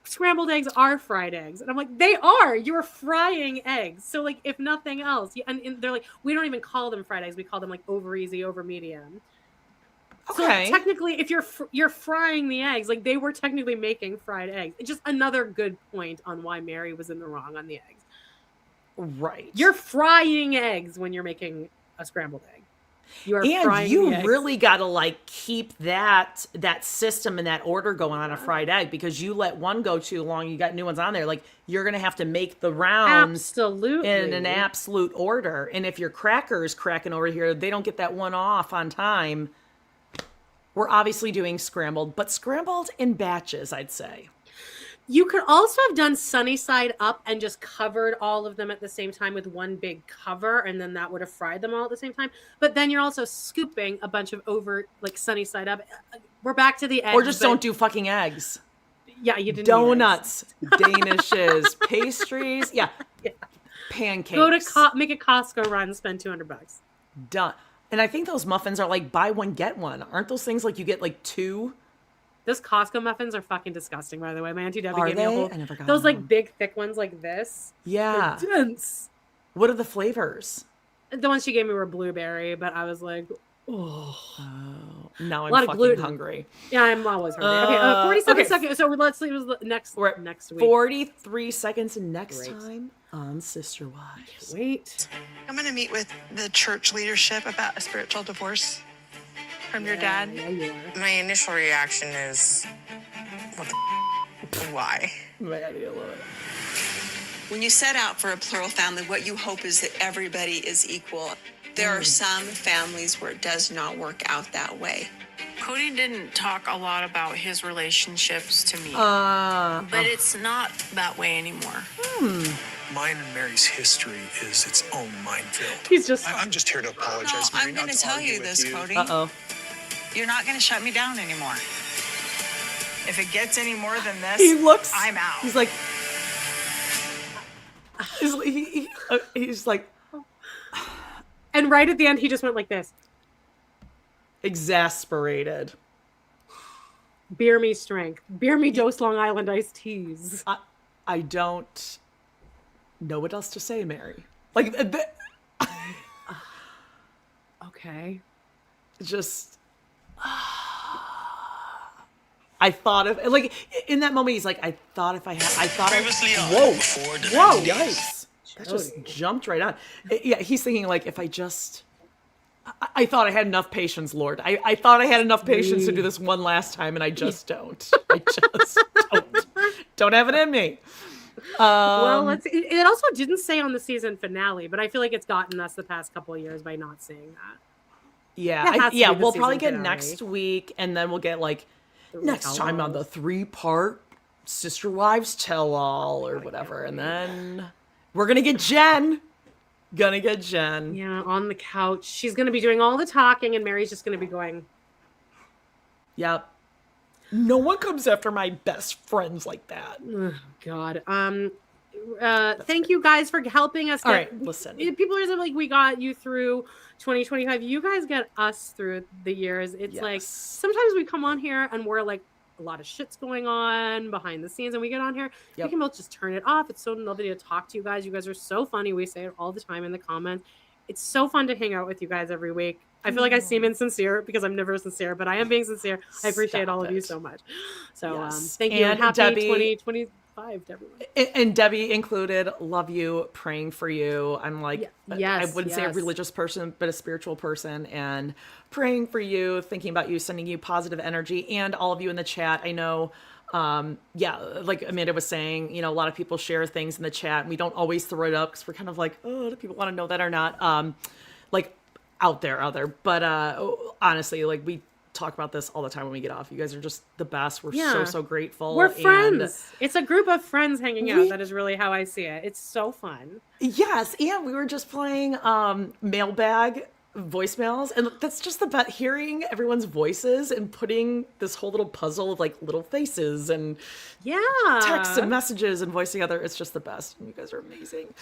scrambled eggs are fried eggs," and I'm like, "They are. You're frying eggs. So like, if nothing else, and they're like, we don't even call them fried eggs. We call them like over easy, over medium." Okay. So technically, if you're frying the eggs, like they were technically making fried eggs. It's just another good point on why Meri was in the wrong on the eggs. Right. You're frying eggs when you're making a scrambled egg. You are And frying you the eggs. really got to like keep that system and that order going on a fried egg, because you let one go too long, you got new ones on there. Like, you're going to have to make the rounds Absolutely. in an absolute order. And if your cracker's cracking over here, they don't get that one off on time. We're obviously doing scrambled, but scrambled in batches, I'd say. You could also have done sunny side up and just covered all of them at the same time with one big cover, and then that would have fried them all at the same time. But then you're also scooping a bunch of over, like, sunny side up. We're back to the eggs. Or just don't do fucking eggs. Yeah, you didn't. Donuts, Danishes, pastries, pancakes. Go to make a Costco run, spend $200. Done. And I think those muffins are like buy one get one. Aren't those things like you get like two? Those Costco muffins are fucking disgusting, by the way. My Auntie Debbie Are gave me a they? whole. I never got those like one. big thick ones like this. Yeah. They're dense. What are the flavors? The ones she gave me were blueberry, but I was like, Oh, now I'm lot of fucking gluten. hungry. yeah, I'm always hungry. Okay, 47 okay. seconds. So let's see. It was next We're at next week. 43 seconds next Great. time on Sister Wives. Wait. I'm going to meet with the church leadership about a spiritual divorce from your dad. Yeah, you are. My initial reaction is, what the why? Man, I love it. When you set out for a plural family, what you hope is that everybody is equal. There are some families where it does not work out that way. Kody didn't talk a lot about his relationships to me, but it's not that way anymore. Mine and Meri's history is its own minefield. He's just. I'm just here to apologize, No, Meri, I'm not going to to tell argue you with this, you. Kody. Uh-oh. You're not going to shut me down anymore. If it gets any more than this, He looks. I'm out. He's like. He's like And right at the end, he just went like this. exasperated. Beer me strength. Beer me Dose Long Island iced teas. I don't know what else to say, Meri. Like, Okay. just. I thought of, like, in that moment, he's like, I thought if I had, I thought. Previously on Whoa, Before the whoa, 90s. yikes! That just jumped right on. Yeah, he's thinking like, if I just. I thought I had enough patience, Lord. I thought I had enough patience to do this one last time, and I just don't. I just don't have it in me. Well, it also didn't say on the season finale, but I feel like it's gotten us the past couple of years by not saying that. Yeah, we'll probably get next week, and then we'll get like next time on the 3-part Sister Wives Tell-All or whatever, and then we're gonna get Jen. Yeah, on the couch. She's gonna be doing all the talking, and Meri's just gonna be going. Yep. No one comes after my best friends like that. Oh, God. Thank you guys for helping us. All right, listen. People are like, we got you through 2025. You guys get us through the years. It's like sometimes we come on here and we're like, a lot of shit's going on behind the scenes, and we get on here. We can both just turn it off. It's so lovely to talk to you guys. You guys are so funny. We say it all the time in the comments. It's so fun to hang out with you guys every week. I feel like I seem insincere because I'm never sincere, but I am being sincere. I appreciate all of you so much. So thank you, and happy Debbie, 2025 to everyone. And Debbie included, love you, praying for you. I'm like, I wouldn't say a religious person, but a spiritual person, and praying for you, thinking about you, sending you positive energy, and all of you in the chat. I know, like Amanda was saying, a lot of people share things in the chat, and we don't always throw it up because we're kind of like, oh, do people want to know that or not? Like out there. But honestly, like we talk about this all the time when we get off. You guys are just the best. We're so grateful. We're friends. It's a group of friends hanging out. That is really how I see it. It's so fun. Yes. And we were just playing mailbag voicemails, and that's just the best, hearing everyone's voices and putting this whole little puzzle of like little faces and texts and messages and voice together. It's just the best. You guys are amazing.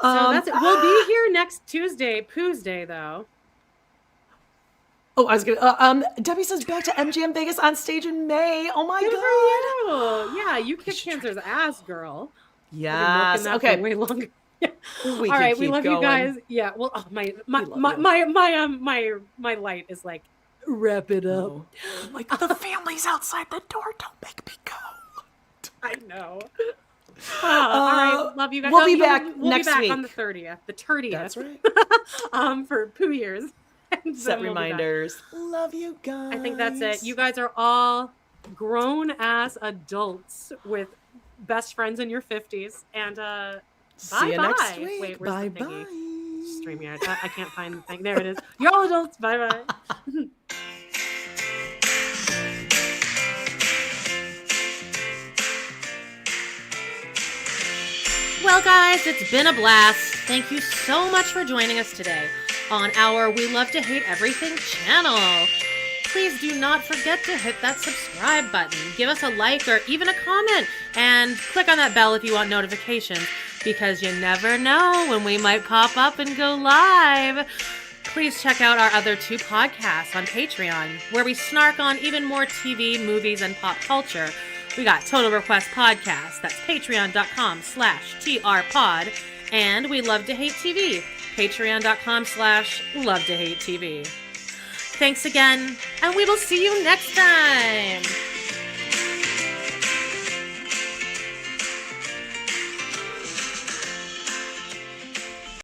So that's it. We'll be here next Tuesday, Pooh's Day, though. Oh, I was gonna. Debbie says back to MGM Vegas on stage in May. Oh my god! Yeah, you kicked cancer's ass, girl. Yes. Okay. Way longer. All right, we love you guys. Yeah. Well, my light is like, wrap it up. Oh. Like the family's outside the door. Don't make me go. I know. All right, love you guys. We'll be back we'll next be back week on the 30th. The 30th. That's right. For Pooh years. Set reminders. Love you guys. I think that's it. You guys are all grown ass adults with best friends in your 50s, and see you next week. Wait, where's bye the thingy? bye. StreamYard. I can't find the thing. There it is. You're all adults. Bye bye. Well, guys, it's been a blast. Thank you so much for joining us today on our We Love to Hate Everything channel. Please do not forget to hit that subscribe button. Give us a like or even a comment, and click on that bell if you want notifications, because you never know when we might pop up and go live. Please check out our other 2 podcasts on Patreon, where we snark on even more TV, movies, and pop culture. We got Total Request Podcast, that's patreon.com/trpod, and We Love to Hate TV, patreon.com/love to hate TV. Thanks again, and we will see you next time.